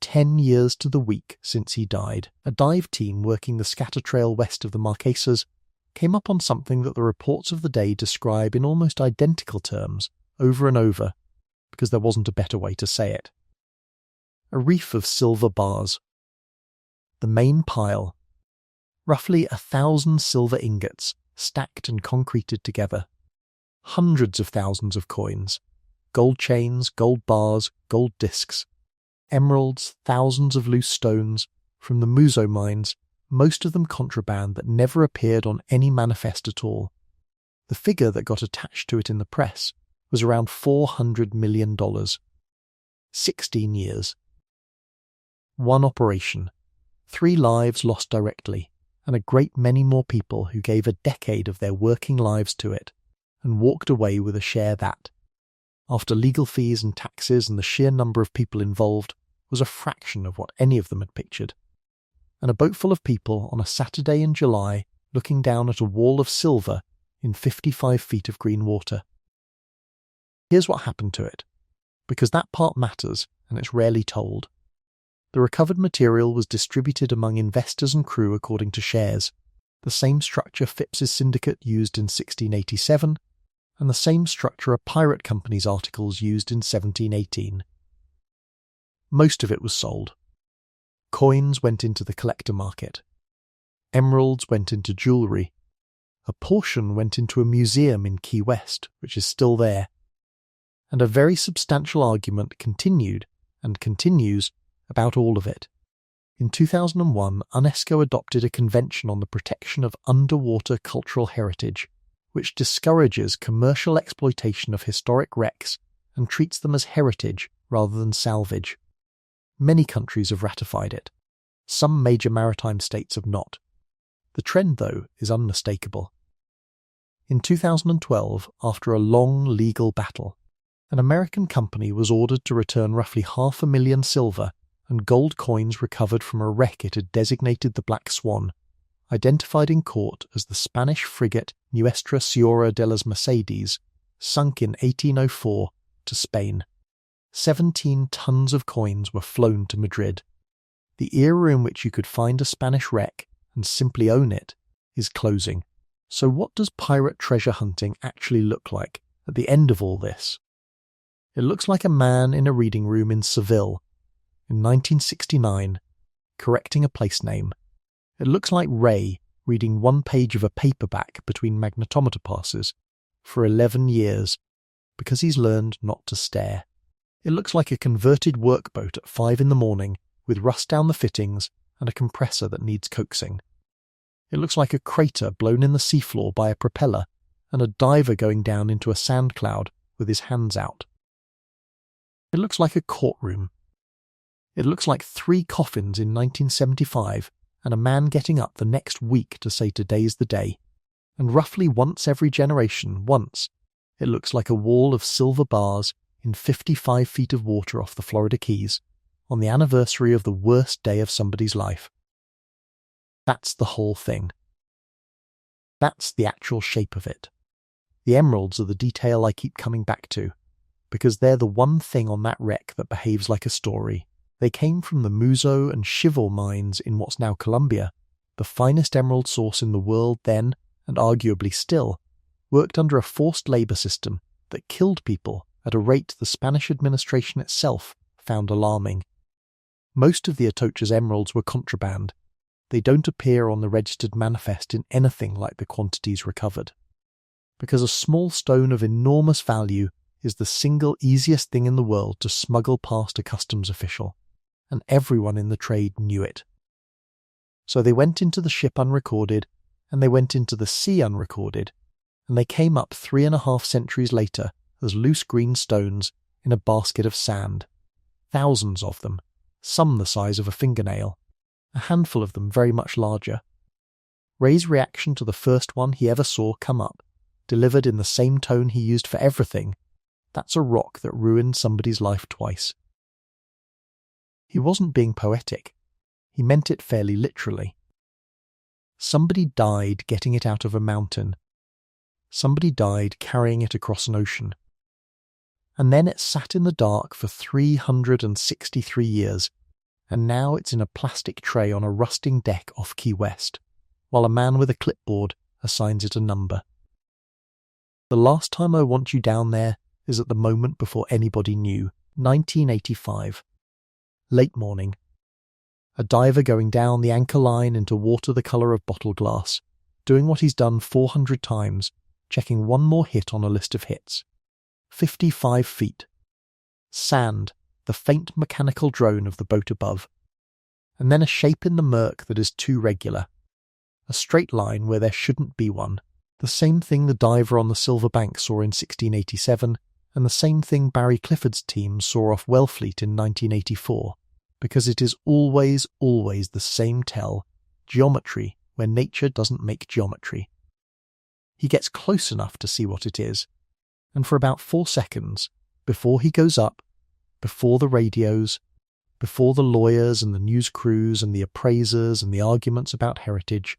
10 years to the week since he died, a dive team working the scatter trail west of the Marquesas came up on something that the reports of the day describe in almost identical terms over and over, because there wasn't a better way to say it. A reef of silver bars. The main pile. Roughly 1,000 silver ingots stacked and concreted together. Hundreds of thousands of coins. Gold chains, gold bars, gold discs. Emeralds, thousands of loose stones, from the Muso mines, most of them contraband that never appeared on any manifest at all. The figure that got attached to it in the press was around $400 million. 16 years. One operation. 3 lives lost directly, and a great many more people who gave a decade of their working lives to it, and walked away with a share that, after legal fees and taxes and the sheer number of people involved, was a fraction of what any of them had pictured. And a boat full of people on a Saturday in July looking down at a wall of silver in 55 feet of green water. Here's what happened to it, because that part matters and it's rarely told. The recovered material was distributed among investors and crew according to shares, the same structure Phipps's syndicate used in 1687, and the same structure a pirate company's articles used in 1718. Most of it was sold. Coins went into the collector market. Emeralds went into jewellery. A portion went into a museum in Key West, which is still there. And a very substantial argument continued, and continues, about all of it. In 2001, UNESCO adopted a convention on the protection of underwater cultural heritage, which discourages commercial exploitation of historic wrecks and treats them as heritage rather than salvage. Many countries have ratified it. Some major maritime states have not. The trend, though, is unmistakable. In 2012, after a long legal battle, an American company was ordered to return roughly 500,000 silver and gold coins recovered from a wreck it had designated the Black Swan, identified in court as the Spanish frigate Nuestra Señora de las Mercedes, sunk in 1804, to Spain. 17 tons of coins were flown to Madrid. The era in which you could find a Spanish wreck and simply own it is closing. So what does pirate treasure hunting actually look like at the end of all this? It looks like a man in a reading room in Seville in 1969, correcting a place name. It looks like Ray reading one page of a paperback between magnetometer passes for 11 years because he's learned not to stare. It looks like a converted workboat at 5 a.m. with rust down the fittings and a compressor that needs coaxing. It looks like a crater blown in the seafloor by a propeller and a diver going down into a sand cloud with his hands out. It looks like a courtroom. It looks like 3 coffins in 1975 and a man getting up the next week to say today's the day. And roughly once every generation, it looks like a wall of silver bars in 55 feet of water off the Florida Keys on the anniversary of the worst day of somebody's life. That's the whole thing. That's the actual shape of it. The emeralds are the detail I keep coming back to, because they're the one thing on that wreck that behaves like a story. They came from the Muso and Chival mines in what's now Colombia, the finest emerald source in the world then, and arguably still, worked under a forced labour system that killed people at a rate the Spanish administration itself found alarming. Most of the Atocha's emeralds were contraband. They don't appear on the registered manifest in anything like the quantities recovered. Because a small stone of enormous value is the single easiest thing in the world to smuggle past a customs official, and everyone in the trade knew it. So they went into the ship unrecorded, and they went into the sea unrecorded, and they came up 3.5 centuries later as loose green stones in a basket of sand. Thousands of them, some the size of a fingernail, a handful of them very much larger. Ray's reaction to the first one he ever saw come up, delivered in the same tone he used for everything, that's a rock that ruined somebody's life twice. He wasn't being poetic. He meant it fairly literally. Somebody died getting it out of a mountain. Somebody died carrying it across an ocean. And then it sat in the dark for 363 years, and now it's in a plastic tray on a rusting deck off Key West, while a man with a clipboard assigns it a number. The last time I want you down there is at the moment before anybody knew, 1985. Late morning. A diver going down the anchor line into water the colour of bottle glass, doing what he's done 400 times, checking one more hit on a list of hits. 55 feet. Sand, the faint mechanical drone of the boat above. And then a shape in the murk that is too regular. A straight line where there shouldn't be one. The same thing the diver on the Silver Bank saw in 1687, and the same thing Barry Clifford's team saw off Wellfleet in 1984, because it is always the same tell, geometry where nature doesn't make geometry. He gets close enough to see what it is, and for about 4 seconds, before he goes up, before the radios, before the lawyers and the news crews and the appraisers and the arguments about heritage,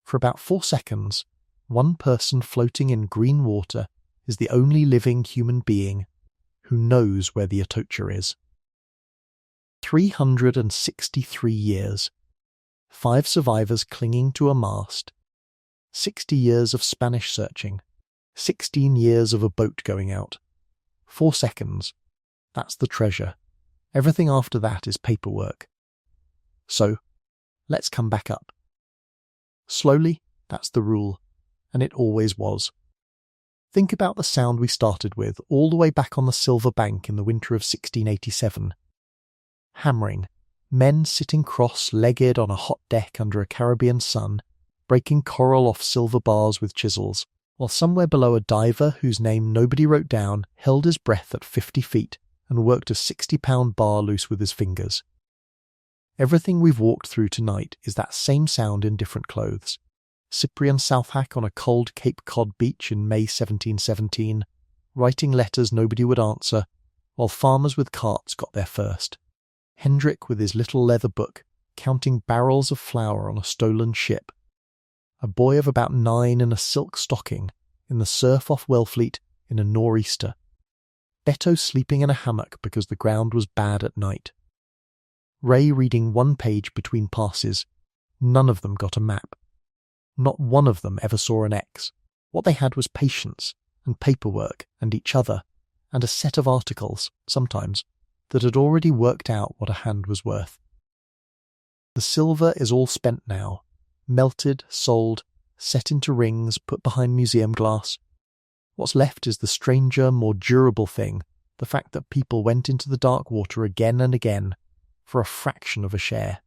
for about 4 seconds, one person floating in green water is the only living human being who knows where the Atocha is. 363 years. 5 survivors clinging to a mast. 60 years of Spanish searching. 16 years of a boat going out. 4 seconds. That's the treasure. Everything after that is paperwork. So, let's come back up. Slowly, that's the rule, and it always was. Think about the sound we started with all the way back on the Silver Bank in the winter of 1687. Hammering, men sitting cross-legged on a hot deck under a Caribbean sun, breaking coral off silver bars with chisels, while somewhere below a diver whose name nobody wrote down held his breath at 50 feet and worked a 60-pound bar loose with his fingers. Everything we've walked through tonight is that same sound in different clothes. Cyprian Southhack on a cold Cape Cod beach in May 1717, writing letters nobody would answer, while farmers with carts got there first. Hendrik with his little leather book, counting barrels of flour on a stolen ship. A boy of about 9 in a silk stocking, in the surf off Wellfleet in a nor'easter. Beto sleeping in a hammock because the ground was bad at night. Ray reading one page between passes. None of them got a map. Not one of them ever saw an X. What they had was patience, and paperwork, and each other, and a set of articles, sometimes, that had already worked out what a hand was worth. The silver is all spent now, melted, sold, set into rings, put behind museum glass. What's left is the stranger, more durable thing, the fact that people went into the dark water again and again, for a fraction of a share,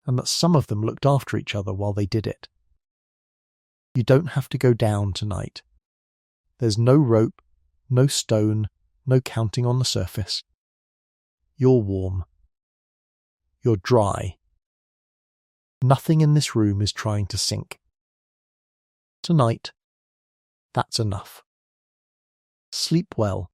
and that some of them looked after each other while they did it. You don't have to go down tonight. There's no rope, no stone, no counting on the surface. You're warm. You're dry. Nothing in this room is trying to sink. Tonight, that's enough. Sleep well.